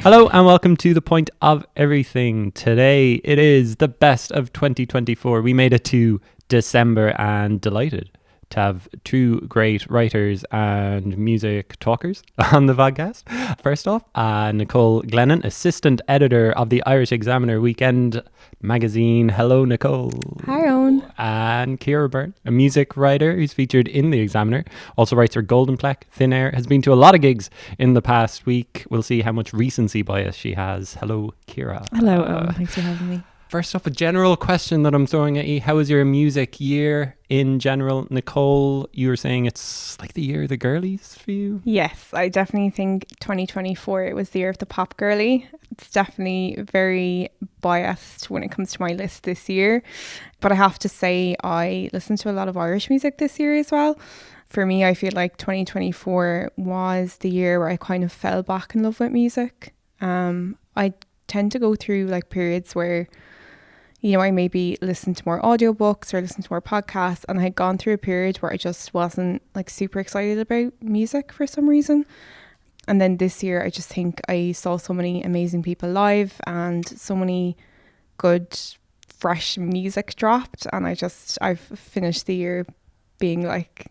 Hello and welcome to The Point of Everything. Today it is the best of 2024. We made it to December and delighted to have two great writers and music talkers on the podcast. First off, Nicole Glennon, assistant editor of the Irish Examiner Weekend magazine. Hello, Nicole. Hi, Owen. And Cíara Byrne, a music writer who's featured in the Examiner, also writes for Golden Plec, Thin Air, has been to a lot of gigs in the past week. We'll see how much recency bias she has. Hello, Cíara. Hello, Owen. Thanks for having me. First off, a general question that I'm throwing at you. How was your music year in general? Nicole, you were saying it's like the year of the girlies for you? Yes, I definitely think 2024, it was the year of the pop girly. It's definitely very biased when it comes to my list this year. But I have to say, I listened to a lot of Irish music this year as well. For me, I feel like 2024 was the year where I kind of fell back in love with music. I tend to go through like periods where, you know, I maybe listen to more audiobooks or listen to more podcasts, and I had gone through a period where I just wasn't like super excited about music for some reason. And then this year, I just think I saw so many amazing people live and so many good, fresh music dropped. And I've finished the year being like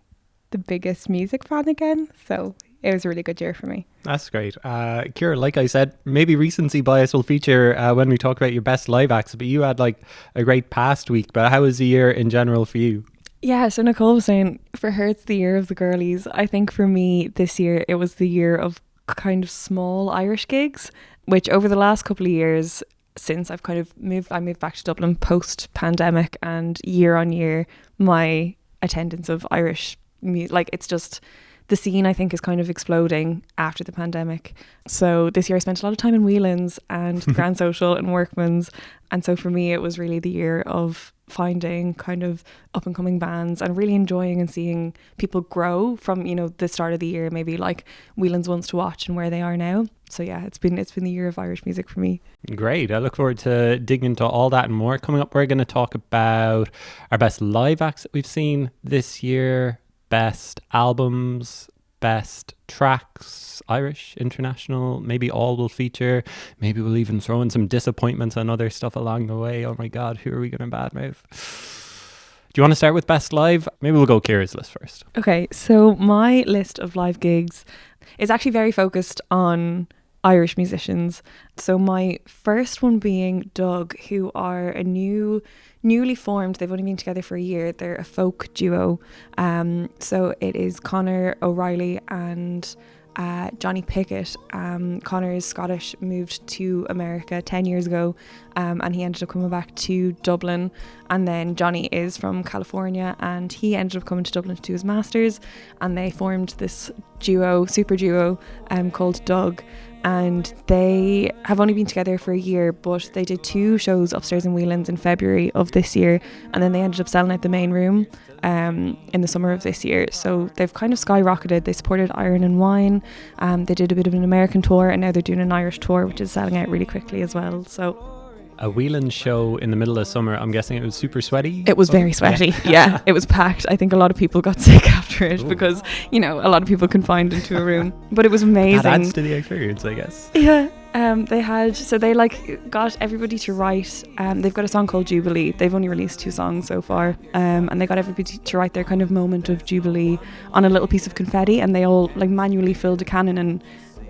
the biggest music fan again. So it was a really good year for me. That's great. Cíara, like I said, maybe recency bias will feature when we talk about your best live acts, but you had like a great past week. But how was the year in general for you? Yeah, so Nicole was saying for her it's the year of the girlies. I think for me this year it was the year of kind of small Irish gigs, which over the last couple of years since I've kind of moved back to Dublin post-pandemic, and year on year my attendance of Irish music, like it's just... the scene, I think, is kind of exploding after the pandemic. So this year I spent a lot of time in Whelans and the Grand Social and Workman's. And so for me, it was really the year of finding kind of up and coming bands and really enjoying and seeing people grow from, you know, the start of the year, maybe like Whelans Ones to Watch and where they are now. So yeah, it's been the year of Irish music for me. Great. I look forward to digging into all that and more. Coming up, we're going to talk about our best live acts that we've seen this year. Best albums, best tracks, Irish, international, maybe all will feature. Maybe we'll even throw in some disappointments and other stuff along the way. Oh my God, who are we going to badmouth? Do you want to start with best live? Maybe we'll go Ciara's list first. Okay, so my list of live gigs is actually very focused on Irish musicians. So my first one being Doug, who are a newly formed, they've only been together for a year, they're a folk duo. So it is Conor O'Reilly and Johnny Pickett. Conor is Scottish, moved to America 10 years ago, and he ended up coming back to Dublin. And then Johnny is from California, and he ended up coming to Dublin to do his masters, and they formed this super duo called Doug. And they have only been together for a year, but they did 2 shows upstairs in Whelans in February of this year, and then they ended up selling out the main room in the summer of this year. So they've kind of skyrocketed. They supported Iron and Wine. They did a bit of an American tour, and now they're doing an Irish tour, which is selling out really quickly as well. So a Whelan show in the middle of summer. I'm guessing it was super sweaty. It was very sweaty. Yeah, it was packed. I think a lot of people got sick after it. Ooh. Because, you know, a lot of people confined into a room. But it was amazing. That adds to the experience, I guess. Yeah. They got everybody to write. They've got a song called Jubilee. They've only released 2 songs so far. And they got everybody to write their kind of moment of Jubilee on a little piece of confetti. And they all like manually filled a cannon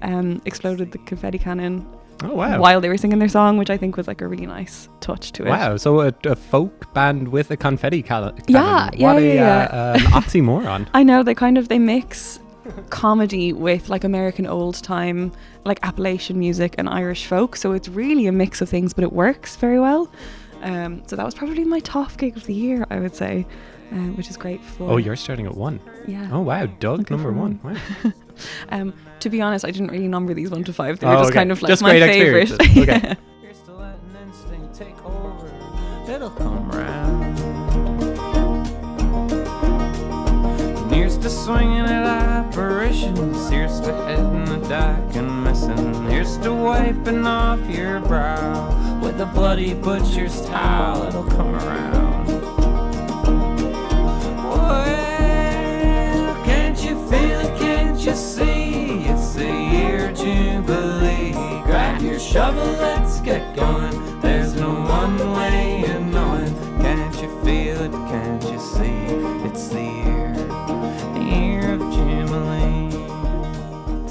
and exploded the confetti cannon. Oh wow! While they were singing their song, which I think was like a really nice touch to it. Wow! So a folk band with a confetti cannon. Yeah. What an oxymoron! I know, they mix comedy with like American old time, like Appalachian music and Irish folk. So it's really a mix of things, but it works very well. So that was probably my top gig of the year, I would say, which is great for. Oh, you're starting at 1. Yeah. Oh wow, Doug number 1. Wow. To be honest, I didn't really number these 1 to 5. They were just kind of like just my favorite. Okay. Here's to letting instinct take over. It'll come round. Here's to swinging at apparitions. Here's to hitting the deck and missing. Here's to wiping off your brow with a bloody butcher's towel. It'll come around. Well, can't you feel it? Can't you see? It's the year Jubilee. Grab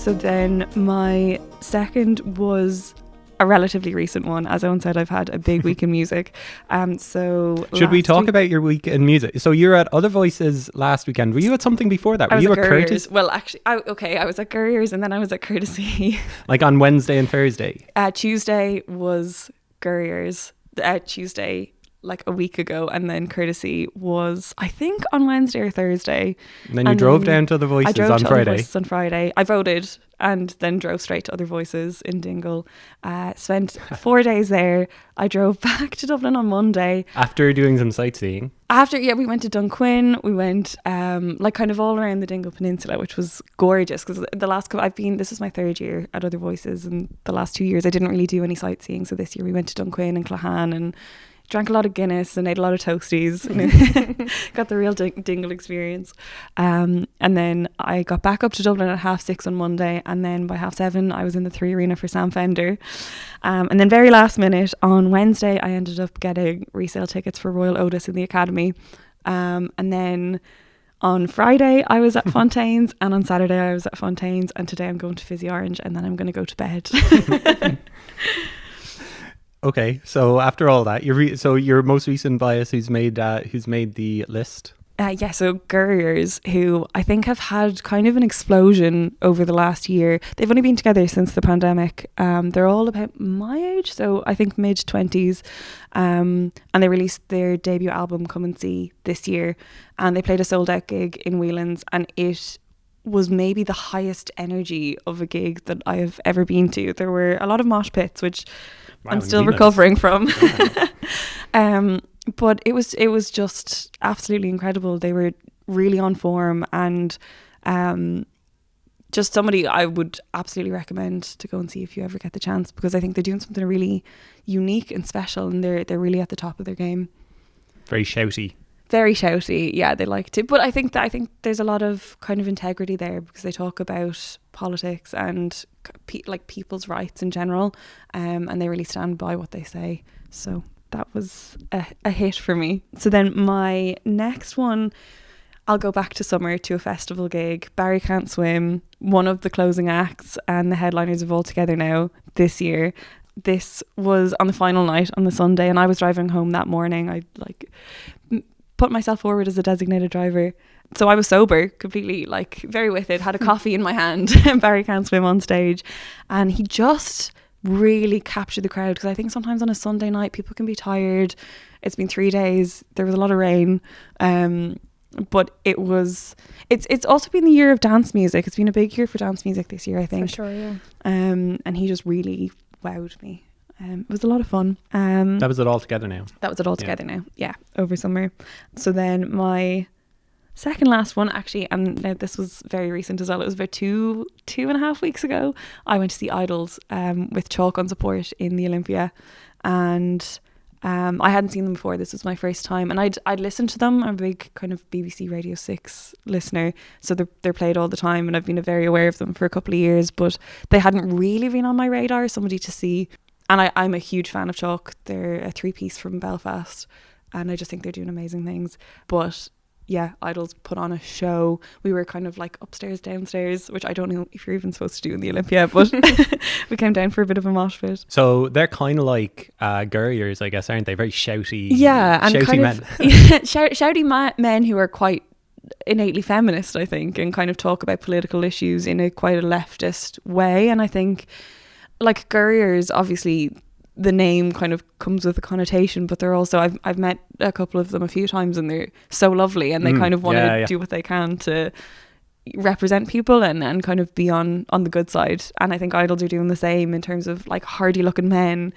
So then my second was a relatively recent one. As Owen said, I've had a big week in music. So Should we last talk week- about your week in music? So you were at Other Voices last weekend. Were you at something before that? Were I was you at at Couriers. Curtis? Well, actually, I was at Couriers and then I was at Courtesy. Like on Wednesday and Thursday? Tuesday was Couriers. Tuesday, like a week ago, and then Courtesy was, I think, on Wednesday or Thursday. And then you And drove then down to Other I Voices drove on to Other Friday. Voices on Friday. I voted and then drove straight to Other Voices in Dingle. Spent 4 days there. I drove back to Dublin on Monday. After doing some sightseeing. We went to Dunquin. We went like kind of all around the Dingle Peninsula, which was gorgeous because the last couple this is my third year at Other Voices, and the last 2 years I didn't really do any sightseeing. So this year we went to Dunquin and Clahan and drank a lot of Guinness and ate a lot of toasties and got the real Dingle experience. And then I got back up to Dublin at 6:30 on Monday, and then by 7:30 I was in the 3 Arena for Sam Fender. And then very last minute on Wednesday I ended up getting resale tickets for Royal Otis in the Academy. And then on Friday I was at Fontaine's, and on Saturday I was at Fontaine's, and today I'm going to Fizzy Orange, and then I'm going to go to bed. Okay, so after all that, your most recent bias who's made the list? So Couriers, who I think have had kind of an explosion over the last year. They've only been together since the pandemic. They're all about my age, so I think mid-20s. And they released their debut album, Come and See, this year. And they played a sold-out gig in Whelan's, and it was maybe the highest energy of a gig that I have ever been to. There were a lot of mosh pits, which I'm still recovering from. But it was just absolutely incredible. They were really on form, and just somebody I would absolutely recommend to go and see if you ever get the chance, because I think they're doing something really unique and special, and they're really at the top of their game. Very shouty. Very shouty, yeah, they like to. But I think there's a lot of kind of integrity there, because they talk about politics and like people's rights in general, and they really stand by what they say. So that was a hit for me. So then my next one, I'll go back to summer, to a festival gig. Barry Can't Swim, one of the closing acts and the headliners of All Together Now this year. This was on the final night on the Sunday, and I was driving home that morning. I put myself forward as a designated driver. So I was sober, completely very with it, had a coffee in my hand, and Barry Can't Swim on stage. And he just really captured the crowd, because I think sometimes on a Sunday night people can be tired. It's been 3 days. There was a lot of rain. But it's also been the year of dance music. It's been a big year for dance music this year, I think. For sure, yeah. And he just really wowed me. It was a lot of fun. That was it All Together Now. That was it All Together Now. Yeah, over summer. So then my second last one, actually, and now this was very recent as well. It was about two and a half weeks ago. I went to see Idols with Chalk on support in the Olympia, and I hadn't seen them before. This was my first time, and I'd listened to them. I'm a big kind of BBC Radio 6 listener, so they're played all the time, and I've been very aware of them for a couple of years, but they hadn't really been on my radar, somebody to see. And I'm a huge fan of Chalk. They're a 3-piece from Belfast, and I just think they're doing amazing things. But yeah, Idols put on a show. We were kind of like upstairs, downstairs, which I don't know if you're even supposed to do in the Olympia, but we came down for a bit of a mosh pit. So they're kind of like Couriers, I guess, aren't they? Very shouty. Yeah, and shouty kind men. shouty men who are quite innately feminist, I think, and kind of talk about political issues in quite a leftist way. And I think, like, Couriers, obviously the name kind of comes with a connotation, but they're also, I've met a couple of them a few times, and they're so lovely, and they kind of want to do what they can to represent people and kind of be on the good side. And I think Idols are doing the same in terms of like hardy looking men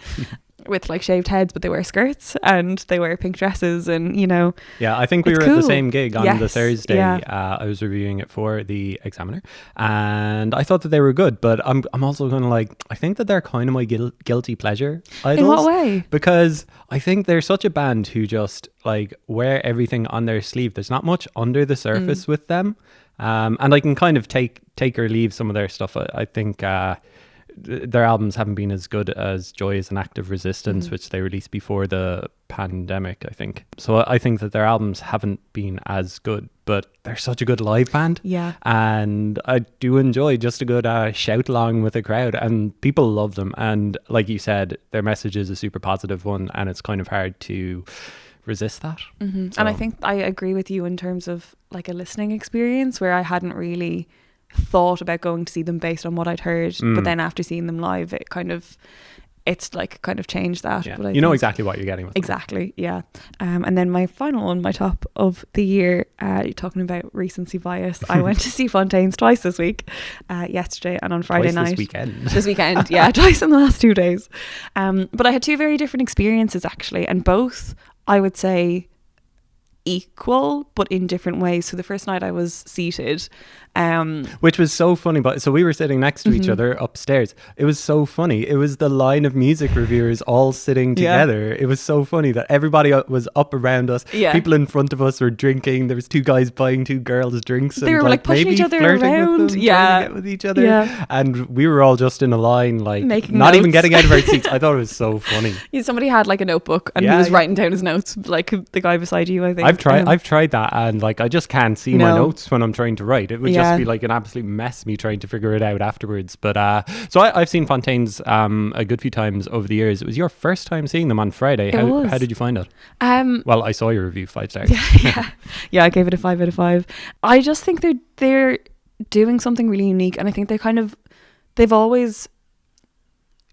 with like shaved heads, but they wear skirts and they wear pink dresses, and I think we were cool. at the same gig on the Thursday. Yeah. I was reviewing it for the Examiner, and I thought that they were good, but I'm also kind of like, I think that they're kind of my guilty pleasure Idols. In what way? Because I think they're such a band who just like wear everything on their sleeve. There's not much under the surface with them, and I can kind of take or leave some of their stuff. I think their albums haven't been as good as Joy is an Act of Resistance, which they released before the pandemic, I think. So I think that their albums haven't been as good, but they're such a good live band. Yeah. And I do enjoy just a good shout along with the crowd, and people love them. And like you said, their message is a super positive one, and it's kind of hard to resist that. Mm-hmm. So. And I think I agree with you in terms of like a listening experience where I hadn't really thought about going to see them based on what I'd heard, but then after seeing them live, it's like kind of changed that. Yeah. But You know exactly what you're getting with them. exactly, yeah. And then my final one, my top of the year, talking about recency bias, I went to see Fontaines twice this week, yesterday and on Friday night. This weekend, yeah, twice in the last 2 days. But I had two very different experiences actually, and both I would say equal but in different ways. So the first night I was seated, which was so funny, but so we were sitting next to each other upstairs. It was so funny. It was the line of music reviewers all sitting together. It was so funny that everybody was up around us. People in front of us were drinking. There was two guys buying two girls drinks. They were like pushing each other around, with them, trying to get with each other. And we were all just in a line, like making not notes. even getting out of our seats. I thought it was so funny. Somebody had like a notebook and he was writing down his notes, like the guy beside you, I think. I've tried that, and like I just can't see my notes when I'm trying to write. It would just be like an absolute mess, me trying to figure it out afterwards. But so I've seen Fontaines a good few times over the years. It was your first time seeing them on Friday. How did you find it? Well, I saw your review, 5 stars. Yeah, I gave it a 5 out of 5. I just think they're doing something really unique, and I think they've always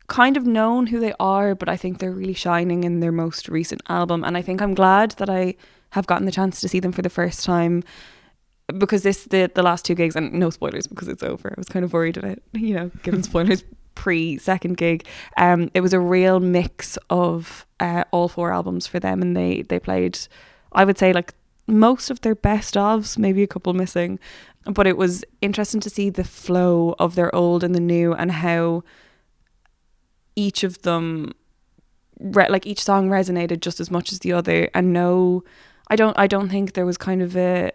kind of known who they are, but I think they're really shining in their most recent album. And I think I'm glad that I have gotten the chance to see them for the first time, because the last 2 gigs, and no spoilers because it's over, I was kind of worried about giving spoilers pre-second gig. It was a real mix of all 4 albums for them, and they played, I would say, like most of their best ofs, maybe a couple missing, but it was interesting to see the flow of their old and the new, and how each of them like each song resonated just as much as the other. And I don't think there was kind of a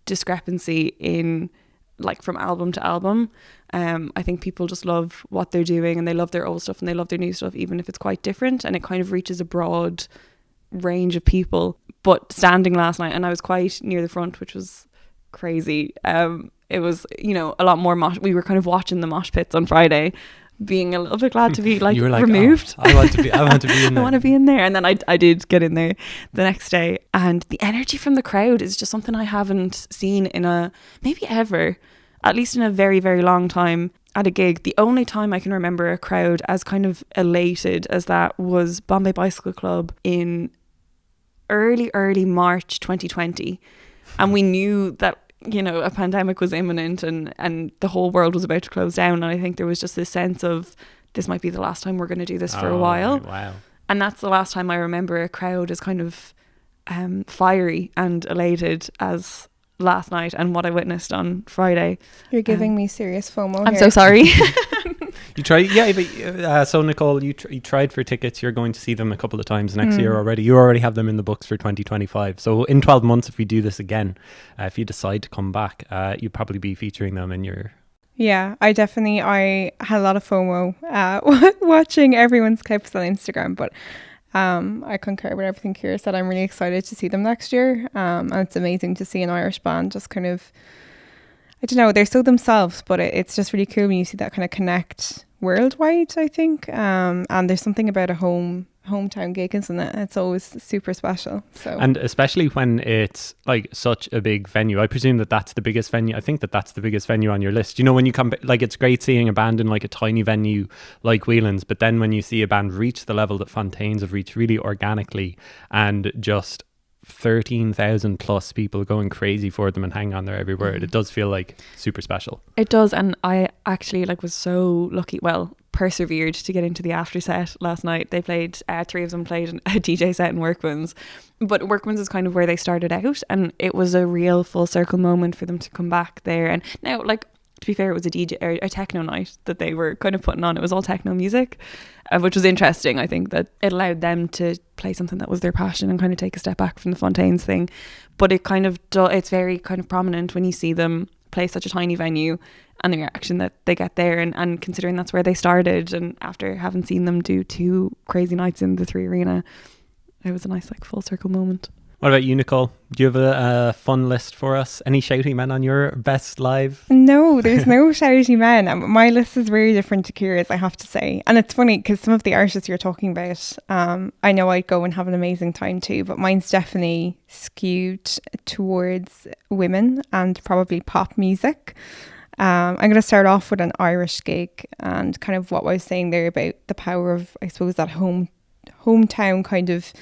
discrepancy in like from album to album. I think people just love what they're doing, and they love their old stuff and they love their new stuff, even if it's quite different, and it kind of reaches a broad range of people. But standing last night, and I was quite near the front, which was crazy. It was a lot more we were kind of watching the mosh pits on Friday, being a little bit glad to be like, removed. I want to be in there. I want to be in there. And then I did get in there the next day, and the energy from the crowd is just something I haven't seen in maybe ever, at least in a very, very long time at a gig. The only time I can remember a crowd as kind of elated as that was Bombay Bicycle Club in early March 2020. And we knew that a pandemic was imminent, and the whole world was about to close down. And I think there was just this sense of, this might be the last time we're going to do this for a while. Wow. And that's the last time I remember a crowd as kind of fiery and elated as last night and what I witnessed on Friday. You're giving me serious FOMO I'm here. so sorry. You tried, but so Nicole, you tried for tickets. You're going to see them a couple of times next year already. You already have them in the books for 2025. So in 12 months, if we do this again, if you decide to come back, you'd probably be featuring them in your... Yeah, I had a lot of FOMO watching everyone's clips on Instagram, but I concur with everything Cíara said. I'm really excited to see them next year, and it's amazing to see an Irish band just kind of, I don't know, they're so themselves, but it's just really cool when you see that kind of connect worldwide, I think. And there's something about a hometown gig, isn't it? It's always super special. So, and especially when it's like such a big venue. I presume that's the biggest venue. I think that's the biggest venue on your list. When you come, like, it's great seeing a band in like a tiny venue like Whelan's, but then when you see a band reach the level that Fontaines have reached really organically, and just 13,000 plus people going crazy for them and hang on their every word, it does feel like super special. It does. And I actually was so lucky, persevered to get into the after set last night. They played, 3 of them played a DJ set in Workman's, but Workman's is kind of where they started out, and it was a real full circle moment for them to come back there. And now, to be fair, it was a DJ or a techno night that they were kind of putting on. It was all techno music, which was interesting. I think that it allowed them to play something that was their passion and kind of take a step back from the Fontaines thing. But it kind of it's very kind of prominent when you see them play such a tiny venue and the reaction that they get there, and considering that's where they started, and after having seen them do 2 crazy nights in the 3 Arena, it was a nice full circle moment. What about you, Nicole? Do you have a fun list for us? Any shouty men on your best live? No, there's no shouty men. My list is very different to Cíara's, I have to say. And it's funny because some of the artists you're talking about, I know I'd go and have an amazing time too, but mine's definitely skewed towards women and probably pop music. I'm going to start off with an Irish gig and kind of what I was saying there about the power of, I suppose, that hometown kind of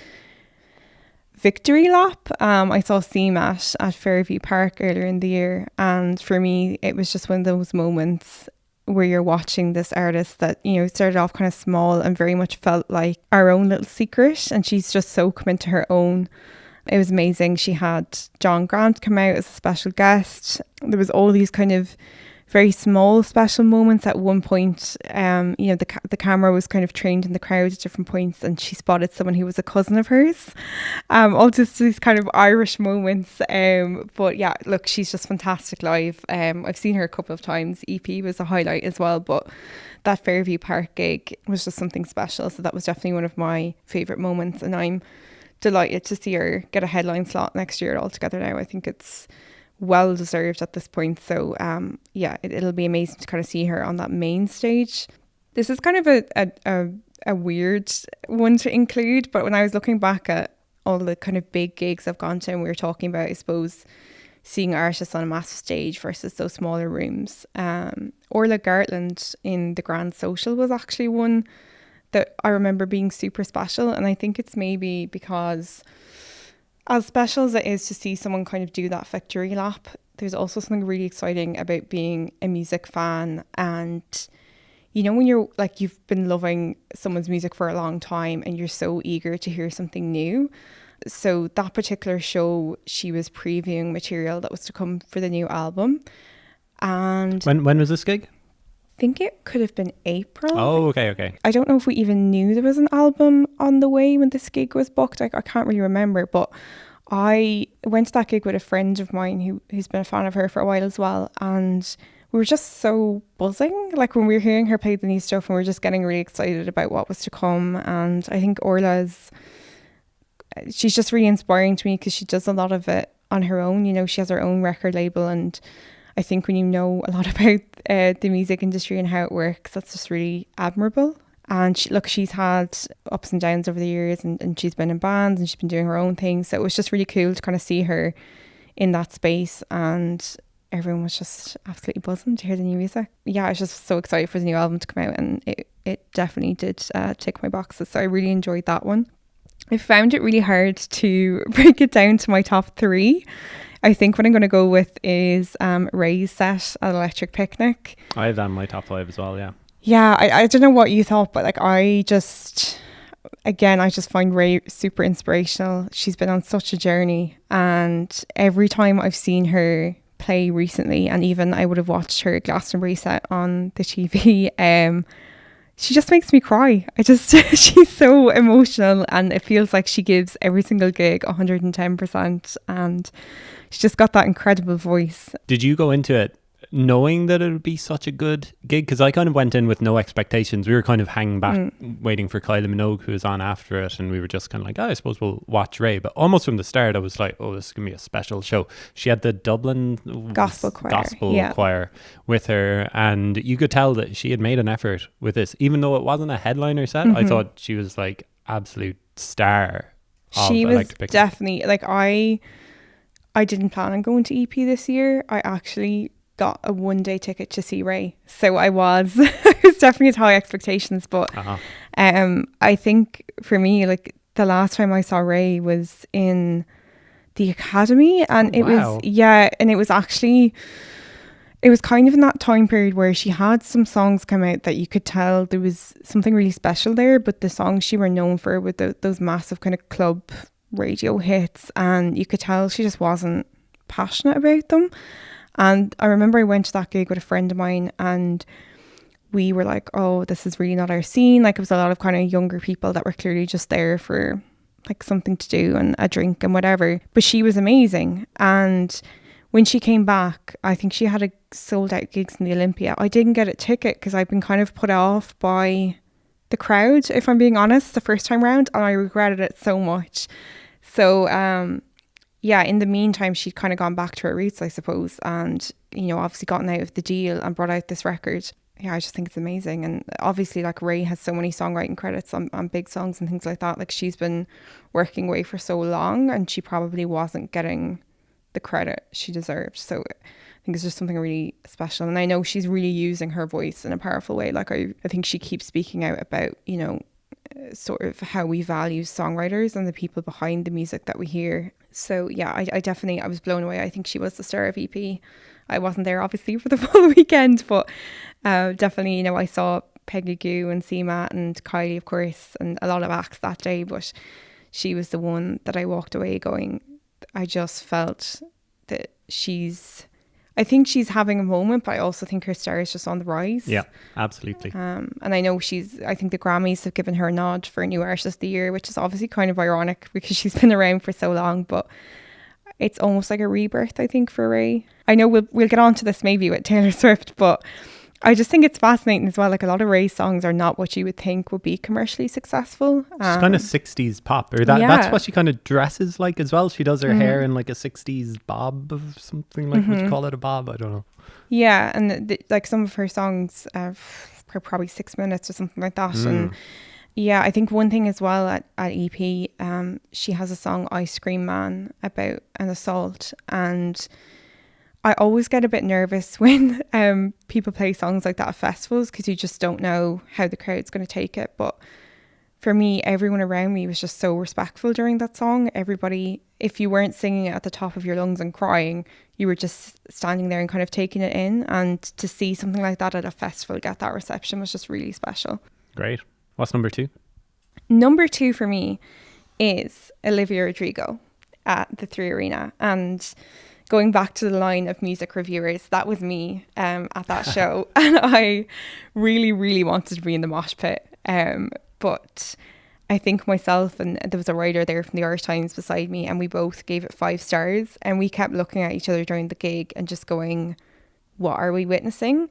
victory lap. I saw CMAT at Fairview Park earlier in the year, and for me it was just one of those moments where you're watching this artist that, you know, started off kind of small and very much felt like our own little secret, and she's just so come into her own. It was amazing. She had John Grant come out as a special guest. There was all these kind of very small special moments. At one point, you know, the camera was kind of trained in the crowd at different points, and she spotted someone who was a cousin of hers. All just these kind of Irish moments. But yeah, look, she's just fantastic live. I've seen her a couple of times. EP was a highlight as well, but that Fairview Park gig was just something special. So that was definitely one of my favourite moments, and I'm delighted to see her get a headline slot next year altogether now. I think it's well deserved at this point. So yeah, it'll be amazing to kind of see her on that main stage. This is kind of a weird one to include, but when I was looking back at all the kind of big gigs I've gone to, and we were talking about, I suppose, seeing artists on a massive stage versus those smaller rooms, Orla Gartland in the Grand Social was actually one that I remember being super special. And I think it's maybe because, as special as it is to see someone kind of do that victory lap, there's also something really exciting about being a music fan. And, you know, when you're like, you've been loving someone's music for a long time and you're so eager to hear something new. So that particular show, she was previewing material that was to come for the new album. And when was this gig? I think it could have been April. Oh, okay. I don't know if we even knew there was an album on the way when this gig was booked. I can't really remember, but I went to that gig with a friend of mine who's been a fan of her for a while as well, and we were just so buzzing. Like when we were hearing her play the new stuff, and we were just getting really excited about what was to come. And I think she's just really inspiring to me because she does a lot of it on her own. You know, she has her own record label, and I think when you know a lot about the music industry and how it works, that's just really admirable. And she's had ups and downs over the years, and she's been in bands and she's been doing her own thing. So it was just really cool to kind of see her in that space, and everyone was just absolutely buzzing to hear the new music. Yeah, I was just so excited for the new album to come out, and it definitely did tick my boxes. So I really enjoyed that one. I found it really hard to break it down to my top 3. I think what I'm going to go with is Ray's set at Electric Picnic. I have that in my top 5 as well, yeah. Yeah, I don't know what you thought, but like I just find Ray super inspirational. She's been on such a journey, and every time I've seen her play recently, and even I would have watched her Glastonbury set on the TV, she just makes me cry. She's so emotional, and it feels like she gives every single gig 110%, and she's just got that incredible voice. Did you go into it knowing that it would be such a good gig? Because I kind of went in with no expectations. We were kind of hanging back waiting for Kylie Minogue, who was on after it, and we were just kind of like, I suppose we'll watch Ray. But almost from the start I was like, oh, this is going to be a special show. She had the Dublin gospel choir with her, and you could tell that she had made an effort with this, even though it wasn't a headliner set. I thought she was like absolute star. She was definitely like, I didn't plan on going to EP this year. I actually got a 1-day ticket to see Ray, so I was definitely at high expectations, but I think for me, like the last time I saw Ray was in the Academy, and it was actually, it was kind of in that time period where she had some songs come out that you could tell there was something really special there, but the songs she were known for with those massive kind of club radio hits, and you could tell she just wasn't passionate about them. And I remember I went to that gig with a friend of mine, and we were like, oh, this is really not our scene. Like it was a lot of kind of younger people that were clearly just there for like something to do and a drink and whatever. But she was amazing. And when she came back, I think she had a sold out gigs in the Olympia. I didn't get a ticket because I've been kind of put off by the crowd, if I'm being honest, the first time round, and I regretted it so much. So yeah, in the meantime, she'd kind of gone back to her roots, I suppose, and, you know, obviously gotten out of the deal and brought out this record. Yeah, I just think it's amazing. And obviously, like, Ray has so many songwriting credits on big songs and things like that. Like, she's been working away for so long, and she probably wasn't getting the credit she deserved. So I think it's just something really special. And I know she's really using her voice in a powerful way. Like, I think she keeps speaking out about, you know, sort of how we value songwriters and the people behind the music that we hear. So yeah, I was blown away. I think she was the star of EP. I wasn't there obviously for the full weekend, but definitely, you know, I saw Peggy Goo and C-Matt and Kylie, of course, and a lot of acts that day, but she was the one that I walked away going, I just felt that I think she's having a moment, but I also think her star is just on the rise. Yeah, absolutely. And I know I think the Grammys have given her a nod for New Artist of the Year, which is obviously kind of ironic because she's been around for so long, but it's almost like a rebirth, I think, for Ray. I know we'll get on to this maybe with Taylor Swift, but I just think it's fascinating as well. Like, a lot of Ray's songs are not what you would think would be commercially successful. She's kind of 60s pop, or that's what she kind of dresses like as well. She does her hair in like a 60s bob of something, like, would you call it a bob? I don't know. Yeah, and like some of her songs are probably 6 minutes or something like that. And yeah, I think one thing as well at EP, she has a song, Ice Cream Man, about an assault, and I always get a bit nervous when people play songs like that at festivals because you just don't know how the crowd's going to take it. But for me, everyone around me was just so respectful during that song. Everybody, if you weren't singing it at the top of your lungs and crying, you were just standing there and kind of taking it in. And to see something like that at a festival get that reception was just really special. Great. What's number 2? Number 2 for me is Olivia Rodrigo at the 3 Arena. And going back to the line of music reviewers, that was me at that show. And I really, really wanted to be in the mosh pit. But I think myself and there was a writer there from the Irish Times beside me, and we both gave it 5 stars. And we kept looking at each other during the gig and just going, what are we witnessing?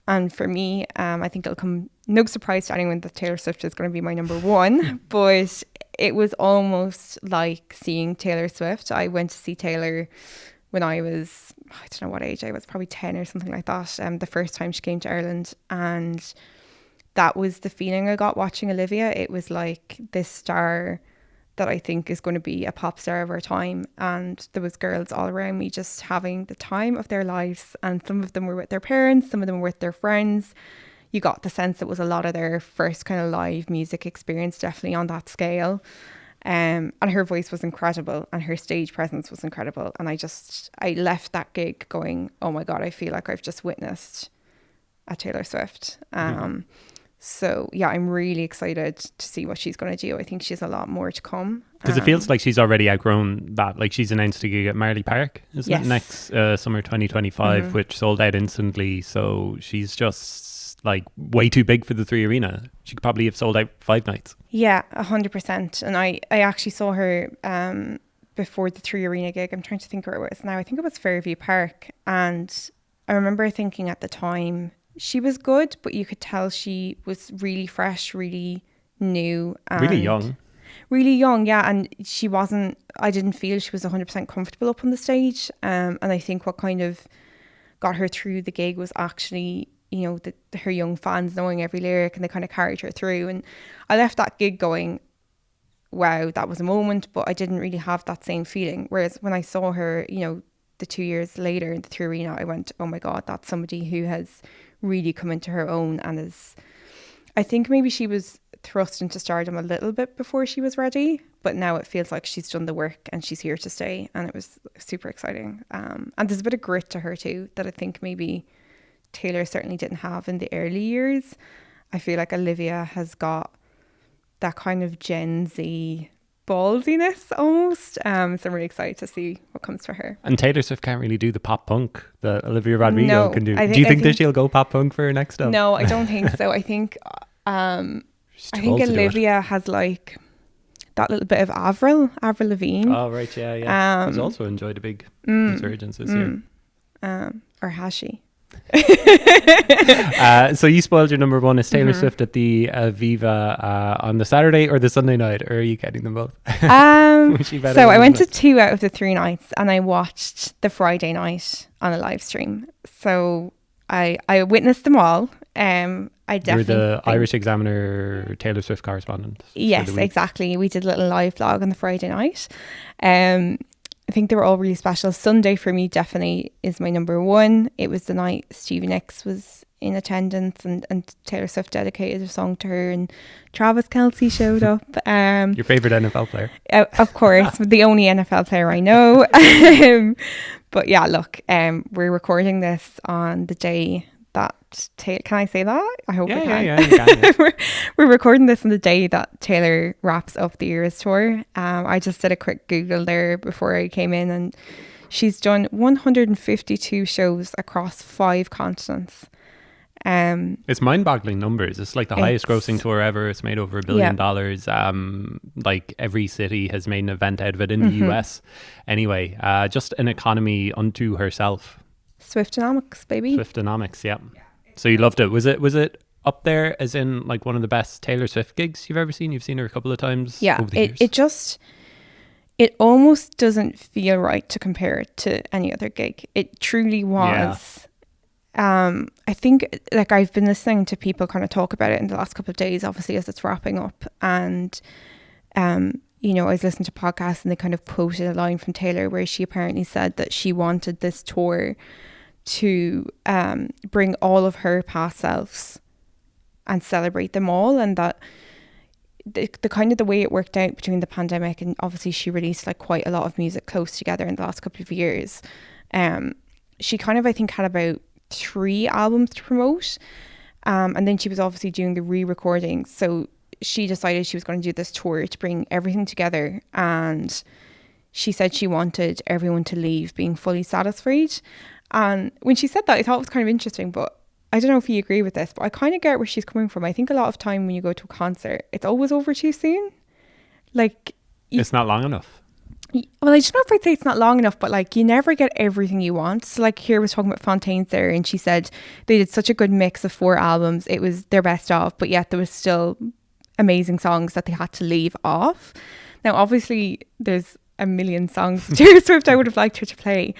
And for me, I think it'll come no surprise to anyone that Taylor Swift is going to be my number 1. But it was almost like seeing Taylor Swift. I went to see Taylor when I was, I don't know what age I was, probably 10 or something like that, the first time she came to Ireland. And that was the feeling I got watching Olivia. It was like this star that I think is going to be a pop star of our time. And there was girls all around me just having the time of their lives. And some of them were with their parents, some of them were with their friends. You got the sense it was a lot of their first kind of live music experience, definitely on that scale. And her voice was incredible and her stage presence was incredible. And I left that gig going, oh my God, I feel like I've just witnessed a Taylor Swift. So yeah, I'm really excited to see what she's going to do. I think she has a lot more to come. Because it feels like she's already outgrown that. Like, she's announced a gig at Marley Park, isn't it? Next summer 2025, which sold out instantly. So she's just like way too big for the 3 Arena. She could probably have sold out 5 nights. Yeah, 100%. And I actually saw her before the 3 Arena gig. I'm trying to think where it was now. I think it was Fairview Park. And I remember thinking at the time, she was good, but you could tell she was really fresh, really new. And really young. Really young, yeah. And I didn't feel she was 100% comfortable up on the stage. And I think what kind of got her through the gig was actually, you know, her young fans knowing every lyric, and they kind of carried her through. And I left that gig going, wow, that was a moment, but I didn't really have that same feeling. Whereas when I saw her, you know, the 2 years later in the 3 Arena, I went, oh my God, that's somebody who has really come into her own and is, I think maybe she was thrust into stardom a little bit before she was ready, but now it feels like she's done the work and she's here to stay, and it was super exciting. And there's a bit of grit to her too that I think maybe Taylor certainly didn't have in the early years. I feel like Olivia has got that kind of Gen Z ballsiness almost. So I'm really excited to see what comes for her. And Taylor Swift can't really do the pop punk that Olivia Rodrigo can do. Do you think that she'll go pop punk for her next album? No, I don't think so. I think Olivia has like that little bit of Avril Lavigne. Oh right, yeah. Who's also enjoyed a big resurgence this year. Or has she? So you spoiled your number one. Is Taylor Swift at the Viva on the Saturday or the Sunday night, or are you getting them both? So I went to 2 out of the 3 nights, and I watched the Friday night on a live stream. So I witnessed them all. I definitely You're the Irish Examiner Taylor Swift correspondent. Yes, exactly. We did a little live vlog on the Friday night. I think they were all really special. Sunday for me definitely is my number one. It was the night Stevie Nicks was in attendance, and Taylor Swift dedicated a song to her, and Travis Kelce showed up. Your favourite NFL player? Of course, the only NFL player I know. But yeah, look, we're recording this on the day that can I say that? I hope I can. Yeah, you can, yeah. we're recording this on the day that Taylor wraps up the Eras tour. I just did a quick Google there before I came in, and she's done 152 shows across 5 continents. It's mind-boggling numbers. It's like the highest grossing tour ever. It's made over $1 billion. Like every city has made an event out of it in the US. Anyway, just an economy unto herself. Swiftonomics, baby. Swiftonomics, yeah. So you loved it. Was it up there as in like one of the best Taylor Swift gigs you've ever seen? You've seen her a couple of times over the years. It almost doesn't feel right to compare it to any other gig. It truly was. Yeah. I think like I've been listening to people kind of talk about it in the last couple of days, obviously as it's wrapping up, and you know, I was listening to podcasts and they kind of quoted a line from Taylor where she apparently said that she wanted this tour to bring all of her past selves and celebrate them all, and that the kind of the way it worked out between the pandemic, and obviously she released like quite a lot of music close together in the last couple of years. She kind of, I think, had about 3 albums to promote, and then she was obviously doing the re-recordings, so she decided she was going to do this tour to bring everything together, and she said she wanted everyone to leave being fully satisfied. And when she said that, I thought it was kind of interesting, but I don't know if you agree with this, but I kind of get where she's coming from. I think a lot of time when you go to a concert, it's always over too soon. Like, it's not long enough. Well, I don't know if I'd say it's not long enough, but like you never get everything you want. So like here was talking about Fontaine's there, and she said they did such a good mix of 4 albums. It was their best of, but yet there was still amazing songs that they had to leave off. Now, obviously, there's a million songs Taylor Swift I would have liked her to play,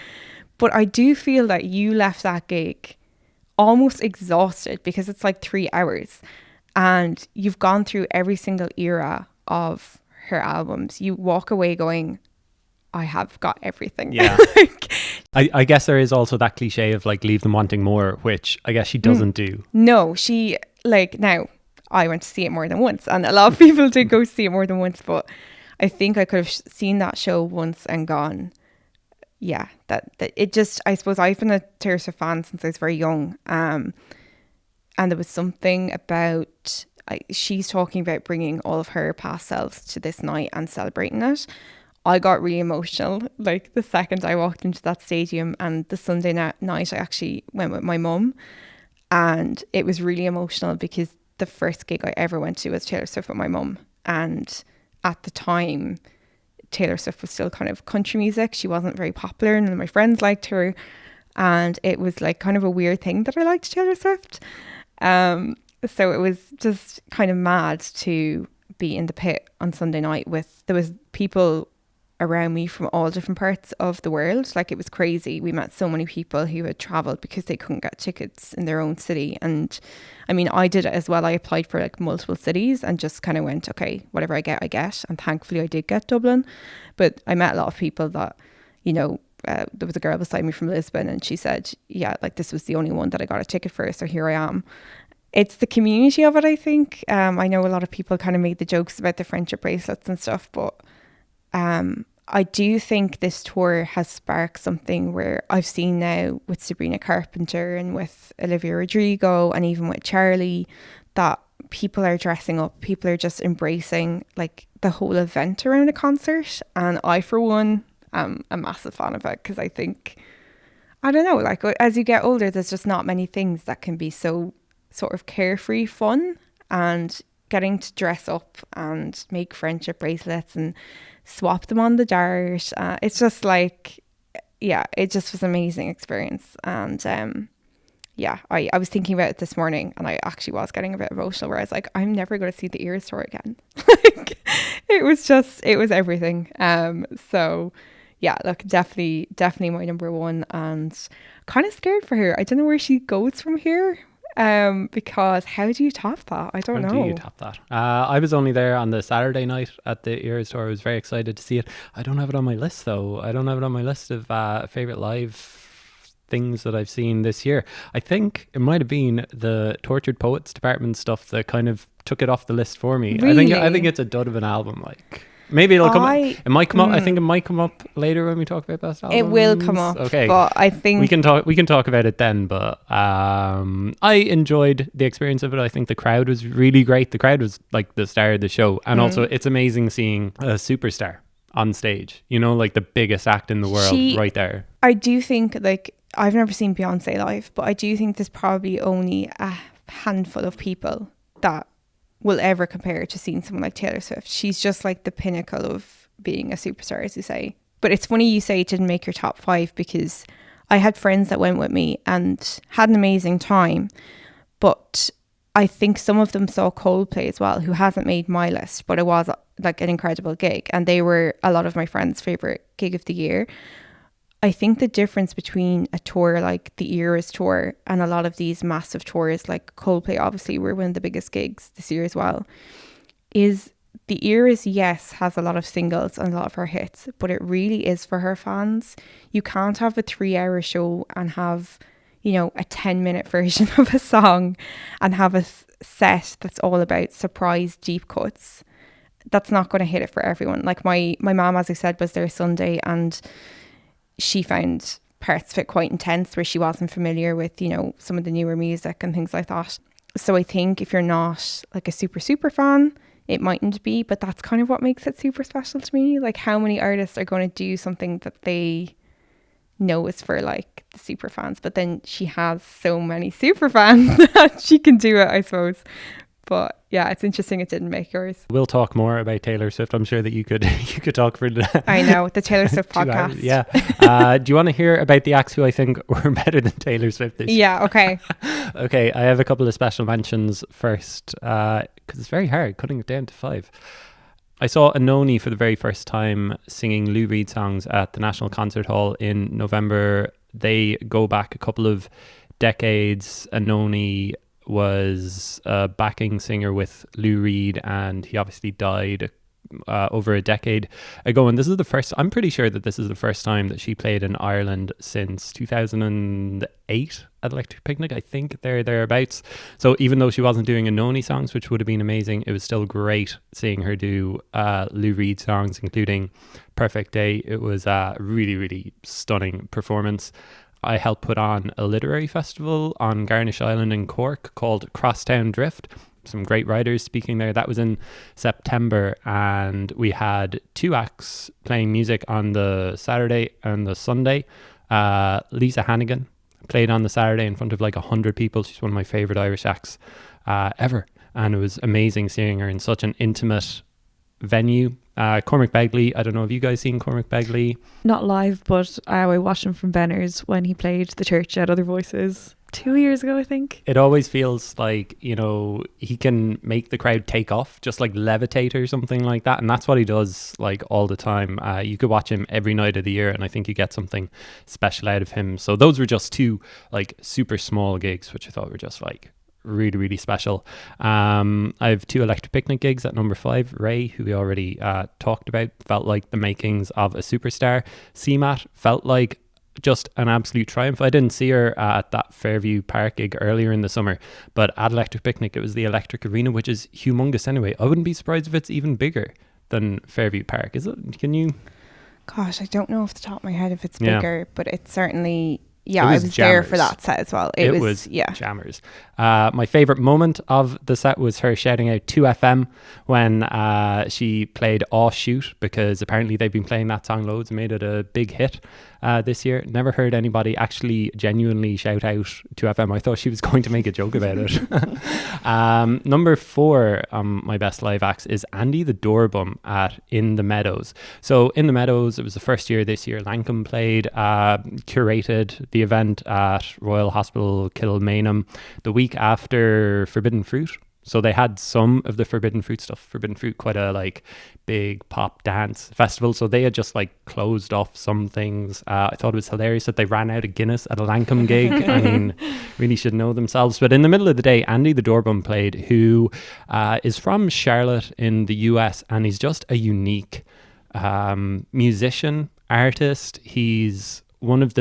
but I do feel that you left that gig almost exhausted because it's like 3 hours and you've gone through every single era of her albums. You walk away going, I have got everything. Yeah. I guess there is also that cliche of like leave them wanting more, which I guess she doesn't do. No, she like, now I went to see it more than once, and a lot of people did go see it more than once, but I think I could have seen that show once and gone, yeah, that it just, I suppose I've been a Taylor Swift fan since I was very young, and there was something about, she's talking about bringing all of her past selves to this night and celebrating it. I got really emotional like the second I walked into that stadium, and the Sunday night I actually went with my mum, and it was really emotional because the first gig I ever went to was Taylor Swift with my mum, and at the time Taylor Swift was still kind of country music. She wasn't very popular, and my friends liked her, and it was like kind of a weird thing that I liked Taylor Swift. So it was just kind of mad to be in the pit on Sunday night there was people around me from all different parts of the world. Like, it was crazy. We met so many people who had traveled because they couldn't get tickets in their own city. And I mean, I did it as well. I applied for like multiple cities and just kind of went, okay, whatever I get, I get. And thankfully I did get Dublin. But I met a lot of people that, you know, there was a girl beside me from Lisbon, and she said, yeah, like this was the only one that I got a ticket for. So here I am. It's the community of it, I think. I know a lot of people kind of made the jokes about the friendship bracelets and stuff, but I do think this tour has sparked something where I've seen now with Sabrina Carpenter and with Olivia Rodrigo and even with Charlie, that people are dressing up, people are just embracing like the whole event around a concert. And I, for one, am a massive fan of it, because I think, I don't know, like as you get older, there's just not many things that can be so sort of carefree fun, and getting to dress up and make friendship bracelets and swap them on the dart. It's just like, yeah, it just was an amazing experience. And yeah, I was thinking about it this morning, and I actually was getting a bit emotional, where I was like, I'm never going to see the Eras tour again. Like, it was everything. So yeah, look, definitely my number one, and kind of scared for her. I don't know where she goes from here. Because how do you top that? I don't know. How do you top that? I was only there on the Saturday night at the Eras tour. I was very excited to see it. I don't have it on my list though. I don't have it on my list of favorite live things that I've seen this year. I think it might have been the Tortured Poets department stuff that kind of took it off the list for me. Really? I think it's a dud of an album. Like, maybe it'll come. It might come up. I think it might come up later when we talk about best albums. It will come up. Okay, but I think we can talk about it then. But I enjoyed the experience of it. I think the crowd was really great. The crowd was like the star of the show, and also it's amazing seeing a superstar on stage. You know, like the biggest act in the world, right there. I do think, like, I've never seen Beyonce live, but I do think there's probably only a handful of people that will ever compare to seeing someone like Taylor Swift. She's just like the pinnacle of being a superstar, as you say. But it's funny you say it didn't make your top 5, because I had friends that went with me and had an amazing time. But I think some of them saw Coldplay as well, who hasn't made my list, but it was like an incredible gig. And they were a lot of my friends' favourite gig of the year. I think the difference between a tour like the Eras tour and a lot of these massive tours, like Coldplay obviously were one of the biggest gigs this year as well, is the Eras, yes, has a lot of singles and a lot of her hits, but it really is for her fans. You can't have a 3-hour show and have, you know, a 10-minute version of a song and have a set that's all about surprise deep cuts. That's not going to hit it for everyone. Like my mom, as I said, was there Sunday, and she found parts of it quite intense where she wasn't familiar with, you know, some of the newer music and things like that. So I think if you're not like a super fan, it mightn't be, but that's kind of what makes it super special to me. Like, how many artists are going to do something that they know is for like the super fans, but then she has so many super fans that she can do it, I suppose. But yeah, it's interesting it didn't make yours. We'll talk more about Taylor Swift. I'm sure that you could talk for I know, the Taylor Swift podcast. Yeah. Do you want to hear about the acts who I think were better than Taylor Swift this year? Yeah, okay. Okay, I have a couple of special mentions first, because it's very hard cutting it down to 5. I saw Anoni for the very first time singing Lou Reed songs at the National Concert Hall in November. They go back a couple of decades. Anoni was a backing singer with Lou Reed, and he obviously died over a decade ago. And this is the first, I'm pretty sure that this is the first time that she played in Ireland since 2008 at Electric Picnic, I think, thereabouts. So even though she wasn't doing Anoni songs, which would have been amazing, it was still great seeing her do Lou Reed songs, including Perfect Day. It was a really, really stunning performance. I helped put on a literary festival on Garnish Island in Cork called Crosstown Drift. Some great writers speaking there. That was in September, and we had 2 acts playing music on the Saturday and the Sunday. Lisa Hannigan played on the Saturday in front of like 100 people. She's one of my favourite Irish acts ever, and it was amazing seeing her in such an intimate venue. Cormac Begley, I don't know, have you guys seen Cormac Begley? Not live, but I watched him from Benner's when he played the church at Other Voices 2 years ago, I think. It always feels like, you know, he can make the crowd take off, just like levitate or something like that, and that's what he does like all the time. You could watch him every night of the year, and I think you get something special out of him. So those were just 2 like super small gigs, which I thought were just like really, really special. I have 2 Electric Picnic gigs at number 5. Ray, who we already talked about, felt like the makings of a superstar. CMAT felt like just an absolute triumph. I didn't see her at that Fairview Park gig earlier in the summer, but at Electric Picnic it was the Electric Arena, which is humongous anyway. I wouldn't be surprised if it's even bigger than Fairview Park. Is it? Can you? Gosh, I don't know off the top of my head if it's bigger, but it's certainly... Yeah, I was there for that set as well. It was jammers. My favourite moment of the set was her shouting out 2FM when she played Aw Shoot, because apparently they've been playing that song loads and made it a big hit this year. Never heard anybody actually genuinely shout out 2FM. I thought she was going to make a joke about it. Number 4 on my best live acts is Andy the Doorbum at In the Meadows. So In the Meadows, it was the first year this year Lankum played, curated the event at Royal Hospital Kilmainham the week after Forbidden Fruit. So they had some of the Forbidden Fruit stuff. Forbidden Fruit, quite a like big pop dance festival. So they had just like closed off some things. I thought it was hilarious that they ran out of Guinness at a Lankham gig. I mean, really should know themselves. But in the middle of the day, Andy the Doorbum played, who is from Charlotte in the US, and he's just a unique musician, artist. He's one of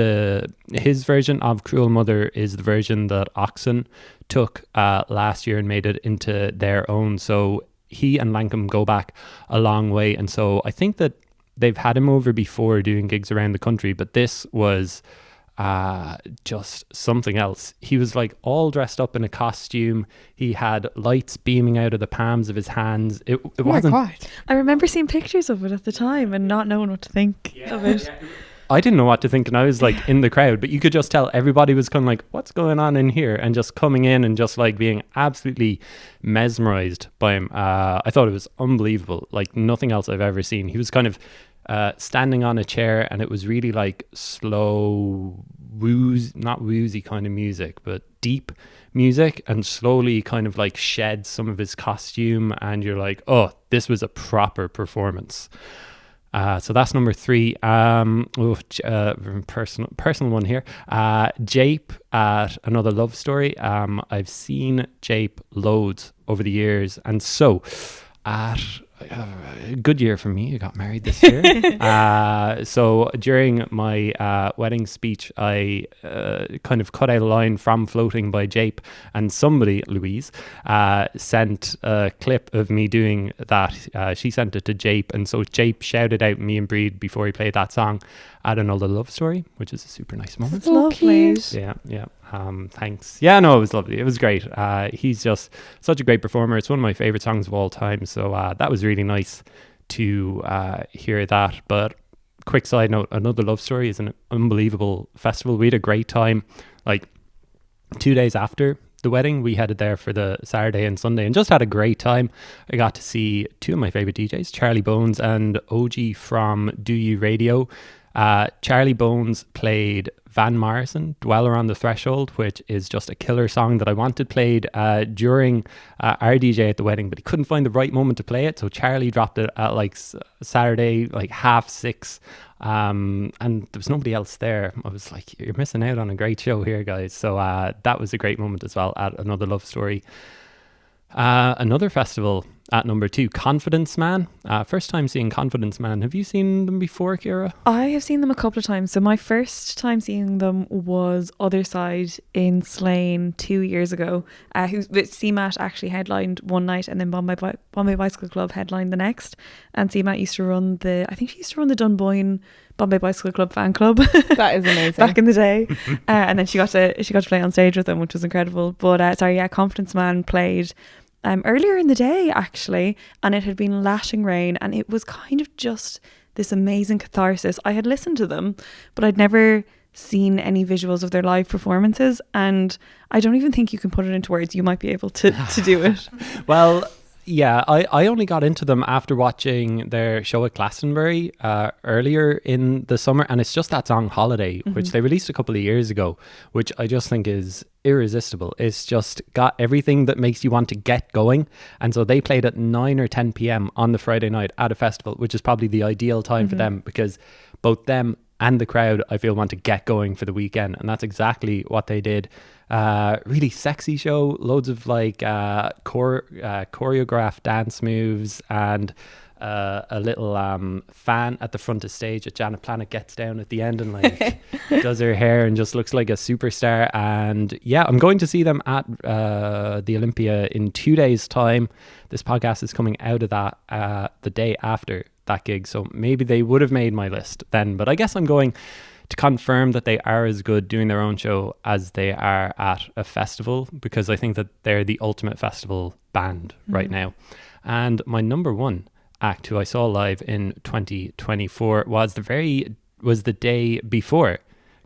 his version of Cruel Mother is the version that Oxen took last year and made it into their own. So he and Lankham go back a long way. And so I think that they've had him over before doing gigs around the country, but this was just something else. He was like all dressed up in a costume. He had lights beaming out of the palms of his hands. It wasn't... God. I remember seeing pictures of it at the time and not knowing what to think of it. I didn't know what to think, and I was like in the crowd, but you could just tell everybody was kind of like, what's going on in here? And just coming in and just like being absolutely mesmerized by him. I thought it was unbelievable, like nothing else I've ever seen. He was kind of standing on a chair, and it was really like slow, not woozy kind of music, but deep music, and slowly kind of like shed some of his costume, and you're like, oh, this was a proper performance. So that's number 3. Personal one here. Jape at Another Love Story. I've seen Jape loads over the years, and so at a good year for me. I got married this year. So during my wedding speech, I kind of cut out a line from Floating by Jape, and somebody, Louise, sent a clip of me doing that. She sent it to Jape, and so Jape shouted out me and Breed before he played that song at Another Love Story, which is a super nice moment. It's lovely. Yeah. Thanks. Yeah, no, it was lovely. It was great. He's just such a great performer. It's one of my favorite songs of all time. So that was really nice to hear that. But quick side note, Another Love Story is an unbelievable festival. We had a great time. Like 2 days after the wedding, we headed there for the Saturday and Sunday and just had a great time. I got to see 2 of my favorite DJs, Charlie Bones and OG from Do You Radio. Charlie Bones played Van Morrison, Dweller on the Threshold, which is just a killer song that I wanted played during our DJ at the wedding, but he couldn't find the right moment to play it, so Charlie dropped it at like Saturday, like 6:30, and there was nobody else there. I was like, you're missing out on a great show here, guys. So that was a great moment as well at Another Love Story. Another festival at number 2, Confidence Man. First time seeing Confidence Man. Have you seen them before, Cíara? I have seen them a couple of times. So my first time seeing them was Other Side in Slane 2 years ago. CMAT actually headlined one night, and then Bombay Bicycle Club headlined the next. And CMAT used to run the Dunboyne Bombay Bicycle Club fan club. That is amazing. Back in the day. And then she got to play on stage with them, which was incredible. But Confidence Man played earlier in the day actually, and it had been lashing rain, and it was kind of just this amazing catharsis. I had listened to them, but I'd never seen any visuals of their live performances, and I don't even think you can put it into words. You might be able to do it. Well, yeah, I only got into them after watching their show at Glastonbury earlier in the summer, and it's just that song Holiday, which they released a couple of years ago, which I just think is irresistible. It's just got everything that makes you want to get going, and so they played at 9 or 10 p.m. on the Friday night at a festival, which is probably the ideal time for them, because both them and the crowd, I feel, want to get going for the weekend, and that's exactly what they did. Really sexy show, loads of like choreographed dance moves, and a little fan at the front of stage that Janet Planet gets down at the end and like does her hair and just looks like a superstar. And yeah, I'm going to see them at the Olympia in 2 days' time. This podcast is coming out of that the day after that gig, so maybe they would have made my list then, but I guess I'm going to confirm that they are as good doing their own show as they are at a festival, because I think that they're the ultimate festival band right now. And my number 1 act who I saw live in 2024 was the day before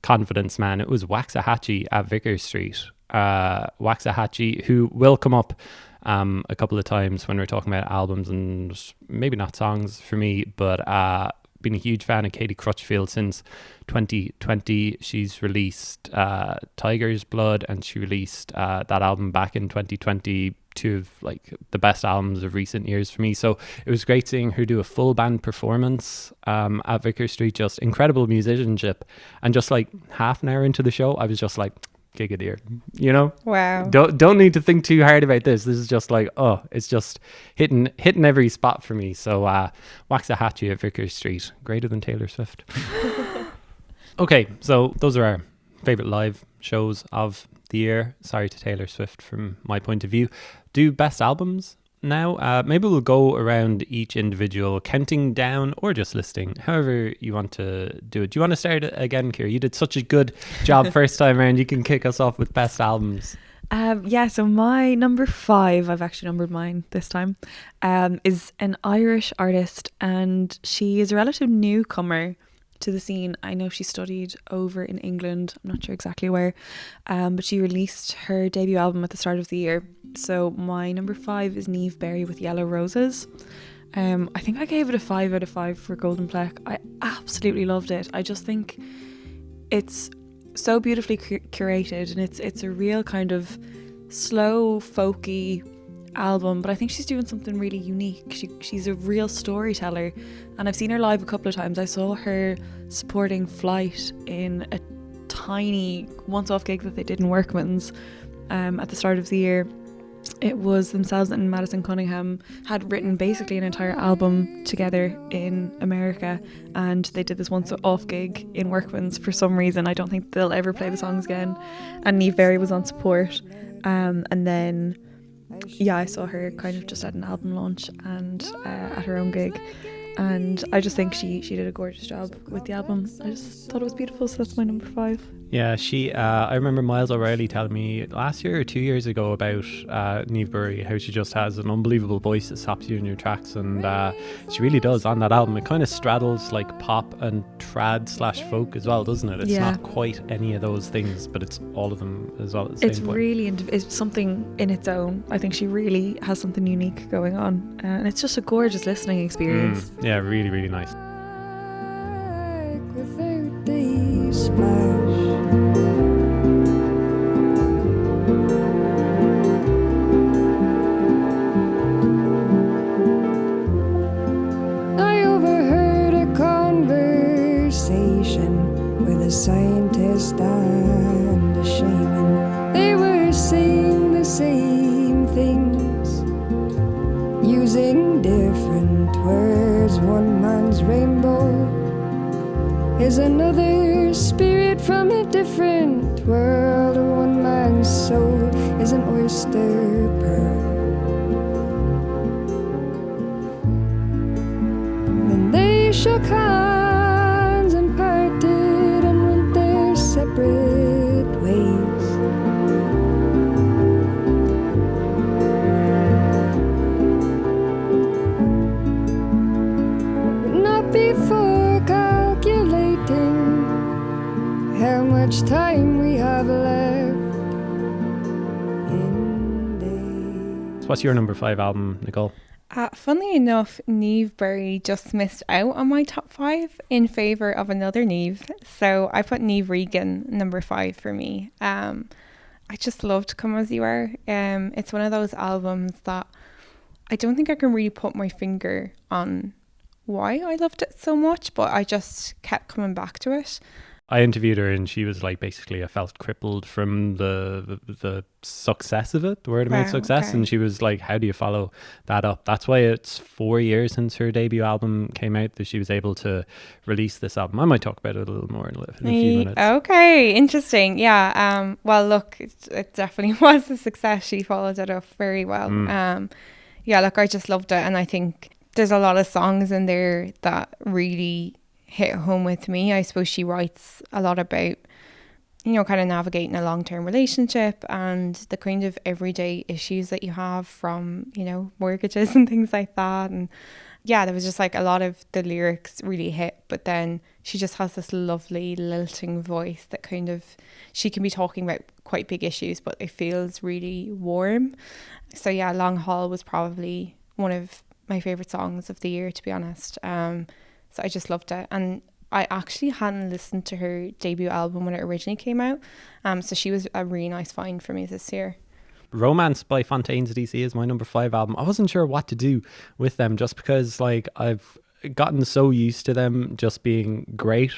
Confidence Man. It was Waxahachie at Vickers Street. Waxahachie, who will come up a couple of times when we're talking about albums and maybe not songs for me, but been a huge fan of Katie Crutchfield since 2020. She's released Tiger's Blood, and she released that album back in 2020, two of like the best albums of recent years for me. So it was great seeing her do a full band performance at Vicar Street. Just incredible musicianship, and just like half an hour into the show I was just like, gig of the year, you know. Wow. Don't need to think too hard about this. This is just like, oh, it's just hitting every spot for me. So Waxahachie at Vicar Street, greater than Taylor Swift. Okay, so those are our favorite live shows of the year. Sorry to Taylor Swift from my point of view. Do best albums now. Maybe we'll go around each individual, counting down or just listing, however you want to do it. Do you want to start again, Cíara? You did such a good job first time around. You can kick us off with best albums. Yeah, so my number 5, I've actually numbered mine this time, is an Irish artist, and she is a relative newcomer to the scene. I know she studied over in England, I'm not sure exactly where, but she released her debut album at the start of the year. So my number 5 is Niamh Berry with Yellow Roses. I think I gave it a 5 out of 5 for Golden Plec. I absolutely loved it. I just think it's so beautifully curated, and it's a real kind of slow, folky album, but I think she's doing something really unique. She's a real storyteller, and I've seen her live a couple of times. I saw her supporting Flight in a tiny once-off gig that they did in Workman's at the start of the year. It was themselves and Madison Cunningham had written basically an entire album together in America, and they did this once-off gig in Workman's for some reason. I don't think they'll ever play the songs again, and Niamh Berry was on support, and then I saw her kind of just at an album launch and at her own gig, and I just think she did a gorgeous job with the album. I just thought it was beautiful, so that's my number 5. Yeah, I remember Miles O'Reilly telling me last year or 2 years ago about Niamh Berry, how she just has an unbelievable voice that stops you in your tracks, and she really does on that album. It kind of straddles like pop and trad / folk as well, doesn't it? It's not quite any of those things, but it's all of them as well at the same point. Really it's something in its own. I think she really has something unique going on, and it's just a gorgeous listening experience. Yeah, really, really nice. Without the splash, I overheard a conversation with a scientist and a shaman. They were saying the same things, using different words. One man's rainbow is another spirit from a different world. One man's soul is an oyster pearl. Then they shook hands and parted and went their separate ways. But not before calculating how much time we have left in days. So what's your number 5 album, Nicole? Funnily enough, Niamh Berry just missed out on my top 5 in favour of another Niamh. So I put Niamh Regan number 5 for me. I just loved Come As You Are. It's one of those albums that I don't think I can really put my finger on why I loved it so much, but I just kept coming back to it. I interviewed her, and she was like, basically, I felt crippled from the success of it, the word of mouth success. Okay. And she was like, how do you follow that up? That's why it's 4 years since her debut album came out that she was able to release this album. I might talk about it a little more in a few minutes. Okay, interesting. Yeah. Well, look, it definitely was a success. She followed it up very well. Yeah, look, I just loved it, and I think there's a lot of songs in there that really hit home with me. I suppose she writes a lot about, kind of navigating a long-term relationship and the kind of everyday issues that you have from, mortgages and things like that. And yeah, there was just like a lot of the lyrics really hit, but then she just has this lovely lilting voice that kind of, she can be talking about quite big issues, but it feels really warm. So yeah, Long Haul was probably one of my favorite songs of the year, to be honest. So I just loved it. And I actually hadn't listened to her debut album when it originally came out. So she was a really nice find for me this year. Romance by Fontaines DC is my number 5 album. I wasn't sure what to do with them just because like I've gotten so used to them just being great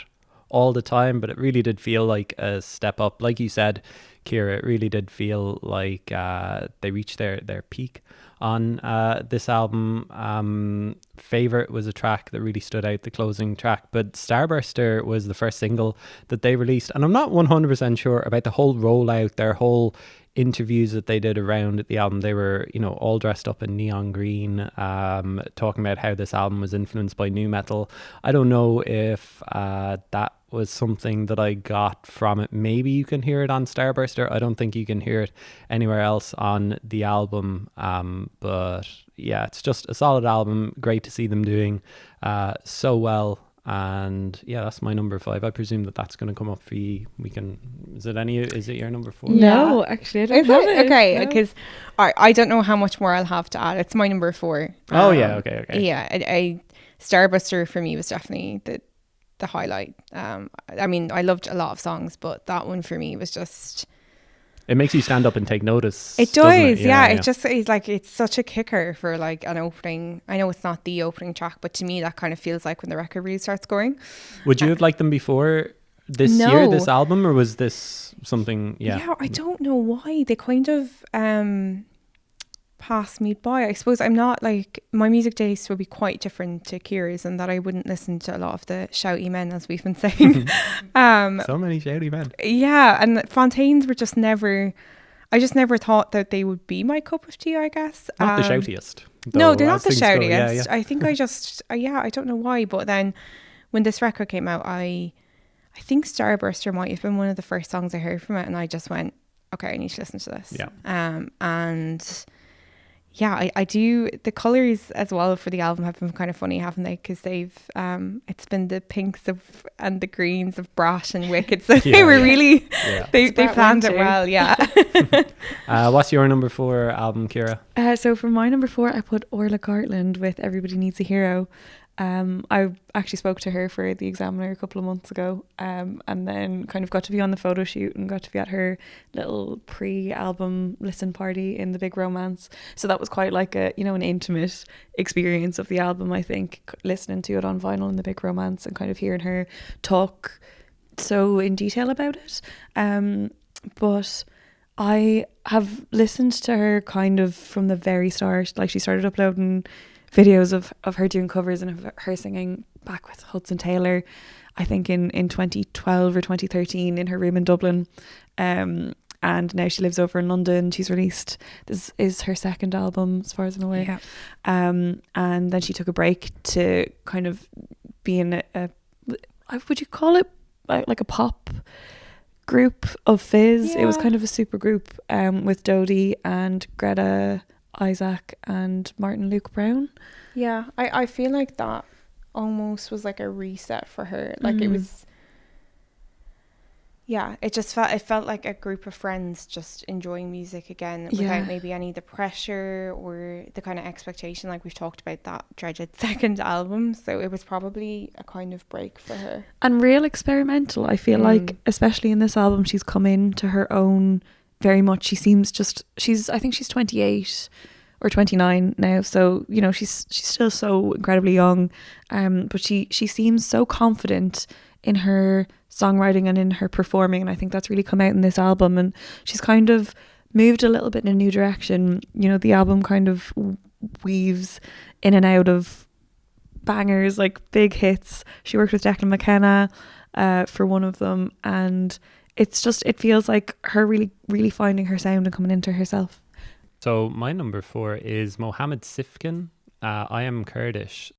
all the time, but it really did feel like a step up. Like you said, Cíara, it really did feel like they reached their peak on this album. Favorite was a track that really stood out, the closing track, but Starburster was the first single that they released, and I'm not 100% sure about the whole rollout, their whole interviews that they did around the album. They were, you know, all dressed up in neon green, talking about how this album was influenced by nu metal. I don't know if that was something that I got from it. Maybe you can hear it on Starburster. I don't think you can hear it anywhere else on the album. But yeah, it's just a solid album. Great to see them doing so well. And yeah, that's my number 5. I presume that's going to come up for you. Is it your number 4? No, actually, I don't have it. Okay, No. because I don't know how much more I'll have to add. It's my number 4. Oh yeah, okay. Yeah, Starbuster for me was definitely the highlight. I mean, I loved a lot of songs, but that one for me was just... It makes you stand up and take notice. It doesn't does, it? yeah. It's like, it's such a kicker for like an opening. I know it's not the opening track, but to me that kind of feels like when the record really starts going. Would you have liked them before this No. year, this album, or was this something? Yeah, I don't know why. They kind of passed me by. I suppose I'm not like, my music taste would be quite different to Cíara's, and that I wouldn't listen to a lot of the shouty men, as we've been saying. So many shouty men. Yeah, and Fontaines were just never... I just never thought that they would be my cup of tea, I guess. Not the shoutiest. No, though, they're not as the things go. shoutiest. Yeah. I think I just... I don't know why, but then when this record came out, I think Starburster might have been one of the first songs I heard from it, and I just went, okay, I need to listen to this. Yeah. And yeah, I do. The colours as well for the album have been kind of funny, haven't they? Because they've it's been the pinks and the greens of Brat and Wicked. So they were really they planned it well. Yeah. What's your number 4 album, Cíara? So for my number 4, I put Orla Cartland with Everybody Needs a Hero. I actually spoke to her for the Examiner a couple of months ago, and then kind of got to be on the photo shoot and got to be at her little pre-album listen party in the Big Romance. So that was quite like an intimate experience of the album, I think, listening to it on vinyl in the Big Romance and kind of hearing her talk so in detail about it. But I have listened to her kind of from the very start. Like, she started uploading videos of her doing covers and of her singing back with Hudson Taylor, I think in 2012 or 2013 in her room in Dublin, and now she lives over in London. She's released, this is her second album as far as I'm aware, and then she took a break to kind of be in a would you call it like a pop group of Fizz? It was kind of a super group with Dodie and Greta Isaac and Martin Luke Brown. Yeah, I feel like that almost was like a reset for her. Like it was, it felt like a group of friends just enjoying music again without maybe any of the pressure or the kind of expectation, like we've talked about that dreaded second album. So it was probably a kind of break for her. And real experimental. I feel like, especially in this album, she's come into her own very much. She seems I think she's 28 or 29 now, so she's still so incredibly young, but she seems so confident in her songwriting and in her performing, and I think that's really come out in this album. And she's kind of moved a little bit in a new direction. The album kind of weaves in and out of bangers, like big hits. She worked with Declan McKenna for one of them, and it feels like her really, really finding her sound and coming into herself. So my number 4 is Mohammed Sifkin, I Am Kurdish.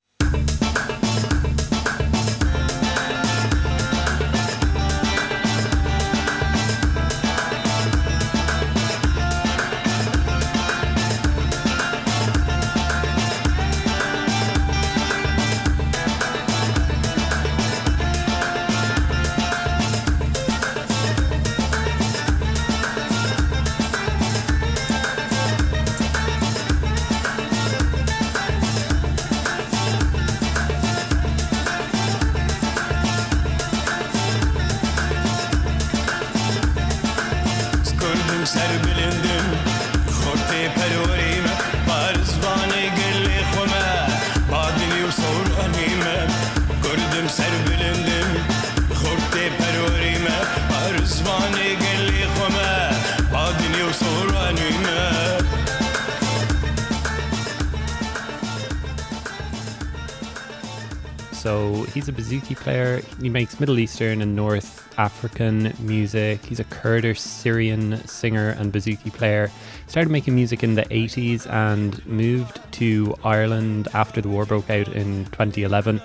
So he's a bouzouki player. He makes Middle Eastern and North African music. He's a Kurdish Syrian singer and bouzouki player. Started making music in the 80s and moved to Ireland after the war broke out in 2011.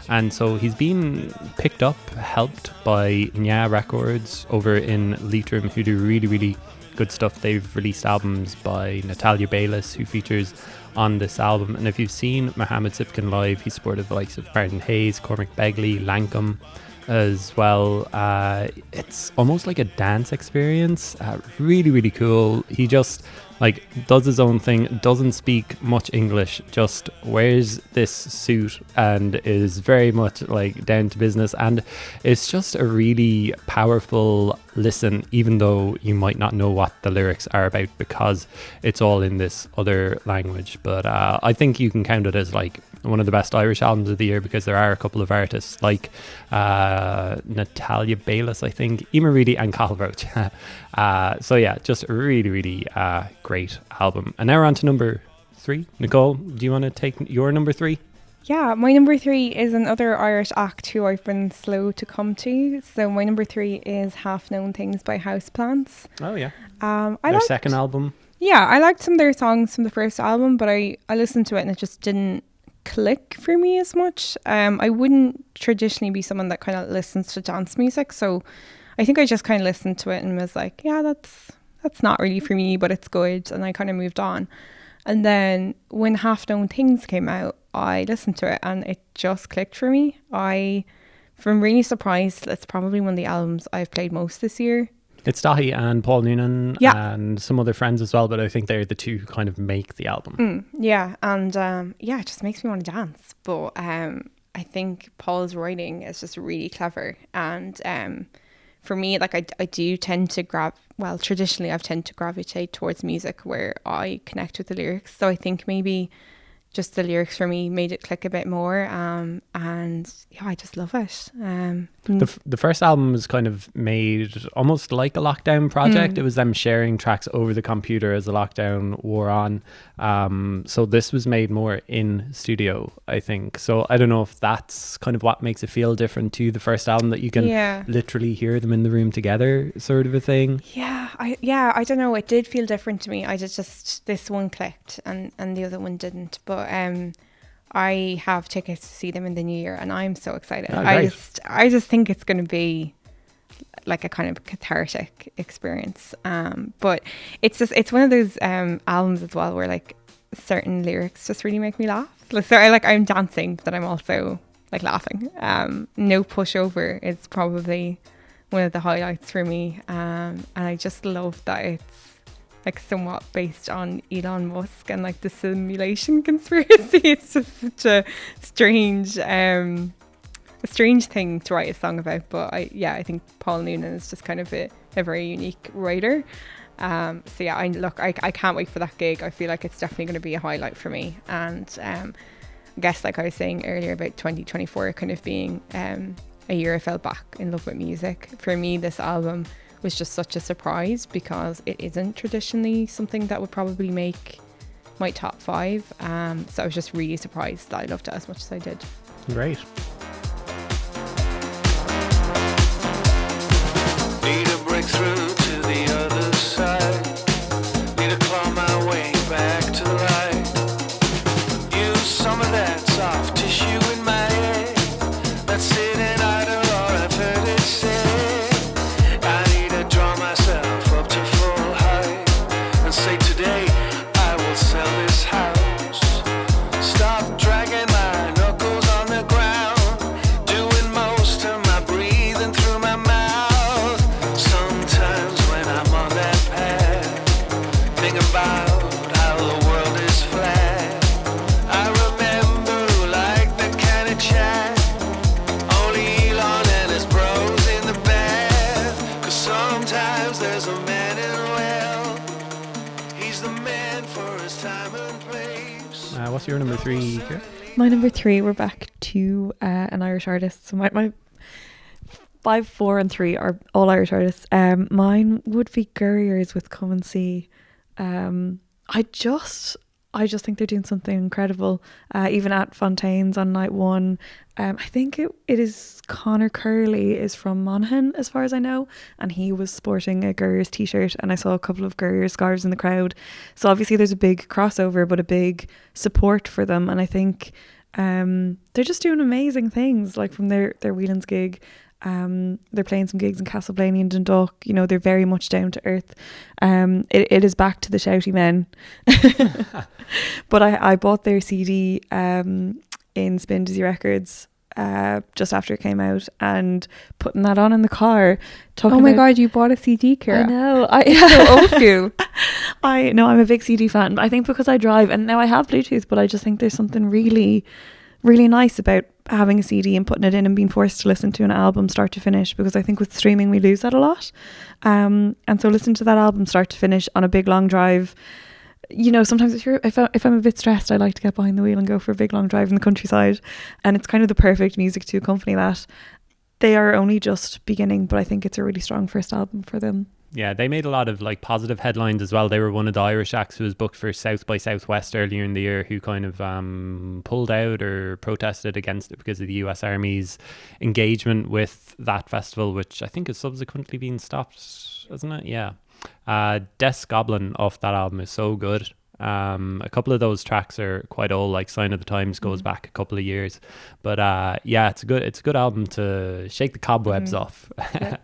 And so he's been picked up, helped by Nya Records over in Leitrim, who do really, really good stuff. They've released albums by Natalia Baylis, who features on this album. And if you've seen Mohammed Sifkin live, he's supported the likes of Martin Hayes, Cormac Begley, Lankum as well. It's almost like a dance experience. Really, really cool. He just does his own thing, doesn't speak much English, just wears this suit and is very much down to business. And it's just a really powerful listen, even though you might not know what the lyrics are about because it's all in this other language. But I think you can count it as one of the best Irish albums of the year, because there are a couple of artists like Natalia Baylis, I think, Emer Reedy and Cathal Roach. So yeah, just a really, really great album. And now we're on to number 3. Nicole, do you want to take your number 3? Yeah, my number 3 is another Irish act who I've been slow to come to. So my number 3 is Half Known Things by Houseplants. Oh yeah. Their second album. Yeah, I liked some of their songs from the first album, but I listened to it and it just didn't click for me as much. I wouldn't traditionally be someone that kind of listens to dance music, so I think I just kind of listened to it and was like, yeah, that's not really for me, but it's good, and I kind of moved on. And then when Half Known Things came out, I listened to it and it just clicked for me. I'm really surprised. It's probably one of the albums I've played most this year. It's Dahi and Paul Noonan and some other friends as well, but I think they're the two who kind of make the album. Yeah, and it just makes me want to dance. But I think Paul's writing is just really clever. And for me, I do tend to traditionally I've tended to gravitate towards music where I connect with the lyrics. So I think maybe just the lyrics for me made it click a bit more, and yeah, I just love it. The first album was kind of made almost like a lockdown project. It was them sharing tracks over the computer as the lockdown wore on. So this was made more in studio, I think. So I don't know if that's kind of what makes it feel different to the first album, that you can literally hear them in the room together, sort of a thing. I don't know. It did feel different to me. I just this one clicked and the other one didn't. But I have tickets to see them in the new year, and I'm so excited. I just think it's going to be like a kind of cathartic experience. But it's one of those albums as well where certain lyrics just really make me laugh. So I'm dancing, but I'm also laughing. No Pushover is probably one of the highlights for me, and I just love that it's somewhat based on Elon Musk and the simulation conspiracy. It's just such a strange thing to write a song about. But I think Paul Noonan is just kind of a very unique writer. So yeah, I can't wait for that gig. I feel like it's definitely going to be a highlight for me. And I guess I was saying earlier about 2024 kind of being a year I fell back in love with music. For me, this album was just such a surprise because it isn't traditionally something that would probably make my top 5. So I was just really surprised that I loved it as much as I did. Great. Need a breakthrough to the other side. Need to claw my way back to the light. Use some of that soft tissue in my head that's sitting idle, or I've heard it said. I need to draw myself up to full height and say today I will sell this house. Stop dragging my knuckles on the ground, doing most of my breathing through my mouth. Sometimes when I'm on that path, think about how the world is flat. I remember like the kind of chat only Elon and his bros in the bath. Cause sometimes there's a man in a well, he's the man for his time and place. What's your number 3, Cíara? My number 3, we're back to an Irish artist. So my 5, 4 and 3 are all Irish artists. Mine would be Gurriers with Come and See. I I just think they're doing something incredible. Even at Fontaine's on night one, I think it is Connor Curley is from Monaghan, as far as I know, and he was sporting a Gurrs t-shirt, and I saw a couple of Gurrs scarves in the crowd. So obviously there's a big crossover, but a big support for them, and I think they're just doing amazing things, like from their Whelan's gig. They're playing some gigs in Castleblaney and Dundalk. You know, they're very much down to earth. It is back to the shouty men. But I bought their CD in Spin Dizzy Records just after it came out, and putting that on in the car. Oh my God, you bought a CD, Cíara. I know. So old school. I know, I'm a big CD fan. I think because I drive, and now I have Bluetooth, but I just think there's something really, really nice about having a CD and putting it in and being forced to listen to an album start to finish, because I think with streaming we lose that a lot. And so listen to that album start to finish on a big long drive. You know, sometimes if I'm a bit stressed, I like to get behind the wheel and go for a big long drive in the countryside, and it's kind of the perfect music to accompany that. They are only just beginning, but I think it's a really strong first album for them. Yeah, they made a lot of like positive headlines as well. They were one of the Irish acts who was booked for South by Southwest earlier in the year, who kind of pulled out or protested against it because of the US Army's engagement with that festival, which I think has subsequently been stopped, hasn't it? Yeah. Des Goblin off that album is so good. A couple of those tracks are quite old, like Sign of the Times goes back a couple of years. But yeah, it's a good album to shake the cobwebs off. Yeah.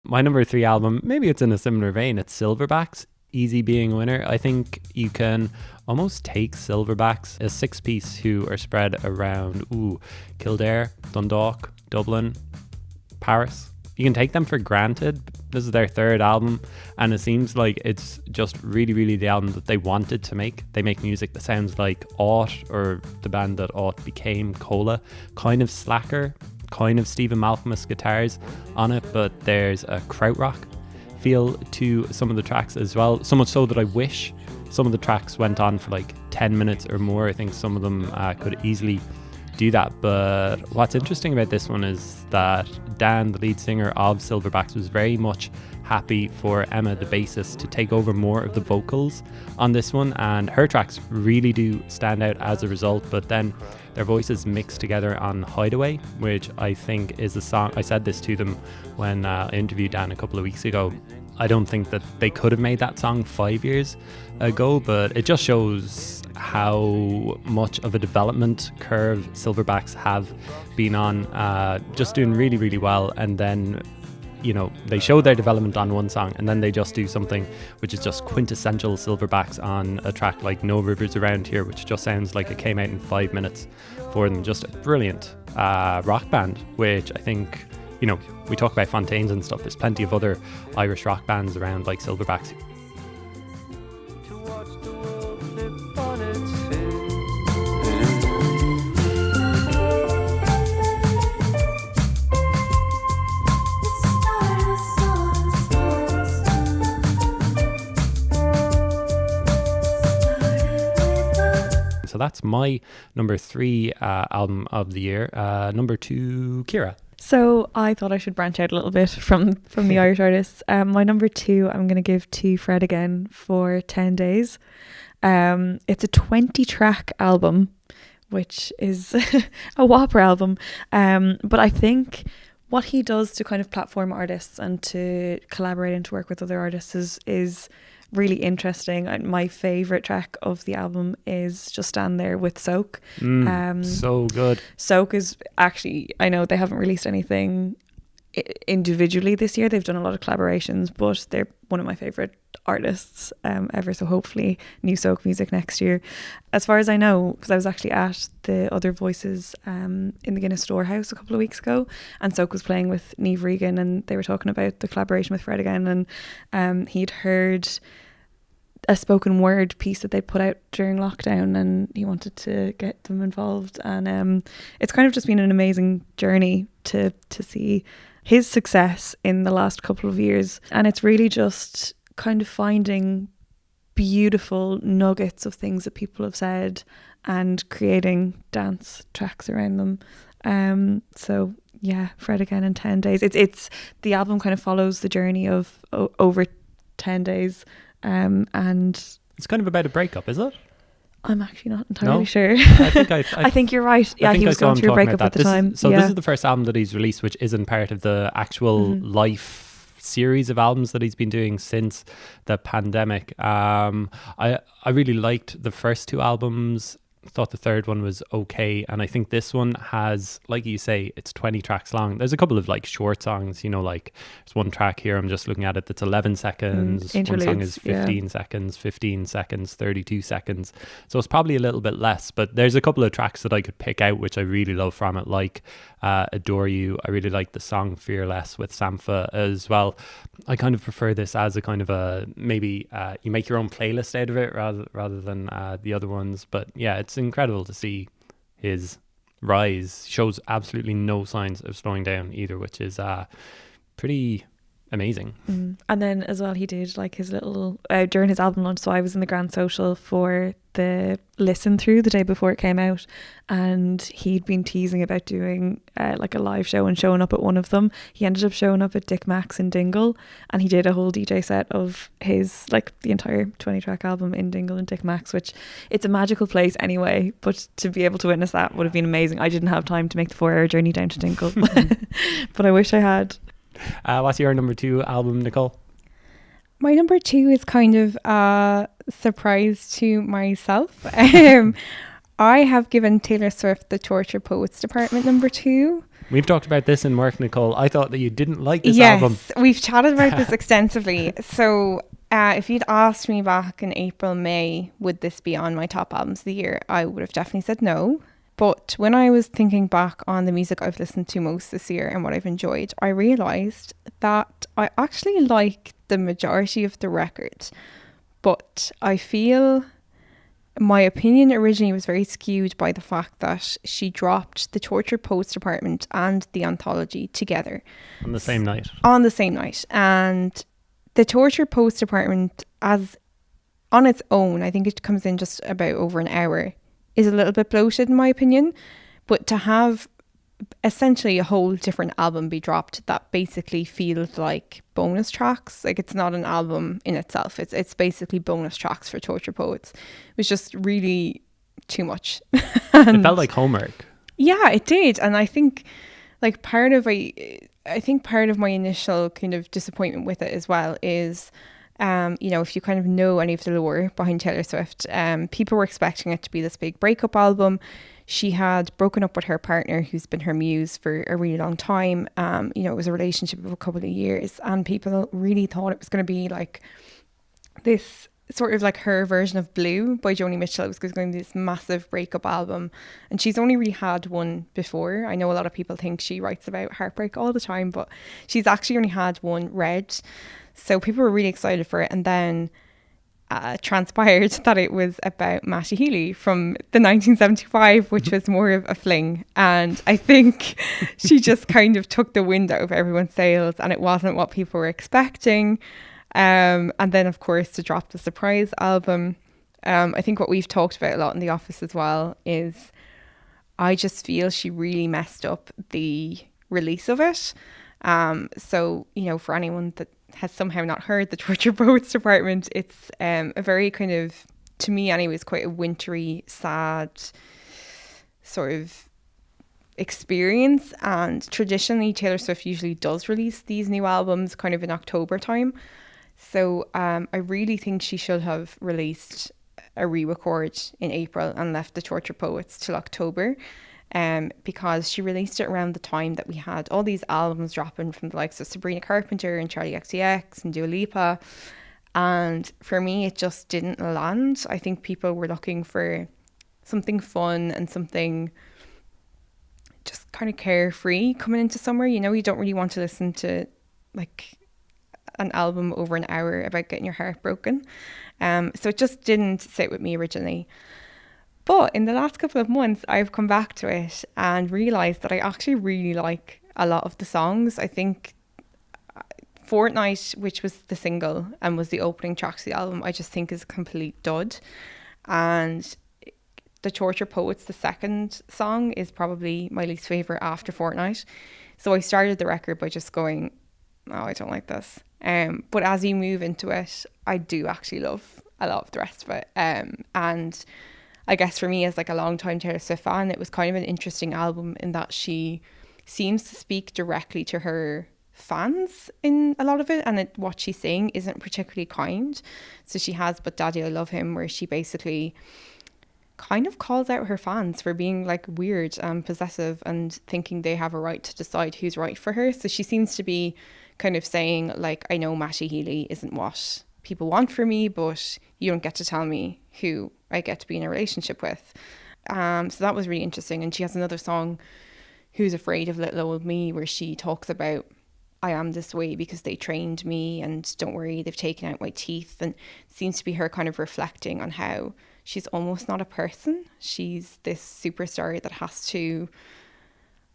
My number 3 album, maybe it's in a similar vein, it's Silverbacks, Easy Being a Winner. I think you can almost take Silverbacks, a 6-piece who are spread around Kildare, Dundalk, Dublin, Paris. You can take them for granted. This is their 3rd album, and it seems like it's just really, really the album that they wanted to make. They make music that sounds like Ought, or the band that Ought became, Cola, kind of slacker, kind of Stephen Malcolmus guitars on it, but there's a krautrock feel to some of the tracks as well, so much so that I wish some of the tracks went on for like 10 minutes or more. I think some of them could easily do that. But what's interesting about this one is that Dan, the lead singer of Silverbacks, was very much happy for Emma, the bassist, to take over more of the vocals on this one, and her tracks really do stand out as a result. But then their voices mixed together on Hideaway, which I think is a song, I said this to them when I interviewed Dan a couple of weeks ago, I don't think that they could have made that song 5 years ago, but it just shows how much of a development curve Silverbacks have been on, just doing really, really well. And then, you know, they show their development on one song, and then they just do something which is just quintessential Silverbacks on a track like No Rivers Around Here, which just sounds like it came out in 5 minutes for them. Just a brilliant rock band, which I think, you know, we talk about Fontaine's and stuff, there's plenty of other Irish rock bands around like Silverbacks. So that's my number 3 album of the year. Number 2, Cíara. So I thought I should branch out a little bit from the Irish artists. My number 2, I'm going to give to Fred again for 10 Days. It's a 20-track album, which is a whopper album. But I think what he does to kind of platform artists and to collaborate and to work with other artists is really interesting. My favourite track of the album is Just Stand There with Soak. So good. Soak is actually, I know they haven't released anything individually this year. They've done a lot of collaborations, but they're one of my favourite artists ever. So hopefully new Soak music next year. As far as I know, because I was actually at the Other Voices in the Guinness Storehouse a couple of weeks ago, and Soak was playing with Niamh Regan, and they were talking about the collaboration with Fred again, and he'd heard a spoken word piece that they put out during lockdown, and he wanted to get them involved. And it's kind of just been an amazing journey to see his success in the last couple of years. And it's really just kind of finding beautiful nuggets of things that people have said and creating dance tracks around them. So yeah, Fred again in 10 days. It's the album kind of follows the journey of over 10 days. And It's kind of about a breakup, is it? I'm actually not entirely No? sure. I think you're right. Yeah, he was going through a breakup at the time. This is the first album that he's released, which isn't part of the actual life series of albums that he's been doing since the pandemic. I really liked the first two albums. Thought the third one was okay, and I think this one has, like you say, it's 20 tracks long. There's a couple of like short songs, you know, like there's one track here, I'm just looking at it, that's 11 seconds. One song is 15 seconds, 15 seconds, 32 seconds. So it's probably a little bit less, but there's a couple of tracks that I could pick out which I really love from it, like Adore You. I really like the song Fearless with Sampha as well. I kind of prefer this as a kind of a, maybe you make your own playlist out of it rather than the other ones. But yeah, it's incredible to see his rise. Shows absolutely no signs of slowing down either, which is pretty amazing. And then as well, he did like his little during his album launch, so I was in the Grand Social for the listen through the day before it came out, and he'd been teasing about doing like a live show and showing up at one of them. He ended up showing up at Dick Max in Dingle, and he did a whole DJ set of his, like the entire 20 track album in Dingle and Dick Max, which it's a magical place anyway, but to be able to witness that would have been amazing. I didn't have time to make the 4-hour journey down to Dingle but I wish I had. What's your number 2 album, Nicole? My number 2 is kind of a surprise to myself. I have given Taylor Swift the Torture Poets Department number 2. We've talked about this in work, Nicole. I thought that you didn't like this yes, album. Yes, we've chatted about this extensively. So if you'd asked me back in April, May, would this be on my top albums of the year, I would have definitely said no. But when I was thinking back on the music I've listened to most this year and what I've enjoyed, I realised that I actually like the majority of the record. But I feel my opinion originally was very skewed by the fact that she dropped the Torture Poets Department and the anthology together. On the same night. On the same night. And the Torture Poets Department, as on its own, I think it comes in just about over an hour, is a little bit bloated in my opinion. But to have essentially a whole different album be dropped that basically feels like bonus tracks, like it's not an album in itself, it's basically bonus tracks for Torture Poets, it was just really too much. It felt like homework. Yeah, it did. And I think like part of my initial kind of disappointment with it as well is you know, if you kind of know any of the lore behind Taylor Swift, people were expecting it to be this big breakup album. She had broken up with her partner, who's been her muse for a really long time. You know, it was a relationship of a couple of years, and people really thought it was going to be like this sort of like her version of Blue by Joni Mitchell. It was going to be this massive breakup album, and she's only really had one before. I know a lot of people think she writes about heartbreak all the time, but she's actually only had one, Red. So people were really excited for it, and then transpired that it was about Matty Healy from the 1975, which was more of a fling. And I think she just kind of took the wind out of everyone's sails, and it wasn't what people were expecting. And then, of course, to drop the surprise album. I think what we've talked about a lot in the office as well is I just feel she really messed up the release of it. So, you know, for anyone that has somehow not heard the Torture Poets Department, it's a very kind of, to me anyways, quite a wintry, sad sort of experience. And traditionally Taylor Swift usually does release these new albums kind of in October time. So I really think she should have released a re-record in April and left the Torture Poets till October. because she released it around the time that we had all these albums dropping from the likes of Sabrina Carpenter and Charlie XCX and Dua Lipa. And for me, it just didn't land. I think people were looking for something fun and something just kind of carefree coming into summer. You know, you don't really want to listen to like an album over an hour about getting your heart broken. So it just didn't sit with me originally. But in the last couple of months, I've come back to it and realised that I actually really like a lot of the songs. I think Fortnight, which was the single and was the opening track to the album, I just think is a complete dud. And The Torture Poets, the second song, is probably my least favourite after Fortnight. So I started the record by just going, oh, I don't like this. But as you move into it, I do actually love a lot of the rest of it. And I guess for me, as like a long-time Taylor Swift fan, it was kind of an interesting album in that she seems to speak directly to her fans in a lot of it, and what she's saying isn't particularly kind. So she has But Daddy I Love Him, where she basically kind of calls out her fans for being like weird and possessive and thinking they have a right to decide who's right for her. So she seems to be kind of saying like, I know Matty Healy isn't what people want for me, but you don't get to tell me who I get to be in a relationship with. So that was really interesting. And she has another song, Who's Afraid of Little Old Me, where she talks about, I am this way because they trained me, and don't worry, they've taken out my teeth. And it seems to be her kind of reflecting on how she's almost not a person. She's this superstar that has to,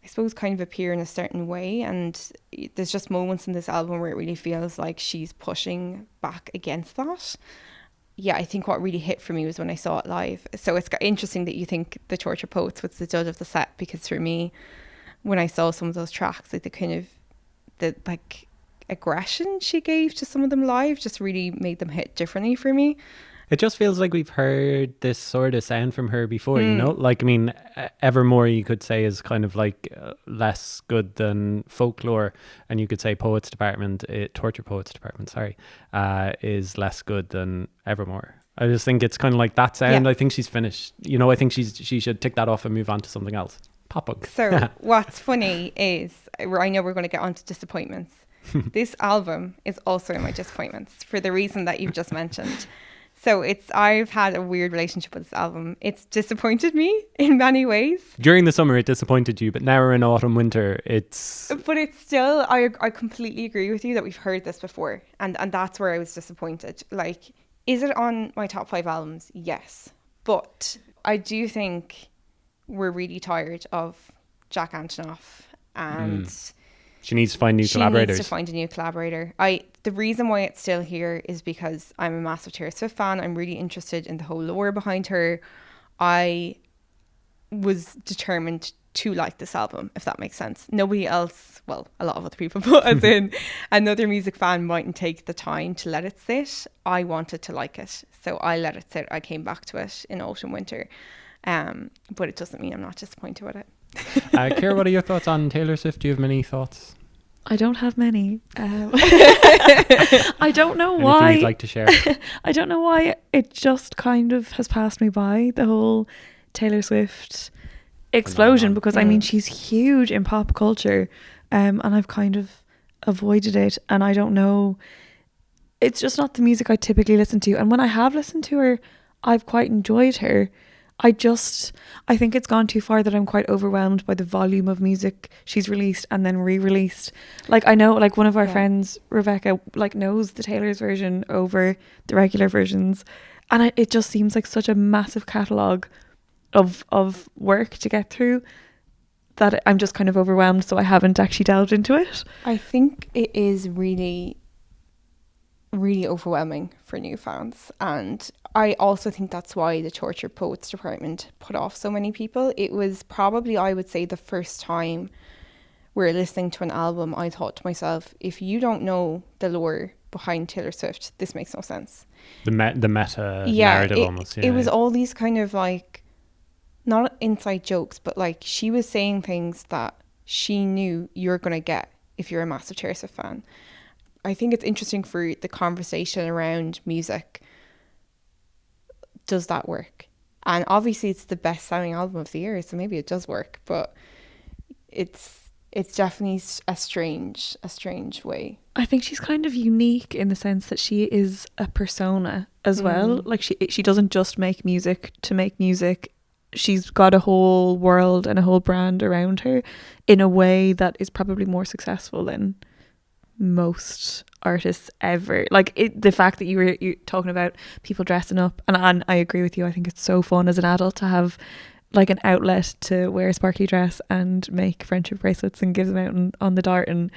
I suppose, kind of appear in a certain way. And there's just moments in this album where it really feels like she's pushing back against that. Yeah, I think what really hit for me was when I saw it live. So it's interesting that you think The Torture Poets was the dud of the set, because for me, when I saw some of those tracks, like the kind of the like aggression she gave to some of them live just really made them hit differently for me. It just feels like we've heard this sort of sound from her before, you know? Like, I mean, Evermore, you could say, is kind of like less good than Folklore. And you could say Torture Poets Department, is less good than Evermore. I just think it's kind of like that sound. Yeah. I think she's finished. You know, I think she should tick that off and move on to something else. Pop punk. So what's funny is, I know we're going to get onto disappointments. This album is also in my disappointments for the reason that you've just mentioned. So I've had a weird relationship with this album. It's disappointed me in many ways. During the summer, it disappointed you, but now we're in autumn, winter, it's... But it's still, I completely agree with you that we've heard this before. And that's where I was disappointed. Like, is it on my top 5 albums? Yes. But I do think we're really tired of Jack Antonoff, and... She needs to find new collaborators. She needs to find a new collaborator. The reason why it's still here is because I'm a massive Taylor Swift fan. I'm really interested in the whole lore behind her. I was determined to like this album, if that makes sense. Nobody else, well, a lot of other people, but as in another music fan mightn't take the time to let it sit. I wanted to like it, so I let it sit. I came back to it in autumn, winter. But it doesn't mean I'm not disappointed with it. Cíara, what are your thoughts on Taylor Swift? Do you have many thoughts? I don't have many. I don't know why. Anything you'd like to share? I don't know why it just kind of has passed me by, the whole Taylor Swift explosion, because I mean, she's huge in pop culture, and I've kind of avoided it, and I don't know. It's just not the music I typically listen to, and when I have listened to her, I've quite enjoyed her. I think it's gone too far that I'm quite overwhelmed by the volume of music she's released and then re-released. Like, I know, like, one of our friends, Rebecca, like, knows the Taylor's version over the regular versions, and it just seems like such a massive catalogue of work to get through that I'm just kind of overwhelmed, so I haven't actually delved into it. I think it is really, really overwhelming for new fans, and I also think that's why the Torture Poets Department put off so many people. It was probably, I would say, the first time we're listening to an album, I thought to myself, if you don't know the lore behind Taylor Swift, this makes no sense. The meta narrative almost. It was all these kind of like, not inside jokes, but like she was saying things that she knew you're going to get if you're a massive Taylor Swift fan. I think it's interesting for the conversation around music. Does that work? And obviously it's the best selling album of the year, so maybe it does work, but it's definitely a strange way. I think she's kind of unique in the sense that she is a persona as well. Like she doesn't just make music to make music. She's got a whole world and a whole brand around her in a way that is probably more successful than most artists ever. Like the fact that you're talking about people dressing up, and I agree with you. I think it's so fun as an adult to have like an outlet to wear a sparkly dress and make friendship bracelets and give them out on the dart, and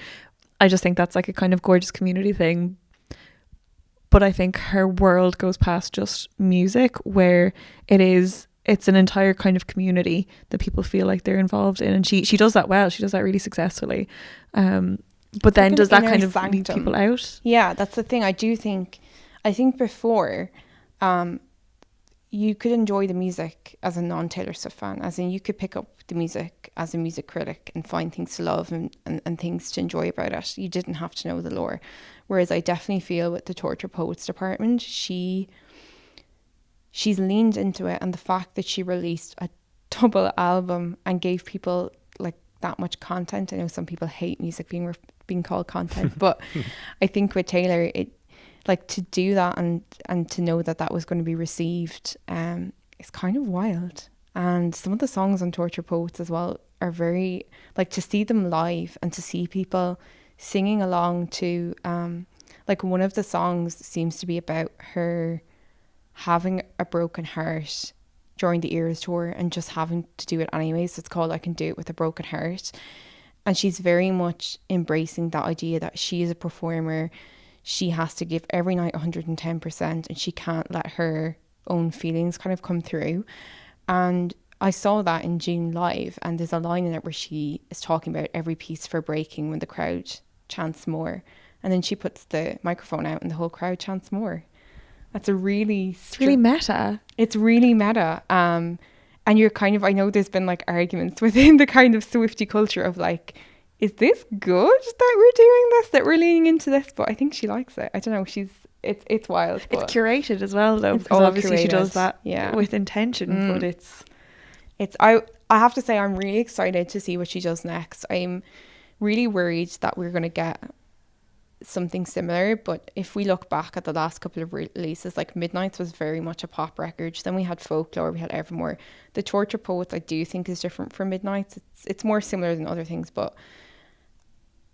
I just think that's like a kind of gorgeous community thing. But I think her world goes past just music, where it's an entire kind of community that people feel like they're involved in, and she does that well. She does that really successfully. But then does that kind of leave people out? Yeah, that's the thing. I think before you could enjoy the music as a non-Taylor Swift fan, as in you could pick up the music as a music critic and find things to love and things to enjoy about it. You didn't have to know the lore. Whereas I definitely feel with the Torture Poets department, she's leaned into it, and the fact that she released a double album and gave people like that much content. I know some people hate music being called content, but I think with Taylor, it like to do that and to know that was going to be received is kind of wild. And some of the songs on Torture Poets as well are very, like, to see them live and to see people singing along to like one of the songs seems to be about her having a broken heart during the Eras tour and just having to do it anyways. It's called I Can Do It With a Broken Heart, and she's very much embracing that idea that she is a performer. She has to give every night 110%, and she can't let her own feelings kind of come through. And I saw that in June live, and there's a line in it where she is talking about every piece for breaking when the crowd chants more, and then she puts the microphone out and the whole crowd chants more. That's really meta. It's really meta. And you're kind of, I know there's been like arguments within the kind of Swiftie culture of like, is this good that we're doing this, that we're leaning into this? But I think she likes it. I don't know. It's wild. It's curated as well, though, because obviously she does that with intention. But I have to say, I'm really excited to see what she does next. I'm really worried that we're going to get something similar, but if we look back at the last couple of releases, like Midnights was very much a pop record. Then we had Folklore, we had Evermore. The Torture Poets I do think is different from Midnights. It's more similar than other things, but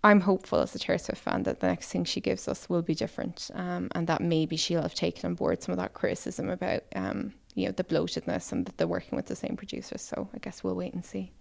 I'm hopeful as a Taylor Swift fan that the next thing she gives us will be different, and that maybe she'll have taken on board some of that criticism about the bloatedness and the working with the same producers. So I guess we'll wait and see.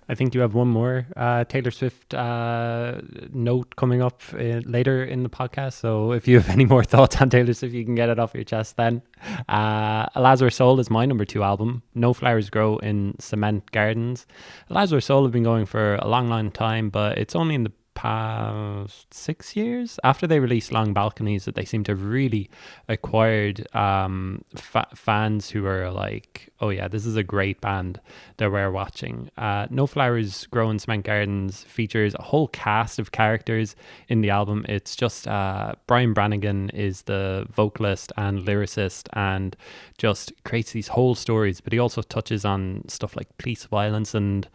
I think you have one more Taylor Swift note coming up later in the podcast. So if you have any more thoughts on Taylor Swift, you can get it off your chest then. A Lazarus Soul is my number 2 album. No Flowers Grow in Cement Gardens. A Lazarus Soul have been going for a long time, but it's only in the past 6 years after they released Long Balconies that they seem to have really acquired fans who are like, oh yeah, this is a great band that we're watching. No Flowers Grow in Cement Gardens features a whole cast of characters in the album. It's just Brian Brannigan is the vocalist and lyricist and just creates these whole stories, but he also touches on stuff like police violence and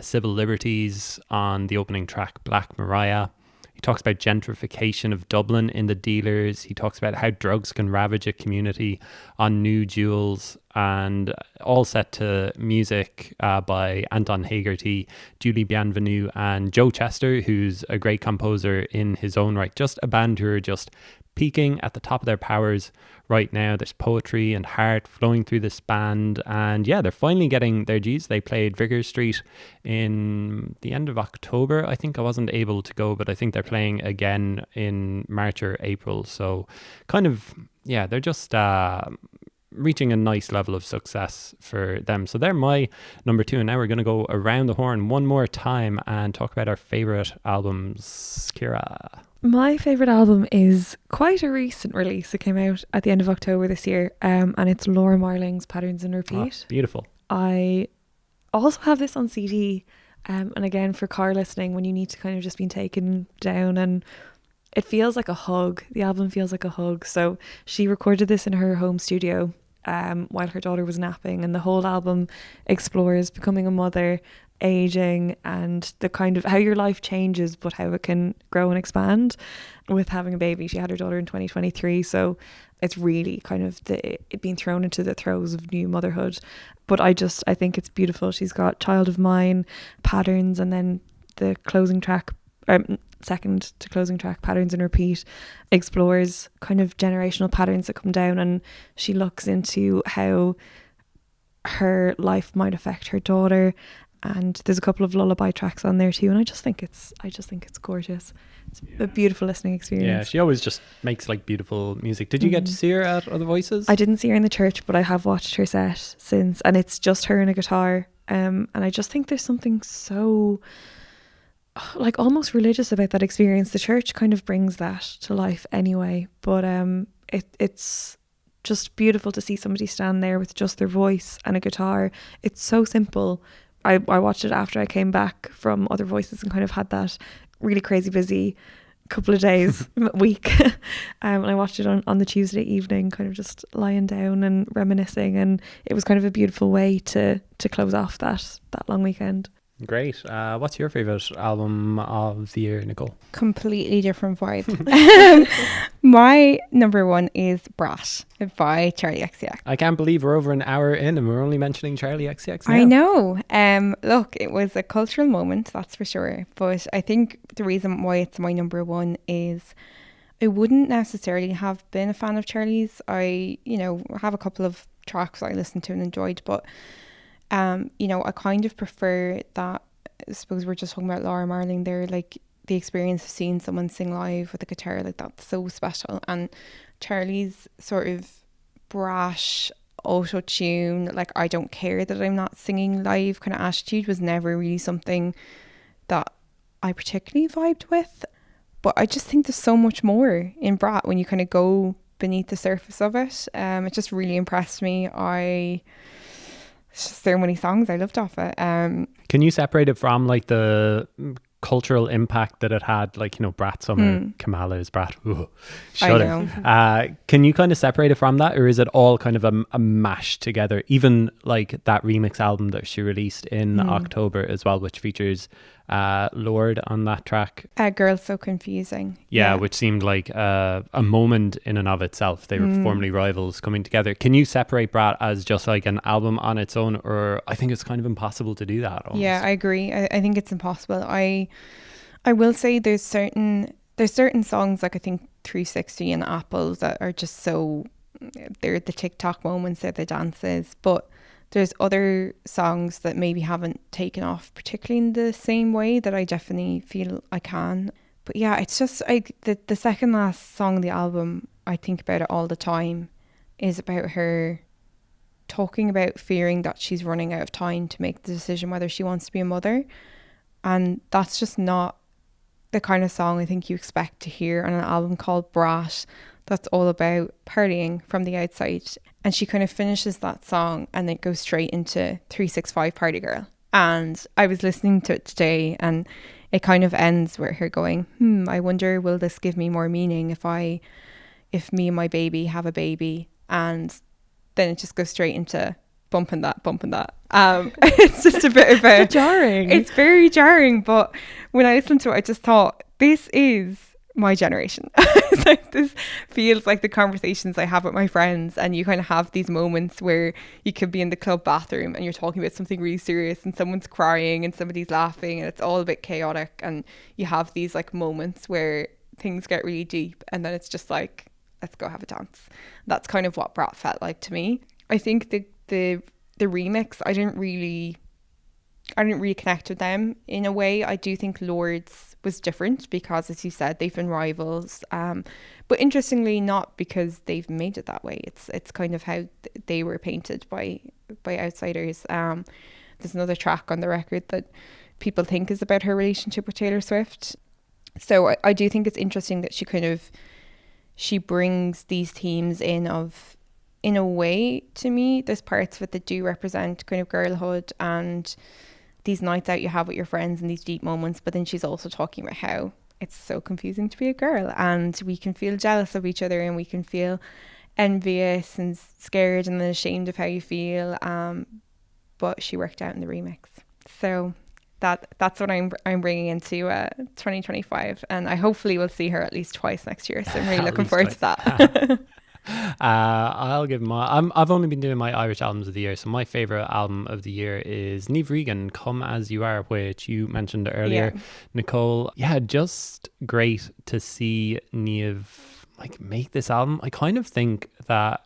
civil liberties on the opening track Black Mariah. He talks about gentrification of Dublin in The Dealers. He talks about how drugs can ravage a community on New Jewels, and all set to music by Anton Hegarty, Julie Bienvenue and Joe Chester, who's a great composer in his own right. Just a band who are just peaking at the top of their powers right now. There's poetry and heart flowing through this band, and yeah, they're finally getting their G's. They played Vickers Street in the end of October. I think I wasn't able to go, but I think they're playing again in March or April. So kind of, yeah, they're just reaching a nice level of success for them. So they're my number 2, and now we're going to go around the horn one more time and talk about our favorite albums. Cíara. My favourite album is quite a recent release. It came out at the end of October this year, and it's Laura Marling's Patterns and Repeat. Oh, beautiful. I also have this on CD, and again, for car listening, when you need to kind of just be taken down, and it feels like a hug. The album feels like a hug. So she recorded this in her home studio while her daughter was napping, and the whole album explores becoming a mother, aging, and the kind of how your life changes but how it can grow and expand with having a baby. She had her daughter in 2023, so it's really kind of it being thrown into the throes of new motherhood. But I think it's beautiful. She's got Child of Mine, Patterns, and then the closing track, second to closing track, Patterns and Repeat, explores kind of generational patterns that come down, and she looks into how her life might affect her daughter. And there's a couple of lullaby tracks on there too, and I just think it's gorgeous. It's a beautiful listening experience. Yeah, she always just makes like beautiful music. Did you get to see her at Other Voices? I didn't see her in the church, but I have watched her set since, and it's just her and a guitar. And I just think there's something so like almost religious about that experience. The church kind of brings that to life anyway, but it's just beautiful to see somebody stand there with just their voice and a guitar. It's so simple. I watched it after I came back from Other Voices and kind of had that really crazy busy couple of days, week. And I watched it on the Tuesday evening, kind of just lying down and reminiscing. And it was kind of a beautiful way to close off that long weekend. Great. What's your favourite album of the year, Nicole? Completely different vibe. My number one is Brat by Charlie XCX. I can't believe we're over an hour in and we're only mentioning Charlie XCX now. I know. Look, it was a cultural moment, that's for sure. But I think the reason why it's my number one is I wouldn't necessarily have been a fan of Charlie's. I have a couple of tracks I listened to and enjoyed, but I kind of prefer that. I suppose we're just talking about Laura Marling there, like the experience of seeing someone sing live with a guitar, like that's so special. And Charlie's sort of brash auto tune, like I don't care that I'm not singing live kind of attitude, was never really something that I particularly vibed with. But I just think there's so much more in Brat when you kind of go beneath the surface of it. It just really impressed me. It's just so many songs I loved off it. Can you separate it from like the cultural impact that it had, like, Brat Summer, Kamala's Brat, shudder. Can you kind of separate it from that, or is it all kind of a mash together? Even like that remix album that she released in October as well, which features Lord on that track. Girl So Confusing. Yeah, which seemed like a moment in and of itself. They were formerly rivals coming together. Can you separate Brat as just like an album on its own, or I think it's kind of impossible to do that almost. Yeah, I agree. I think it's impossible. I will say there's certain songs, like I think 360 and Apple, that are just so, they're the TikTok moments, they're the dances, but there's other songs that maybe haven't taken off particularly in the same way that I definitely feel I can. But yeah, it's just the second last song on the album, I think about it all the time, is about her talking about fearing that she's running out of time to make the decision whether she wants to be a mother. And that's just not the kind of song I think you expect to hear on an album called Brat that's all about partying from the outside. And she kind of finishes that song and then goes straight into 365 Party Girl. And I was listening to it today, and it kind of ends with her going, I wonder, will this give me more meaning if me and my baby have a baby? And then it just goes straight into bumping that. It's just a bit of a jarring. It's very jarring, but when I listened to it, I just thought, this is my generation. It's like, this feels like the conversations I have with my friends, and you kind of have these moments where you could be in the club bathroom and you're talking about something really serious and someone's crying and somebody's laughing and it's all a bit chaotic, and you have these like moments where things get really deep, and then it's just like, let's go have a dance. That's kind of what Brat felt like to me. I think the remix, I didn't really connect with them in a way. I do think Lord's was different because, as you said, they've been rivals, but interestingly not because they've made it that way. It's kind of how they were painted by outsiders. There's another track on the record that people think is about her relationship with Taylor Swift. So I do think it's interesting that she brings these themes in a way. To me, there's parts of it that do represent kind of girlhood and these nights out you have with your friends and these deep moments, but then she's also talking about how it's so confusing to be a girl and we can feel jealous of each other and we can feel envious and scared and then ashamed of how you feel. But she worked out in the remix. So that's what I'm bringing into 2025, and I hopefully will see her at least twice next year. So I'm really looking forward to that. I'll give I've only been doing my Irish albums of the year, so my favorite album of the year is Niamh Regan, Come As You Are, which you mentioned earlier, Nicole. Yeah, just great to see Niamh like make this album. I kind of think that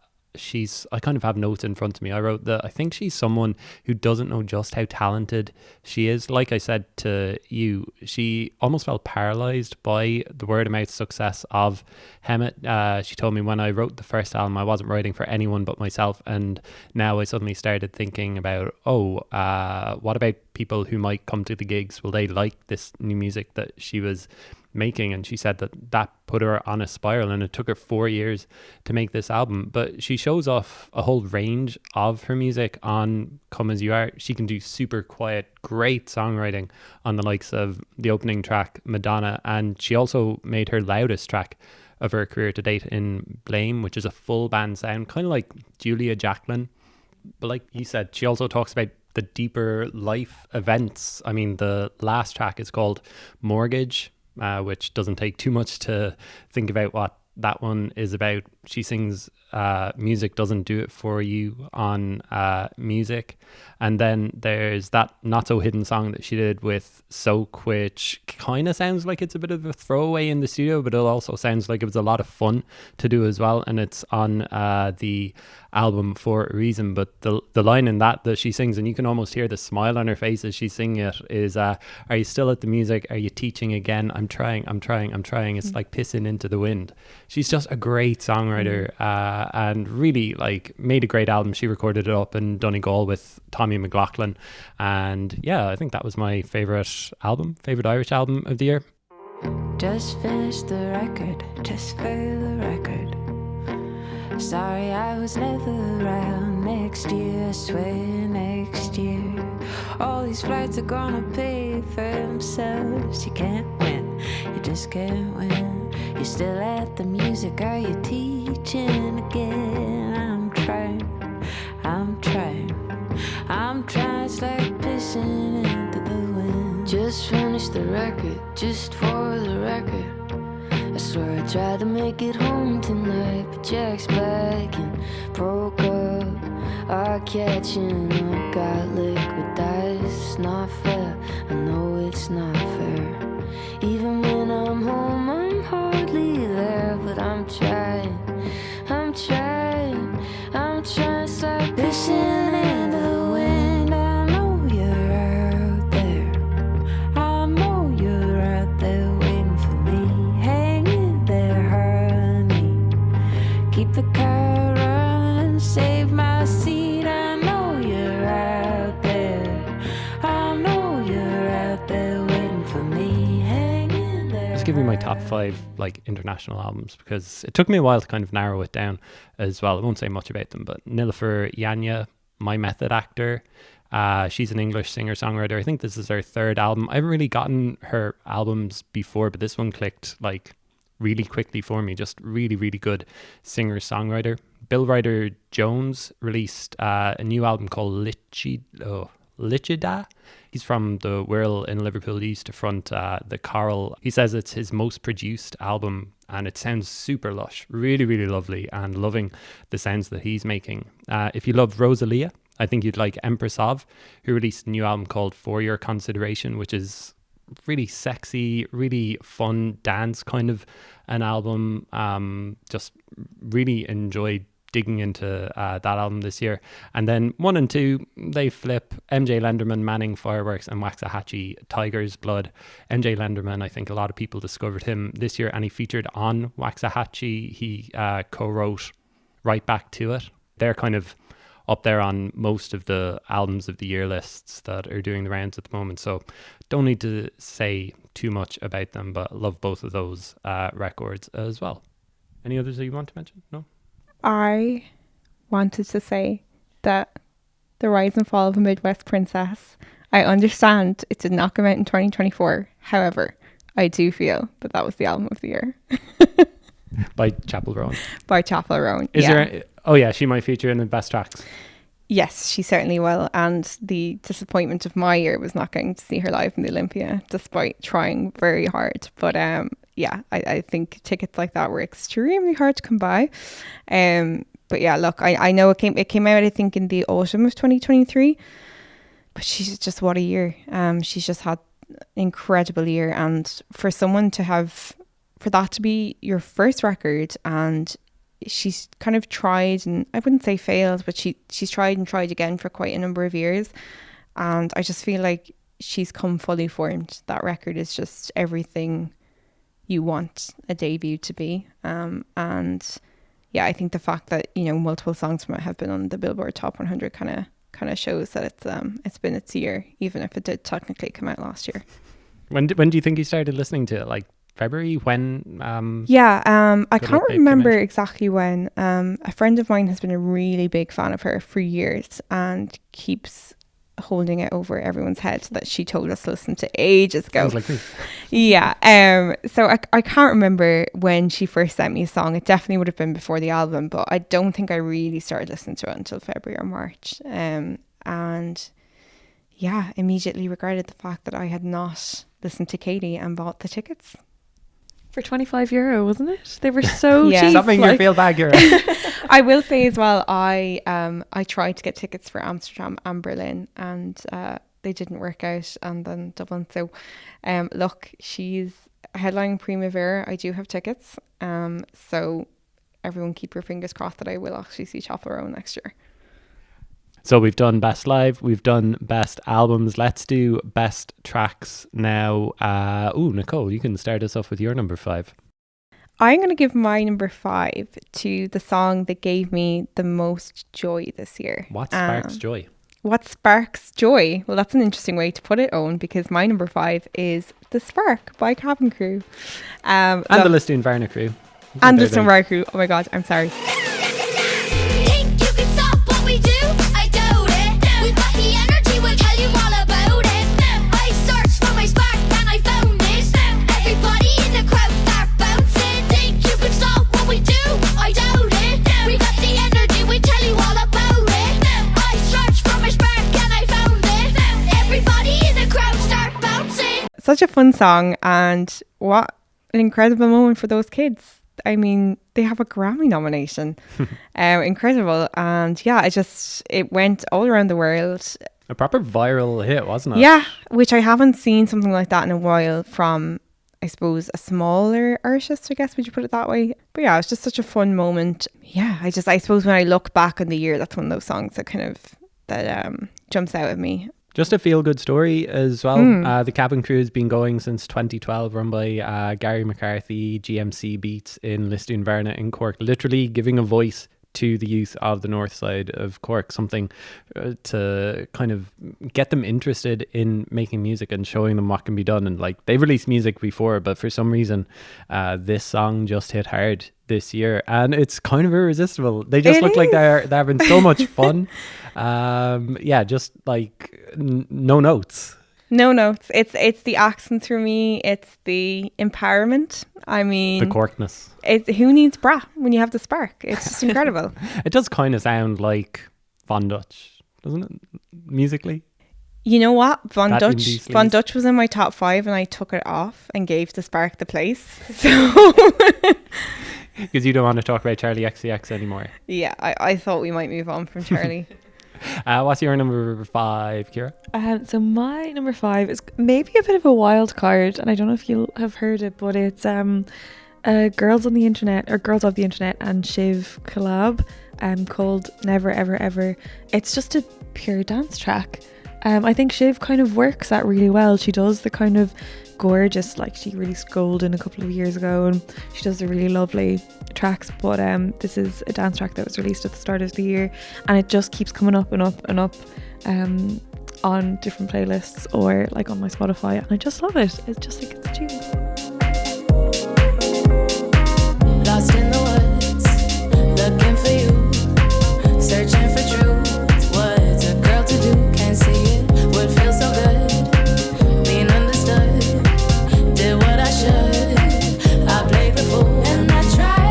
I kind of have notes in front of me. I wrote that I think she's someone who doesn't know just how talented she is. Like I said to you, she almost felt paralyzed by the word of mouth success of Hemet. She told me when I wrote the first album, I wasn't writing for anyone but myself. And now I suddenly started thinking about, what about people who might come to the gigs? Will they like this new music that she was making? And she said that put her on a spiral, and it took her 4 years to make this album. But she shows off a whole range of her music on Come As You Are. She can do super quiet, great songwriting on the likes of the opening track Madonna, and she also made her loudest track of her career to date in Blame, which is a full band sound, kind of like Julia Jacqueline. But like you said, she also talks about the deeper life events. I mean, the last track is called Mortgage, which doesn't take too much to think about what that one is about. She sings Music Doesn't Do It For You on Music. And then there's that not so hidden song that she did with Soak, which kind of sounds like it's a bit of a throwaway in the studio, but it also sounds like it was a lot of fun to do as well. And it's on the album for a reason. But the line in that she sings, and you can almost hear the smile on her face as she's singing it, is are you still at the music? Are you teaching again? I'm trying. It's like pissing into the wind. She's just a great songwriter, and really like made a great album. She recorded it up in Donegal with Tommy McLaughlin, and yeah, I think that was my favorite Irish album of the year. Just finished the record, just for the record. Sorry I was never around next year, I swear next year. All these flights are gonna pay for themselves. You can't win, you just can't win. You're still at the music, are you teaching again? I'm trying, it's like pissing into the wind. Just finished the record, just for the record. I swear I tried to make it home tonight, but Jack's back and broke up. Our catching up got liquid dice. Not fair, I know it's not fair. Even when I'm home, I'm hardly there, but I'm trying. It's like pissing into the wind. I know you're out there. I know you're out there waiting for me. Hanging there, honey. Keep the car running and save my seat. I know you're out there. I know you're out there waiting for me. Hanging there. Let's give you my top 5 like international albums, because it took me a while to kind of narrow it down as well. I won't say much about them, but Nilüfer Yanya, My Method Actor. She's an English singer-songwriter. I think this is her 3rd album. I haven't really gotten her albums before, but this one clicked like really quickly for me. Just really, really good singer-songwriter. Bill Ryder Jones released a new album called Lichida. He's from the Whirl in Liverpool. He used to front the Coral. He says it's his most produced album, and it sounds super lush, really, really lovely, and loving the sounds that he's making. If you love Rosalia, I think you'd like Empress of, who released a new album called For Your Consideration, which is really sexy, really fun dance kind of an album. Just really enjoyed digging into that album this year. And then 1 and 2, they flip. MJ Lenderman, Manning Fireworks, and Waxahachie, Tiger's Blood. MJ Lenderman, I think a lot of people discovered him this year, and he featured on Waxahachie. He co-wrote Right Back to It. They're kind of up there on most of the albums of the year lists that are doing the rounds at the moment, so don't need to say too much about them, but love both of those records as well. Any others that you want to mention? No? I wanted to say that The Rise and Fall of a Midwest Princess, I understand it did not come out in 2024. However, I do feel that was the album of the year. by Chapel Roan. by Chapel Roan. Is there? Oh yeah, she might feature in the best tracks. Yes, she certainly will. And the disappointment of my year was not getting to see her live in the Olympia, despite trying very hard. But yeah, I think tickets like that were extremely hard to come by. But yeah, look, I know it came out, I think, in the autumn of 2023. But she's just, what a year. She's just had an incredible year. And for someone to have, for that to be your first record, and she's kind of tried, and I wouldn't say failed, but she's tried and tried again for quite a number of years. And I just feel like she's come fully formed. That record is just everything you want a debut to be. And yeah, I think the fact that, you know, multiple songs from it have been on the Billboard Top 100 kind of shows that it's been its year, even if it did technically come out last year. When do you think you started listening to it? Like February? When? I can't remember exactly when. A friend of mine has been a really big fan of her for years and keeps holding it over everyone's head that she told us to listen to ages ago. Sounds like me. Yeah. So I can't remember when she first sent me a song. It definitely would have been before the album, but I don't think I really started listening to it until February or March. And yeah, immediately regretted the fact that I had not listened to Katie and bought the tickets. For €25, wasn't it? They were so cheap. Stop making her feel bad, Cíara. I will say as well, I tried to get tickets for Amsterdam and Berlin, and they didn't work out, and then Dublin. So look, she's headlining Primavera. I do have tickets, so everyone keep your fingers crossed that I will actually see Chapel Roan next year. So we've done best live, we've done best albums. Let's do best tracks now. Nicole, you can start us off with your number 5. I'm going to give my number 5 to the song that gave me the most joy this year. What sparks joy? What sparks joy? Well, that's an interesting way to put it, Owen, because my number 5 is The Spark by Cabin Crew. And the Lisdoon Varna Crew. And the Lisdoon Varna Crew. Oh my God, I'm sorry. Such a fun song, and what an incredible moment for those kids. I mean, they have a Grammy nomination. Incredible. And yeah, it went all around the world. A proper viral hit, wasn't it? Yeah, which I haven't seen something like that in a while from, I suppose, a smaller artist, I guess, would you put it that way? But yeah, it was just such a fun moment. Yeah, I suppose when I look back on the year, that's one of those songs that jumps out at me. Just a feel-good story as well. The Cabin Crew has been going since 2012, run by Gary McCarthy, GMC Beats in Lisdoon Varna in Cork, literally giving a voice to the youth of the north side of Cork, something to kind of get them interested in making music and showing them what can be done. And like, they've released music before, but for some reason this song just hit hard this year, and it's kind of irresistible. They just look like they're having so much fun. Just like no notes. It's the accents for me. It's the empowerment. I mean, the Corkness. Who needs bra when you have the spark? It's just incredible. It does kind of sound like Von Dutch, doesn't it, musically? You know what? Von Dutch was in my top 5, and I took it off and gave the spark the place. So because you don't want to talk about Charlie XCX anymore. Yeah, I thought we might move on from Charlie. What's your number 5, Cíara? So my number 5 is maybe a bit of a wild card, and I don't know if you'll have heard it, but it's Girls of the Internet and Shiv collab called Never Ever Ever. It's just a pure dance track. I think Shiv kind of works that really well. She does the kind of gorgeous, like she released Golden a couple of years ago, and she does the really lovely tracks, but this is a dance track that was released at the start of the year, and it just keeps coming up and up and up on different playlists or like on my Spotify, and I just love it. It's just like, it's a tune. Lost in the woods, looking for you, searching for truth. What's a girl to do? Can't see it, would feel so good being understood. Did what I should, I played the fool, and I tried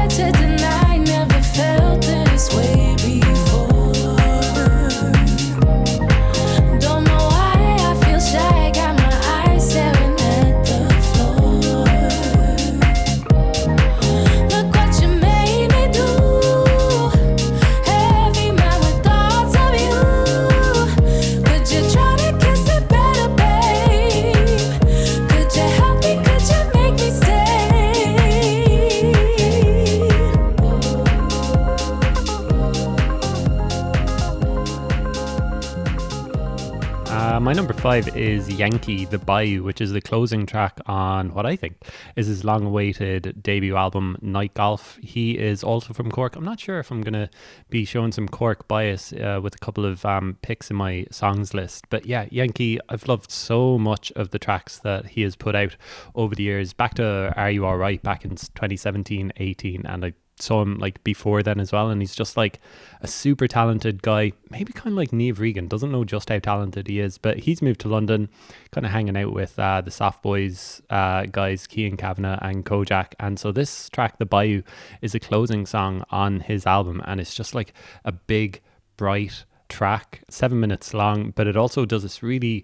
My number 5 is Yankee the Bayou, which is the closing track on what I think is his long-awaited debut album, Night Golf. He is also from Cork. I'm not sure if I'm going to be showing some Cork bias with a couple of picks in my songs list. But yeah, Yankee, I've loved so much of the tracks that he has put out over the years. Back to Are You Alright back in 2017-18, and I saw him like before then as well, and he's just like a super talented guy, maybe kind of like Niamh Regan, doesn't know just how talented he is, but he's moved to London, kind of hanging out with the Soft Boys guys, Cian Kavanagh and Kojak, and so this track, The Bayou, is a closing song on his album, and it's just like a big bright track, 7 minutes long, but it also does this really,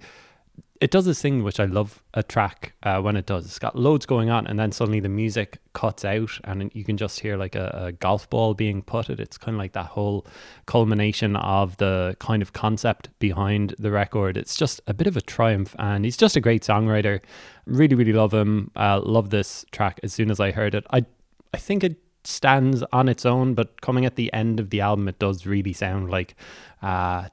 it does this thing which I love a track when it does. It's got loads going on, and then suddenly the music cuts out and you can just hear like a golf ball being putted. It's kind of like that whole culmination of the kind of concept behind the record. It's just a bit of a triumph, and he's just a great songwriter. Really, really love him. Love this track as soon as I heard it. I think it stands on its own, but coming at the end of the album, it does really sound like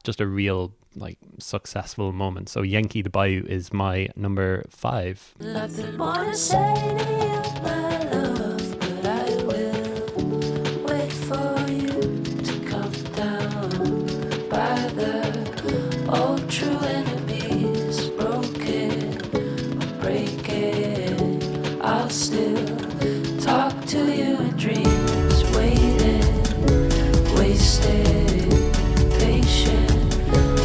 just a real like successful moment. So Yankee the Bayou is my number 5. Nothing more to say to you, my love, but I will wait for you to come down by the old true enemies, broken, breaking. I'll still talk to you in dreams, waiting, wasted, patient.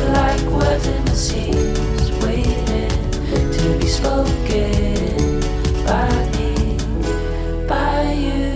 Like words in the seas, waiting to be spoken by me, by you.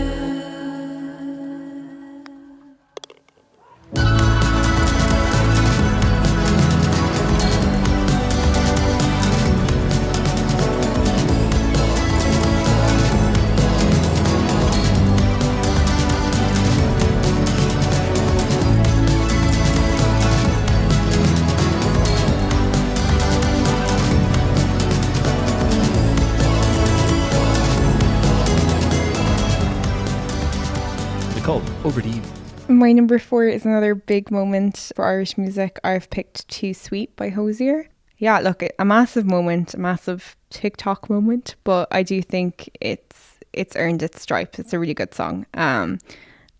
Nicole, over to you. My number 4 is another big moment for Irish music. I've picked Too Sweet by Hosier. Yeah, look, a massive moment, a massive TikTok moment, but I do think it's earned its stripes. It's a really good song. And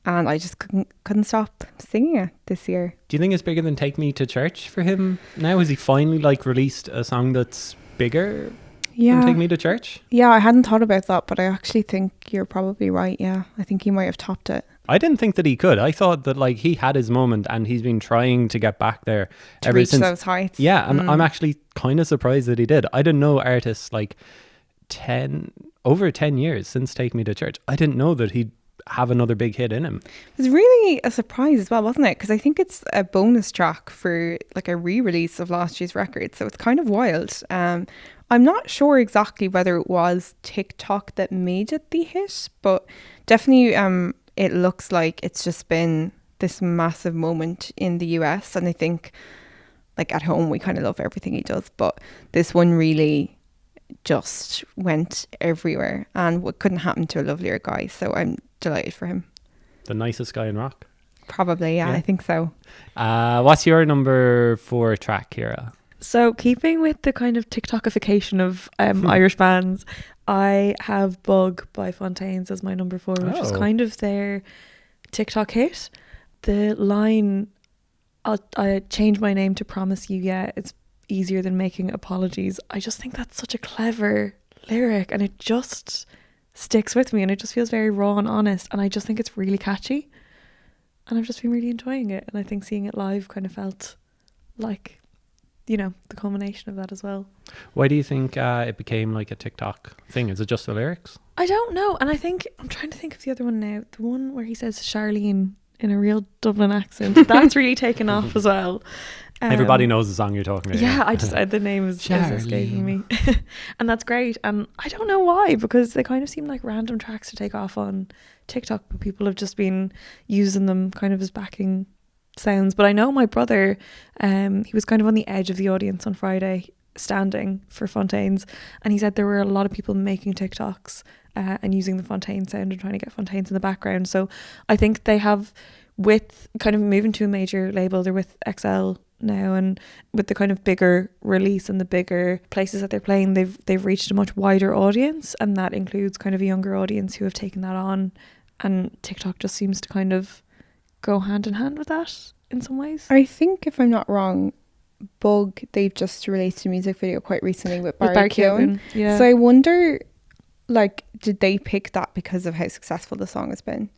I just couldn't stop singing it this year. Do you think it's bigger than Take Me to Church for him now? Has he finally like released a song that's bigger than Take Me to Church? Yeah, I hadn't thought about that, but I actually think you're probably right. Yeah, I think he might have topped it. I didn't think that he could. I thought that like he had his moment and he's been trying to get back there To ever reach since those heights. Yeah, and I'm actually kind of surprised that he did. I didn't know artists like over 10 years since Take Me to Church. I didn't know that he'd have another big hit in him. It was really a surprise as well, wasn't it? Because I think it's a bonus track for like a re-release of last year's record, so it's kind of wild. I'm not sure exactly whether it was TikTok that made it the hit, but definitely it looks like it's just been this massive moment in the US, and I think like at home we kind of love everything he does, but this one really just went everywhere, and what couldn't happen to a lovelier guy, so I'm delighted for him. The nicest guy in rock. Probably, yeah. I think so. What's your number 4 track, Cíara? So keeping with the kind of TikTokification of Irish bands, I have Bug by Fontaines as my number 4, which is kind of their TikTok hit. The line, I change my name to Promise You, yeah, it's easier than making apologies. I just think that's such a clever lyric, and it just sticks with me, and it just feels very raw and honest, and I just think it's really catchy, and I've just been really enjoying it, and I think seeing it live kind of felt like, you know, the culmination of that as well. Why do you think it became like a TikTok thing? Is it just the lyrics? I don't know, and I think I'm trying to think of the other one now, the one where he says Charlene in a real Dublin accent. That's really taken off as well. Everybody knows the song you're talking about. Yeah, I just the name is escaping me. And that's great, and I don't know why, because they kind of seem like random tracks to take off on TikTok, but people have just been using them kind of as backing sounds. But I know my brother, he was kind of on the edge of the audience on Friday standing for Fontaines, and he said there were a lot of people making TikToks and using the Fontaine sound and trying to get Fontaines in the background. So I think they have with kind of moving to a major label, they're with XL now, and with the kind of bigger release and the bigger places that they're playing, they've reached a much wider audience, and that includes kind of a younger audience who have taken that on, and TikTok just seems to kind of go hand in hand with that in some ways. I think, if I'm not wrong, Bug, they've just released a music video quite recently with Barry Keoghan. Yeah. So I wonder, like, did they pick that because of how successful the song has been?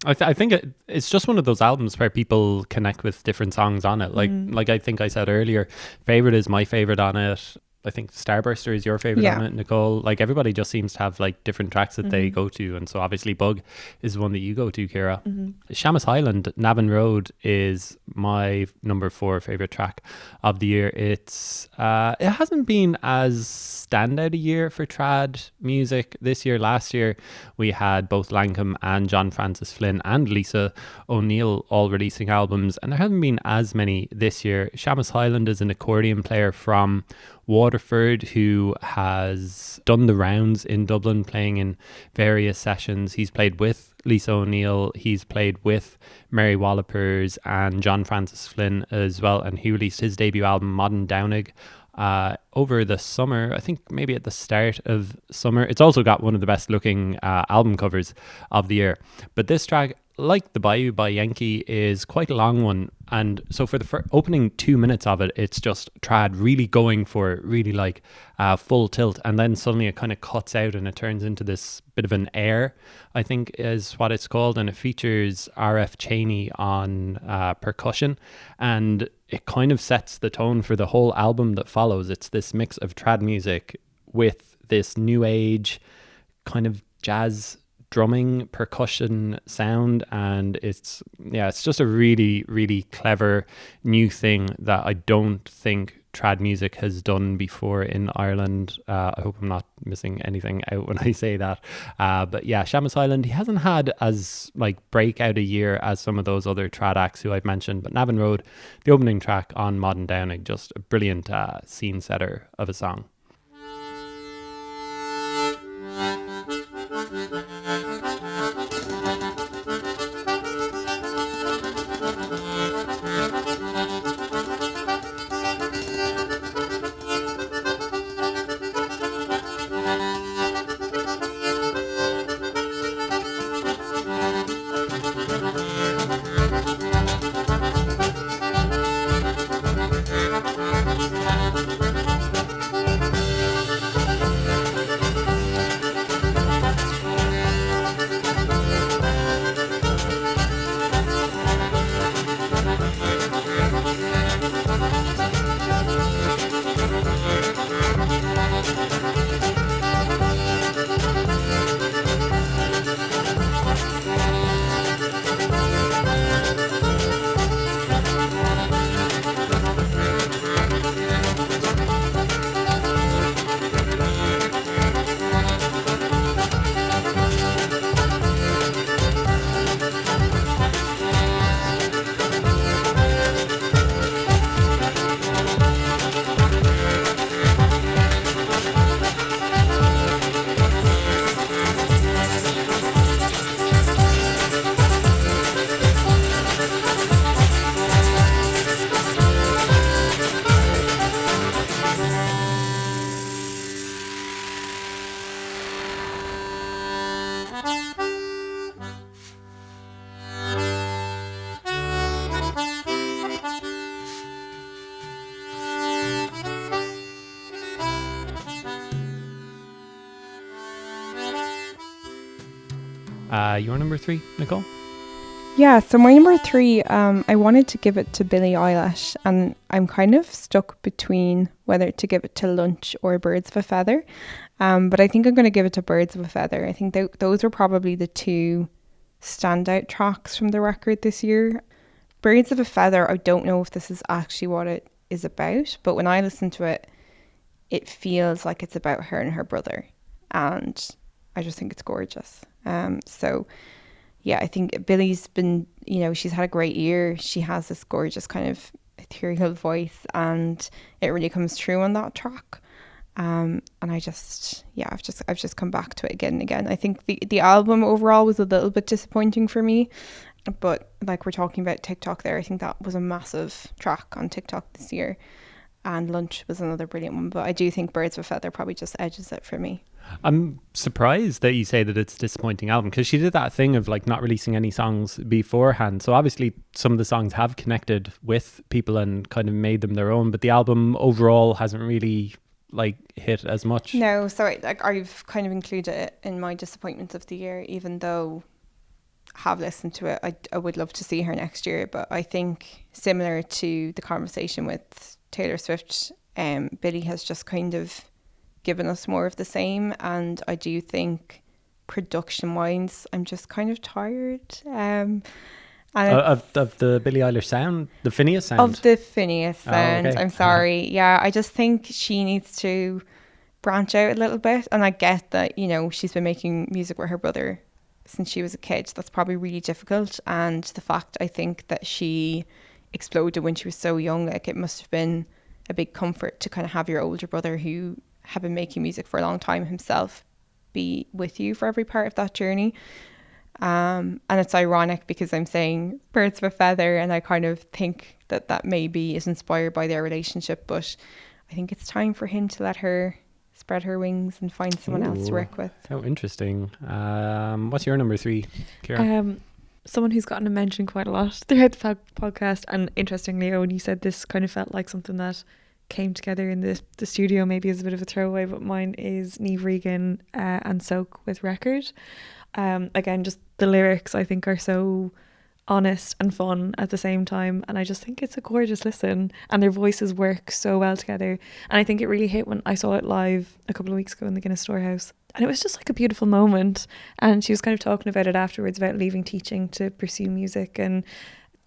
I think it's just one of those albums where people connect with different songs on it. Like I think I said earlier, Favorite is my favorite on it. I think Starburster is your favorite on it, Nicole. Like, everybody just seems to have like different tracks that they go to, and so obviously Bug is one that you go to, Cíara. Seamus Highland, Navan Road is my number 4 favorite track of the year. It hasn't been as standout a year for trad music this year. Last year we had both Lankham and John Francis Flynn and Lisa O'Neill all releasing albums, and there haven't been as many this year. Seamus Highland is an accordion player from Waterford who has done the rounds in Dublin, playing in various sessions. He's played with Lisa O'Neill, he's played with Mary Wallopers and John Francis Flynn as well, and he released his debut album Modern Downig over the summer, I think maybe at the start of summer. It's also got one of the best looking album covers of the year. But this track, like The Bayou by Yankee, is quite a long one, and so for the opening 2 minutes of it, it's just trad really going for really like full tilt, and then suddenly it kind of cuts out and it turns into this bit of an air, I think is what it's called, and it features RF Cheney on percussion, and it kind of sets the tone for the whole album that follows. It's this mix of trad music with this new age kind of jazz drumming percussion sound, and it's just a really, really clever new thing that I don't think trad music has done before in Ireland. I hope I'm not missing anything out when I say that, but yeah, Seamus Highland, he hasn't had as like breakout a year as some of those other trad acts who I've mentioned, but Navan Road, the opening track on Modern Downing, just a brilliant scene setter of a song. Your number 3, Nicole? Yeah, so my number 3, I wanted to give it to Billie Eilish, and I'm kind of stuck between whether to give it to Lunch or Birds of a Feather, but I think I'm going to give it to Birds of a Feather. I think those were probably the 2 standout tracks from the record this year. Birds of a Feather, I don't know if this is actually what it is about, but when I listen to it, it feels like it's about her and her brother, and I just think it's gorgeous. So yeah, I think Billie's been, she's had a great year. She has this gorgeous kind of ethereal voice, and it really comes through on that track. And I've just come back to it again and again. I think the album overall was a little bit disappointing for me. But like we're talking about TikTok there, I think that was a massive track on TikTok this year. And Lunch was another brilliant one. But I do think Birds of a Feather probably just edges it for me. I'm surprised that you say that it's a disappointing album, because she did that thing of like not releasing any songs beforehand. So obviously some of the songs have connected with people and kind of made them their own, but the album overall hasn't really like hit as much. No, so I've kind of included it in my disappointments of the year, even though I have listened to it. I would love to see her next year, but I think similar to the conversation with Taylor Swift, Billie has just kind of given us more of the same, and I do think production wise I'm just kind of tired and Of the Billie Eilish sound, the Phineas sound. of the Phineas sound. okay. I'm sorry. Yeah, I just think she needs to branch out a little bit, and I get that, you know, she's been making music with her brother since she was a kid. That's probably really difficult, and the fact I think that she exploded when she was so young, like it must have been a big comfort to kind of have your older brother, who had been making music for a long time himself, be with you for every part of that journey. And it's ironic because I'm saying Birds of a Feather, and I kind of think that that maybe is inspired by their relationship, but I think it's time for him to let her spread her wings and find someone else to work with. How interesting. What's your number 3, Cíara? Someone who's gotten a mention quite a lot throughout the podcast, and interestingly, when you said this kind of felt like something that came together in the studio, maybe as a bit of a throwaway, but mine is Niamh Regan and Soak with Record. Again, just the lyrics I think are so honest and fun at the same time, and I just think it's a gorgeous listen, and their voices work so well together. And I think it really hit when I saw it live a couple of weeks ago in the Guinness Storehouse, and it was just like a beautiful moment. And she was kind of talking about it afterwards, about leaving teaching to pursue music, and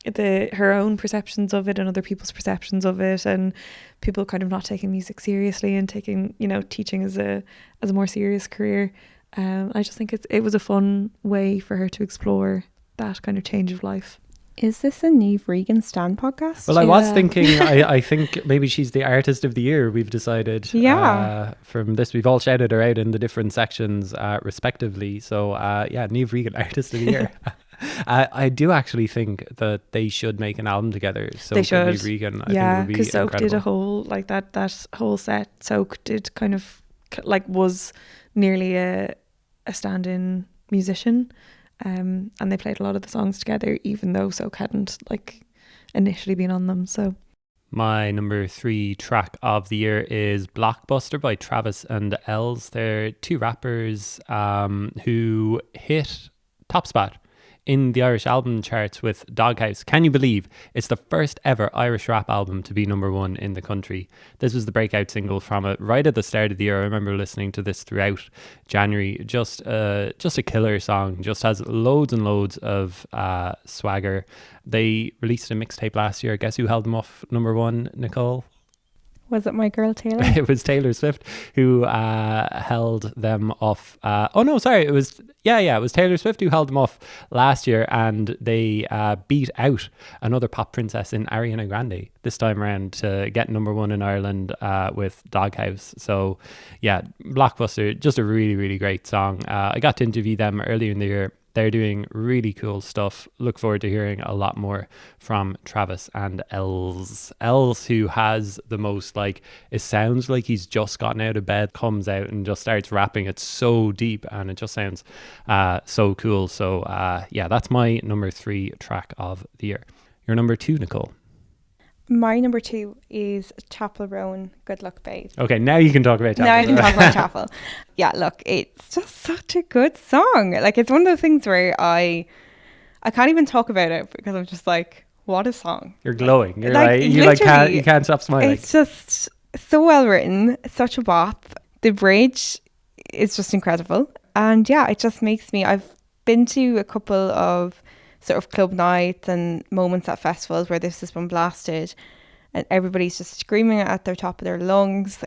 her own perceptions of it and other people's perceptions of it, and people kind of not taking music seriously and taking, you know, teaching as a more serious career. I just think it was a fun way for her to explore that kind of change of life. Is this a Niamh Regan stan podcast? Well, I was thinking, I think maybe she's the artist of the year, we've decided. Yeah. From this, we've all shouted her out in the different sections respectively. So yeah, Niamh Regan, artist of the year. I do actually think that they should make an album together. So They should. Niamh Regan, I Yeah, think would be because Soak incredible. did a whole, like that whole set. Soak did kind of like was nearly a stand-in musician. And they played a lot of the songs together, even though Soak hadn't like initially been on them. So My number 3 track of the year is Blockbuster by Travis and Els. They're 2 rappers who hit top spot in the Irish album charts with Doghouse. Can you believe it's the first ever Irish rap album to be number 1 in the country? This was the breakout single from it right at the start of the year. I remember listening to this throughout January. Just a killer song. Just has loads and loads of swagger. They released a mixtape last year. Guess who held them off number 1, Nicole? Was it my girl Taylor? It was Taylor Swift who held them off. It was Taylor Swift who held them off last year, and they beat out another pop princess in Ariana Grande this time around to get number 1 in Ireland with Doghouse. So yeah, Blockbuster, just a really, really great song. I got to interview them earlier in the year. They're doing really cool stuff. Look forward to hearing a lot more from Travis and Els. Els, who has the most, like, it sounds like he's just gotten out of bed, comes out and just starts rapping. It's so deep and it just sounds so cool. So yeah, that's my number 3 track of the year. Your number 2, Nicole? My number 2 is Chapel Roan, Good Luck Babe. Okay, now you can talk about Chapel. Now I can talk about Chapel. Yeah, look, it's just such a good song. Like, it's one of those things where I can't even talk about it because I'm just like, what a song. You're glowing. You're Like, you literally, can't stop smiling. It's just so well written, such a bop. The bridge is just incredible. And yeah, it just makes me, I've been to a couple of sort of club nights and moments at festivals where this has been blasted and everybody's just screaming at their top of their lungs.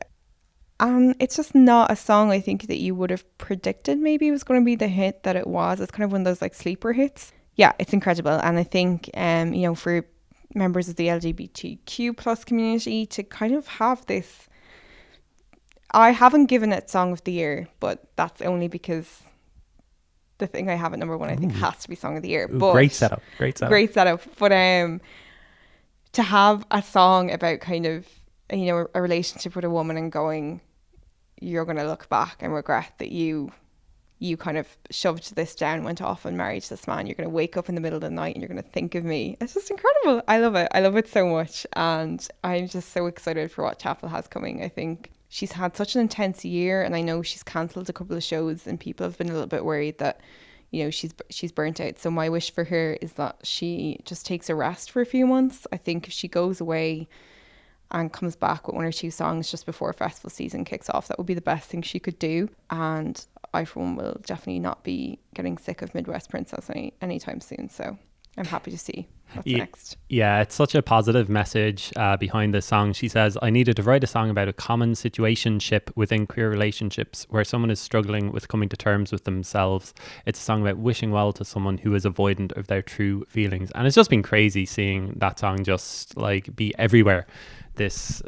And it's just not a song I think that you would have predicted maybe it was going to be the hit that it was. It's kind of one of those like sleeper hits. Yeah, it's incredible. And I think, for members of the LGBTQ plus community to kind of have this, I haven't given it Song of the Year, but that's only because the thing I have at number one. I think has to be Song of the Year. Ooh, But great setup. Great setup. But to have a song about kind of, you know, a relationship with a woman and going, you're going to look back and regret that you kind of shoved this down, went off and married this man. You're going to wake up in the middle of the night and you're going to think of me. It's just incredible. I love it. I love it so much. And I'm just so excited for what Chapel has coming. I think she's had such an intense year, and I know she's cancelled a couple of shows and people have been a little bit worried that, you know, she's burnt out. So my wish for her is that she just takes a rest for a few months. I think if she goes away and comes back with one or two songs just before festival season kicks off, that would be the best thing she could do. And I, for one, will definitely not be getting sick of Midwest Princess anytime soon. So I'm happy to see what's next. Yeah, it's such a positive message behind this song. She says, I needed to write a song about a common situationship within queer relationships where someone is struggling with coming to terms with themselves. It's a song about wishing well to someone who is avoidant of their true feelings. And it's just been crazy seeing that song just like be everywhere this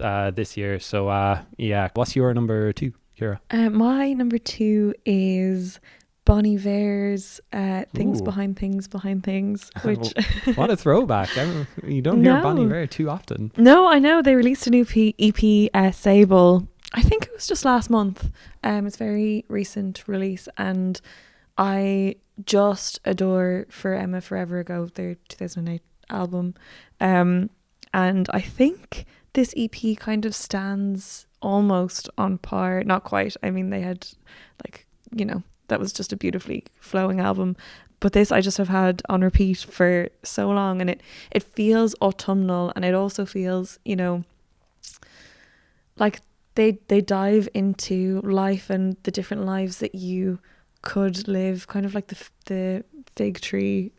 year. So yeah, what's your number two, Cíara? My number two is Bon Iver's Things Behind Things Behind Things, which what a throwback. You don't hear Bon Iver too often. No, I know. They released a new EP, Sable. I think it was just last month. It's a very recent release, and I just adore For Emma Forever Ago, their 2008 album. And I think this EP kind of stands almost on par, not quite. I mean, they had, like, you know, that was just a beautifully flowing album. But this I just have had on repeat for so long, and it feels autumnal, and it also feels, you know, like they dive into life and the different lives that you could live, kind of like the fig tree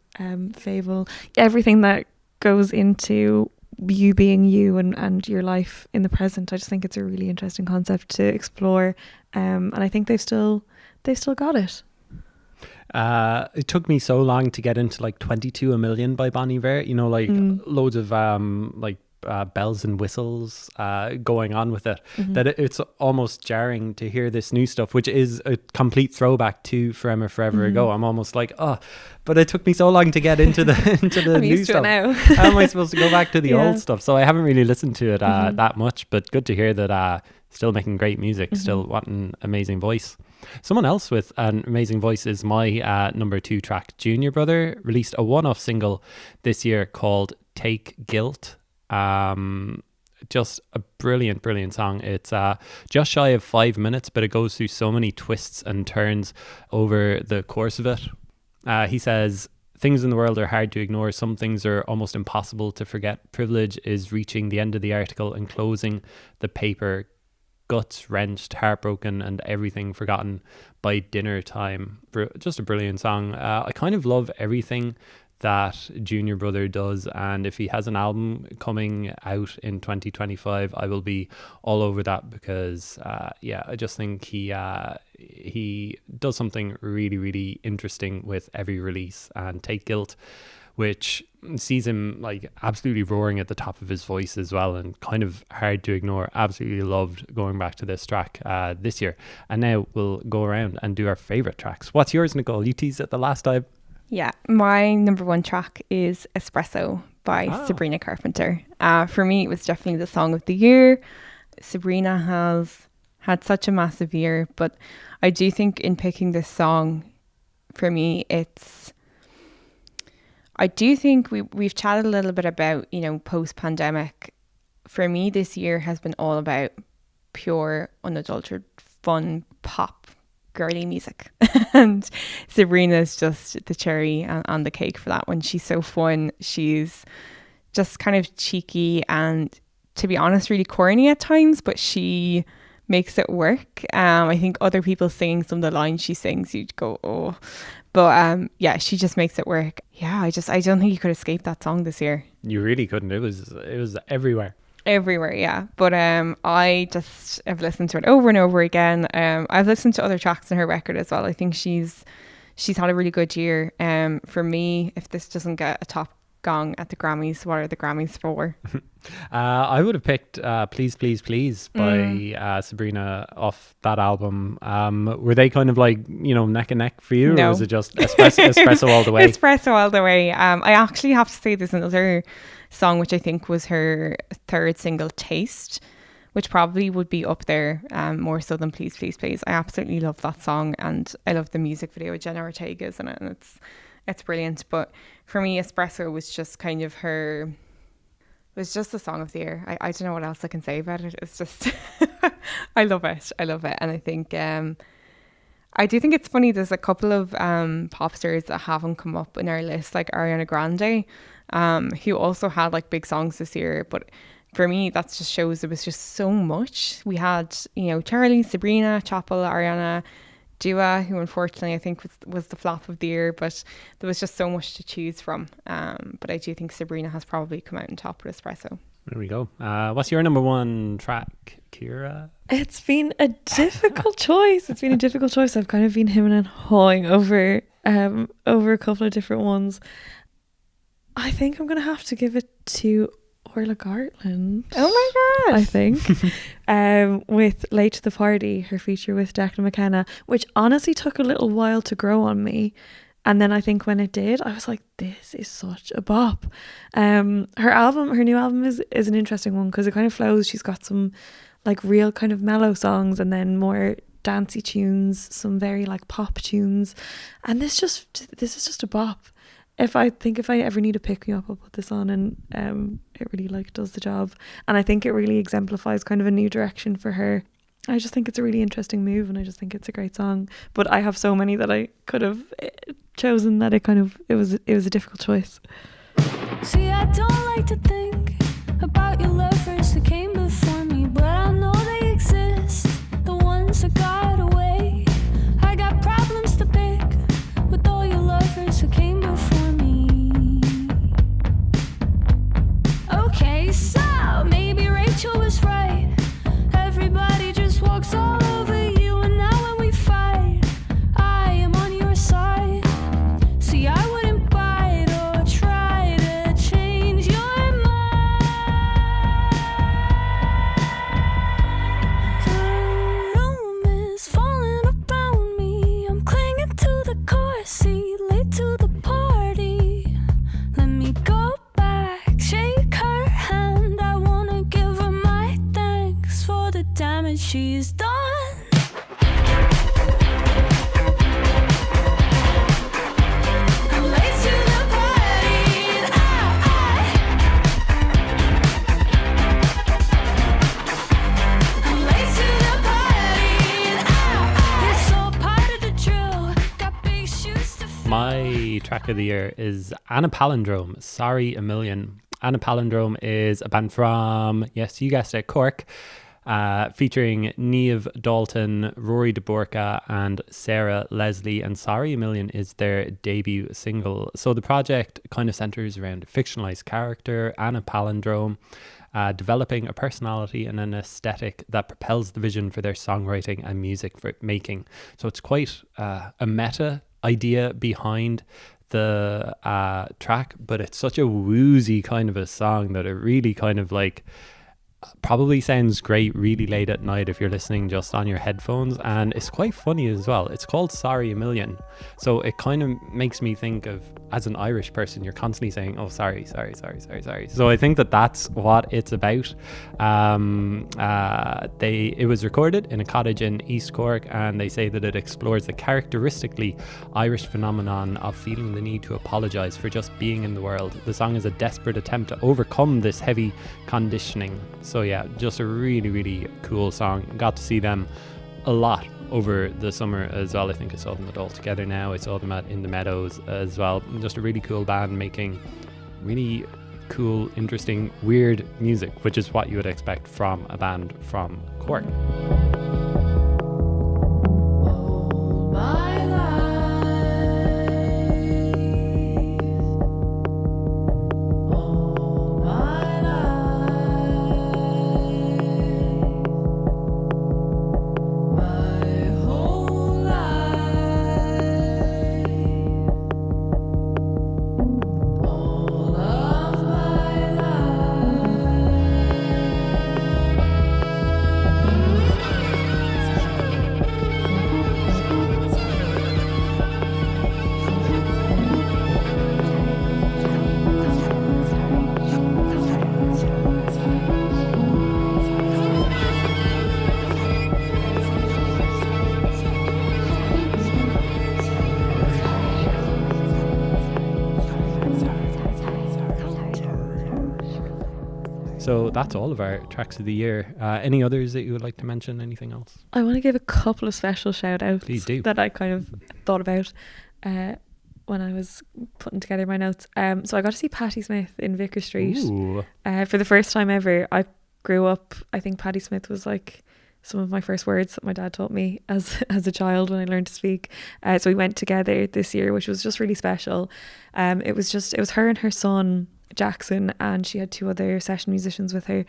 fable, everything that goes into you being you and your life in the present. I just think it's a really interesting concept to explore, and I think they've still got it. It took me so long to get into like 22 a Million by Bon Iver, you know, like loads of like bells and whistles going on with it, that it's almost jarring to hear this new stuff, which is a complete throwback to For Emma Forever Ago. I'm almost like, oh, but it took me so long to get into the I'm new used stuff. to it now. How am I supposed to go back to the old stuff? So I haven't really listened to it that much, but good to hear that still making great music, still what an amazing voice. Someone else with an amazing voice is my number two track. Junior Brother released a one-off single this year called Take Guilt. Just a brilliant song. It's just shy of 5 minutes, but it goes through so many twists and turns over the course of it. He says, things in the world are hard to ignore. Some things are almost impossible to forget. Privilege is reaching the end of the article and closing the paper. Guts wrenched, heartbroken, and everything forgotten by dinner time. Just a brilliant song. I kind of love everything that Junior Brother does, and if he has an album coming out in 2025, I will be all over that, because I just think he does something really interesting with every release. And Take Guilt, which sees him like absolutely roaring at the top of his voice as well, and kind of hard to ignore. Absolutely loved going back to this track this year. And now we'll go around and do our favorite tracks. What's yours, Nicole? You teased it the last time. Yeah, my number one track is Espresso by Sabrina Carpenter. For me, it was definitely the song of the year. Sabrina has had such a massive year, but I do think in picking this song, for me, I do think we've chatted a little bit about, you know, post-pandemic. For me, this year has been all about pure, unadulterated, fun, pop, girly music. And Sabrina's just the cherry on the cake for that one. She's so fun. She's just kind of cheeky and, to be honest, really corny at times, but she makes it work. I think other people singing some of the lines she sings, you'd go, oh. But yeah, she just makes it work. Yeah, I don't think you could escape that song this year. You really couldn't. It was everywhere. Everywhere, yeah. But I just have listened to it over and over again. I've listened to other tracks on her record as well. I think she's had a really good year. For me, if this doesn't get a top gong at the Grammys. What are the Grammys for? I would have picked Please Please Please by Sabrina off that album. Were they kind of like, neck and neck for you? No. Or was it just espresso all the way? Espresso all the way. I actually have to say there's another song which I think was her third single, Taste, which probably would be up there more so than Please Please Please. I absolutely love that song, and I love the music video with Jenna Ortega's in it, and it's brilliant. But for me, Espresso was just kind of her... It was just the song of the year. I don't know what else I can say about it. It's just... I love it. And I think... I do think it's funny, there's a couple of pop stars that haven't come up in our list, like Ariana Grande, who also had like big songs this year. But for me, that just shows there was just so much. We had, Charlie, Sabrina, Chapel, Ariana, Dua, who unfortunately I think was the flop of the year, but there was just so much to choose from. But I do think Sabrina has probably come out on top with Espresso. There we go. What's your number one track, Cíara? It's been a difficult choice. I've kind of been hemming and hawing over a couple of different ones. I think I'm going to have to give it to Orla Gartland. Oh my god! I think with Late to the Party, her feature with Declan McKenna, which honestly took a little while to grow on me. And then I think when it did, I was like, this is such a bop. Her new album is an interesting one because it kind of flows. She's got some like real kind of mellow songs and then more dancey tunes, some very like pop tunes. And this is just a bop. If I ever need to pick me up, I'll put this on, and it really like does the job. And I think it really exemplifies kind of a new direction for her. I just think it's a really interesting move, and I just think it's a great song. But I have so many that I could have chosen that it was a difficult choice. See, I don't like to think about your lovers that came before me, but I know they exist, the ones that got away. I got problems to pick with all your lovers who came before me. Okay, so maybe Rachel was right. Everybody just walks all over you, and now when we fight, I am on your side. See, I wouldn't bite or try to change your mind. The room is falling around me. I'm clinging to the car seat, late to the party. Let me go back, shake her hand. I wanna give her my thanks for the damage she's done. I'm late to the party, and I'm late to the party, and it's all part of the drill. Got big shoes to fill. My track of the year is Anna Palindrome, Sorry a Million. Anna Palindrome is a band from, yes, you guessed it, Cork, featuring Niamh Dalton, Rory de Borca and Sarah Leslie, and Sorry a Million is their debut single. So the project kind of centers around a fictionalized character, Anna Palindrome, developing a personality and an aesthetic that propels the vision for their songwriting and music making. So it's quite a meta idea behind the track, but it's such a woozy kind of a song that it really kind of like probably sounds great really late at night if you're listening just on your headphones, and it's quite funny as well. It's called Sorry a Million, so it kind of makes me think of, as an Irish person, you're constantly saying, oh, sorry. So I think that's what it's about. It was recorded in a cottage in East Cork, and they say that it explores the characteristically Irish phenomenon of feeling the need to apologize for just being in the world. The song is a desperate attempt to overcome this heavy conditioning. So yeah, just a really, really cool song. Got to see them a lot over the summer as well. I think I saw them at All Together Now. I saw them in the Meadows as well. Just a really cool band making really cool, interesting, weird music, which is what you would expect from a band from Cork. All So that's all of our tracks of the year. Any others that you would like to mention? Anything else? I want to give a couple of special shout outs Please do. that I kind of thought about when I was putting together my notes. So I got to see Patti Smith in Vicar Street for the first time ever. I grew up, I think Patti Smith was like some of my first words that my dad taught me as a child when I learned to speak. So we went together this year, which was just really special. It was her and her son Jackson, and she had 2 other session musicians with her.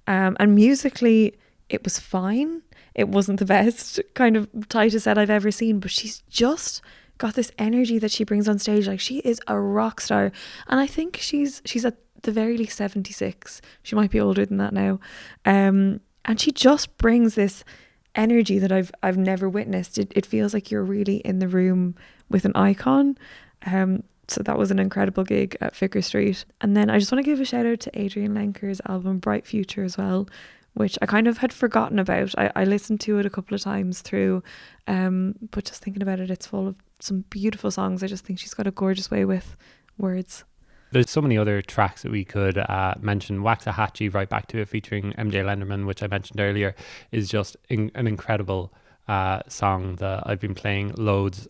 And musically, it was fine. It wasn't the best kind of tightest set I've ever seen, but she's just got this energy that she brings on stage. Like, she is a rock star, and I think she's at the very least 76. She might be older than that now. And she just brings this energy that I've never witnessed. It feels like you're really in the room with an icon. So that was an incredible gig at Vicar Street. And then I just want to give a shout out to Adrian Lenker's album Bright Future as well, which I kind of had forgotten about. I listened to it a couple of times through, but just thinking about it, it's full of some beautiful songs. I just think she's got a gorgeous way with words. There's so many other tracks that we could mention. Waxahachie, right back to it, featuring MJ Lenderman, which I mentioned earlier, is just an incredible song that I've been playing loads.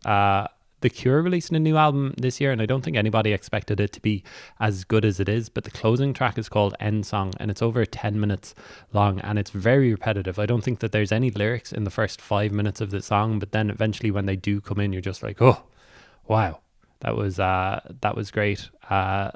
The Cure released a new album this year, and I don't think anybody expected it to be as good as it is, but the closing track is called End Song, and it's over 10 minutes long, and it's very repetitive. I don't think that there's any lyrics in the first 5 minutes of the song, but then eventually when they do come in, you're just like, oh, wow. That was great.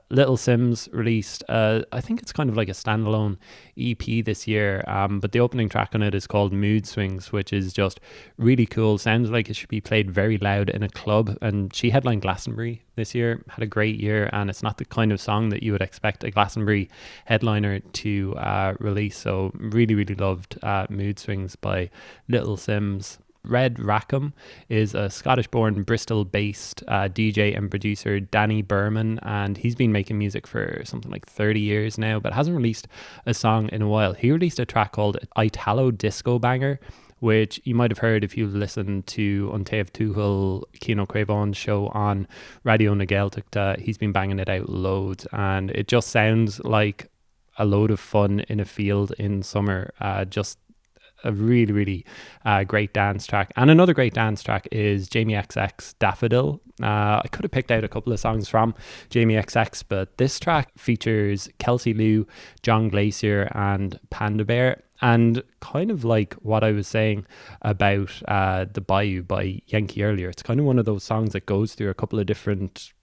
Little Sims released, I think it's kind of like a standalone EP this year, but the opening track on it is called Mood Swings, which is just really cool. Sounds like it should be played very loud in a club, and she headlined Glastonbury this year, had a great year, and it's not the kind of song that you would expect a Glastonbury headliner to release. So really, really loved Mood Swings by Little Sims. Red Rackham is a Scottish-born, Bristol-based DJ and producer, Danny Berman, and he's been making music for something like 30 years now, but hasn't released a song in a while. He released a track called Italo Disco Banger, which you might have heard if you listened to Untave Tuchel, Kino Cravon's show on Radio na Gaeltachta. He's been banging it out loads, and it just sounds like a load of fun in a field in summer. Just a really, really great dance track. And another great dance track is Jamie XX Daffodil. I could have picked out a couple of songs from Jamie XX, but this track features Kelsey Liu, John Glacier and Panda Bear. And kind of like what I was saying about The Bayou by Yankee earlier, it's kind of one of those songs that goes through a couple of different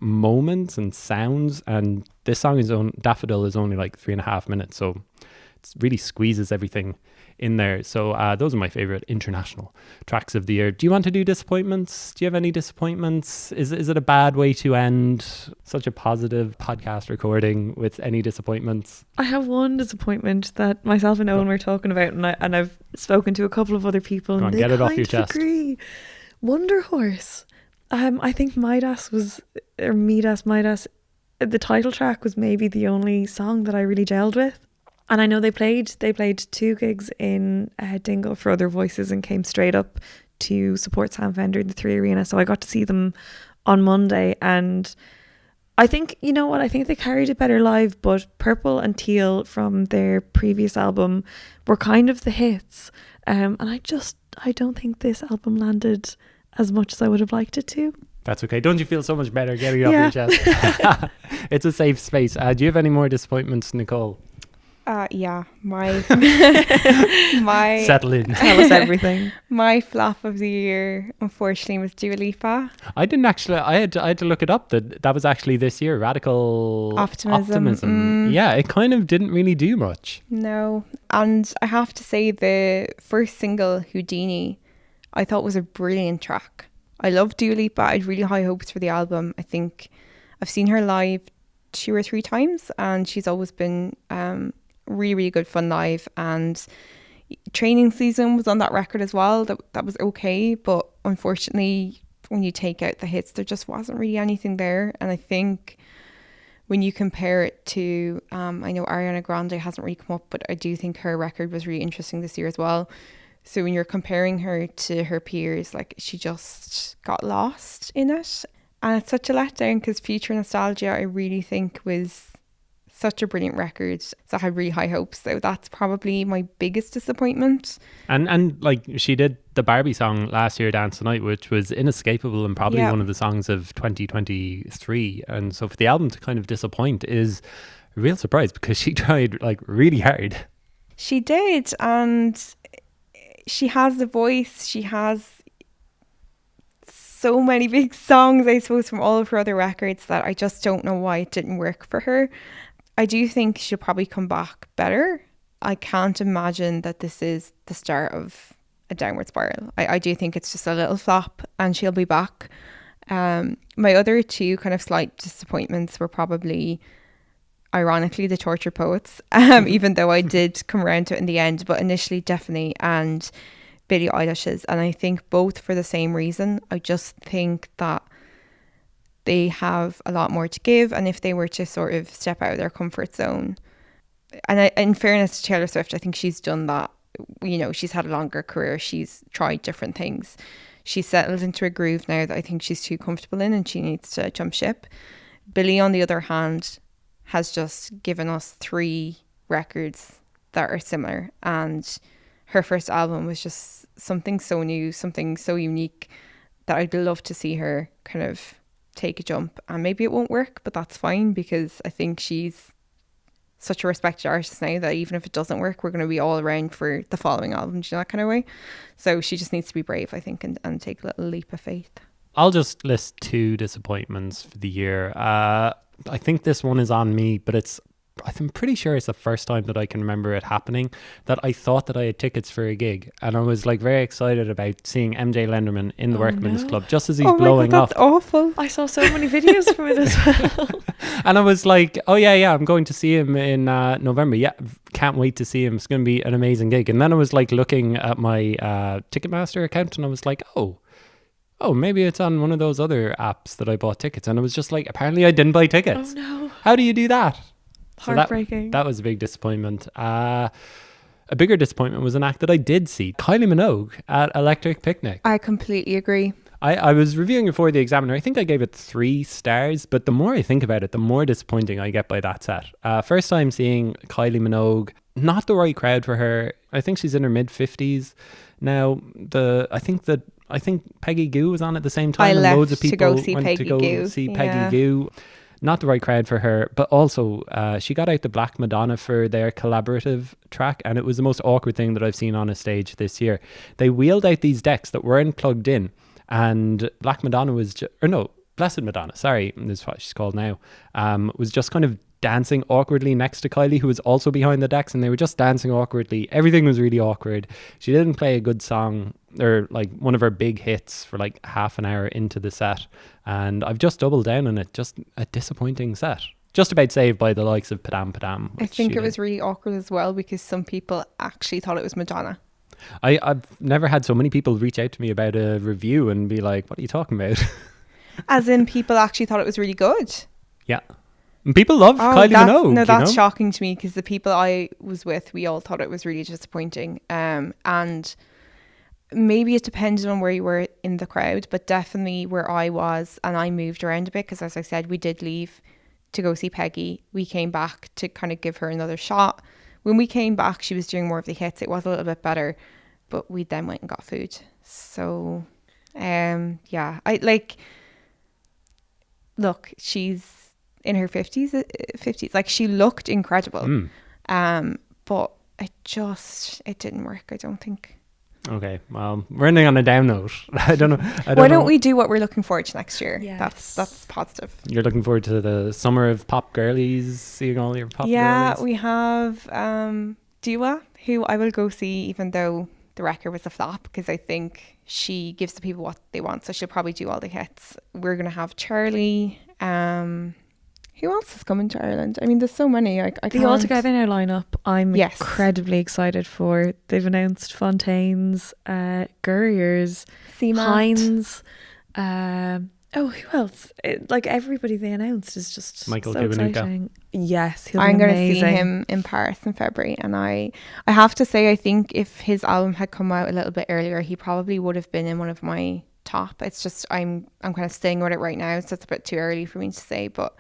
moments and sounds, and this song Daffodil is only like 3.5 minutes, so it really squeezes everything in there. So those are my favorite international tracks of the year. Do you want to do disappointments? Do you have any disappointments? Is it a bad way to end such a positive podcast recording with any disappointments? I have one disappointment that myself and Owen were talking about, and I've spoken to a couple of other people, and they get it off kind your of chest. agree. Wonder Horse. I think Midas, the title track was maybe the only song that I really gelled with. And I know they played 2 gigs in Dingle for Other Voices and came straight up to support Sam Fender in the 3 Arena. So I got to see them on Monday, and I think, you know what, I think they carried it better live, but Purple and Teal from their previous album were kind of the hits. And I don't think this album landed as much as I would have liked it to. That's okay. Don't you feel so much better getting it off your chest? It's a safe space. Do you have any more disappointments, Nicole? Yeah, my settle in. Tell us everything. My flop of the year, unfortunately, was Dua Lipa. I didn't actually. I had to look it up. That was actually this year. Radical Optimism. Yeah, it kind of didn't really do much. No, and I have to say the first single, Houdini, I thought was a brilliant track. I love Dua Lipa. I had really high hopes for the album. I think I've seen her live 2 or 3 times, and she's always been really, really good fun live. And Training Season was on that record as well. That was okay, but unfortunately, when you take out the hits, there just wasn't really anything there. And I think when you compare it to, I know Ariana Grande hasn't really come up, but I do think her record was really interesting this year as well. So when you're comparing her to her peers, like, she just got lost in it. And it's such a letdown, because Future Nostalgia, I really think, was such a brilliant record. So I had really high hopes. So that's probably my biggest disappointment. And like she did the Barbie song last year, Dance the Night, which was inescapable and probably Yeah. one of the songs of 2023. And so for the album to kind of disappoint is a real surprise because she tried like really hard. She did, and she has the voice. She has so many big songs, I suppose, from all of her other records that I just don't know why it didn't work for her. I do think she'll probably come back better. I can't imagine that this is the start of a downward spiral. I do think it's just a little flop and she'll be back. My other two kind of slight disappointments were probably, ironically, the Tortured Poets, even though I did come around to it in the end, but initially definitely, and Billie Eilish's. And I think both for the same reason. I just think that they have a lot more to give, and if they were to sort of step out of their comfort zone, and in fairness to Taylor Swift, I think she's done that. You know, she's had a longer career, she's tried different things, she's settled into a groove now that I think she's too comfortable in and she needs to jump ship. Billie, on the other hand, has just given us 3 records that are similar, and her first album was just something so new, something so unique that I'd love to see her kind of take a jump. And maybe it won't work, but that's fine, because I think she's such a respected artist now that even if it doesn't work, we're going to be all around for the following album, do you know, that kind of way. So she just needs to be brave, I think, and take a little leap of faith. I'll just list 2 disappointments for the year. I think this one is on me, but I'm pretty sure it's the first time that I can remember it happening that I thought that I had tickets for a gig, and I was like very excited about seeing MJ Lenderman in the Workman's Club just as he's blowing that's up. awful. I saw so many videos from it as well. And I was like, oh yeah, I'm going to see him in November. Yeah, can't wait to see him. It's going to be an amazing gig. And then I was like looking at my Ticketmaster account, and I was like, oh, maybe it's on one of those other apps that I bought tickets. And I was just like, apparently I didn't buy tickets. Oh no. How do you do that? So Heartbreaking. that was a big disappointment. A bigger disappointment was an act that I did see, Kylie Minogue at Electric Picnic. I completely agree. I was reviewing it for the Examiner. I think I gave it 3 stars, but the more I think about it, the more disappointing I get by that set. First time seeing Kylie Minogue, not the right crowd for her. I think she's in her mid-50s now. I think Peggy Goo was on at the same time. I and left loads of people to go see went Peggy to go Goo. see Yeah. Peggy Goo. Not the right crowd for her, but also she got out the Black Madonna for their collaborative track, and it was the most awkward thing that I've seen on a stage this year. They wheeled out these decks that weren't plugged in, and Black Madonna was Blessed Madonna, sorry, is what she's called now, was just kind of dancing awkwardly next to Kylie, who was also behind the decks, and they were just dancing awkwardly. Everything was really awkward. She didn't play a good song or like one of her big hits for like half an hour into the set, and I've just doubled down on it. Just a disappointing set, just about saved by the likes of Padam Padam. I think it was really awkward as well because some people actually thought it was Madonna. I've never had so many people reach out to me about a review and be like, what are you talking about? As in, people actually thought it was really good. Yeah. And people love Kylie Minogue. No, that's you know? shocking to me because the people I was with, we all thought it was really disappointing. And maybe it depended on where you were in the crowd, but definitely where I was, and I moved around a bit because, as I said, we did leave to go see Peggy. We came back to kind of give her another shot. When we came back, she was doing more of the hits. It was a little bit better, but we then went and got food. So, yeah, look, she's in her 50s. Like, she looked incredible. But it didn't work, I don't think. Okay, well, we're ending on a down note. I don't know. Why don't we do what we're looking forward to next year? Yes. That's positive. You're looking forward to the summer of pop girlies, seeing all your pop Yeah, girlies? we have Dua, who I will go see even though the record was a flop, because I think she gives the people what they want, so she'll probably do all the hits. We're going to have Charlie. Who else is coming to Ireland? I mean, there's so many. I The can't. All Together Now lineup, I'm Yes. incredibly excited for. They've announced Fontaines, Gurriers, CMAT. Hines. Who else? Like everybody they announced is just Michael so Kiwanuka. exciting. Yes, he'll I'm be going to see amazing. him in Paris in February, and I have to say, I think if his album had come out a little bit earlier, he probably would have been in one of my top. It's just I'm kind of staying with it right now, so it's a bit too early for me to say, but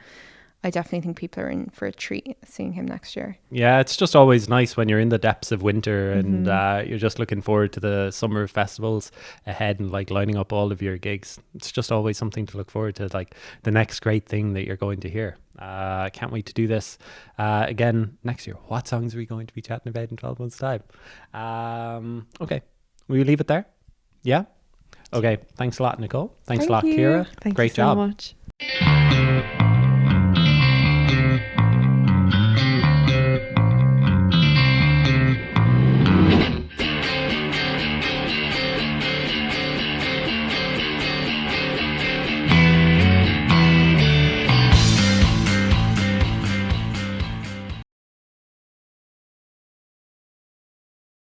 I definitely think people are in for a treat seeing him next year. Yeah, it's just always nice when you're in the depths of winter and you're just looking forward to the summer festivals ahead and like lining up all of your gigs. It's just always something to look forward to, like the next great thing that you're going to hear. I can't wait to do this again next year. What songs are we going to be chatting about in 12 months' time? Okay, will you leave it there? Yeah? Okay, thanks a lot, Nicole. Thanks a lot, Thank you. Cíara. Thank Great you so job. much.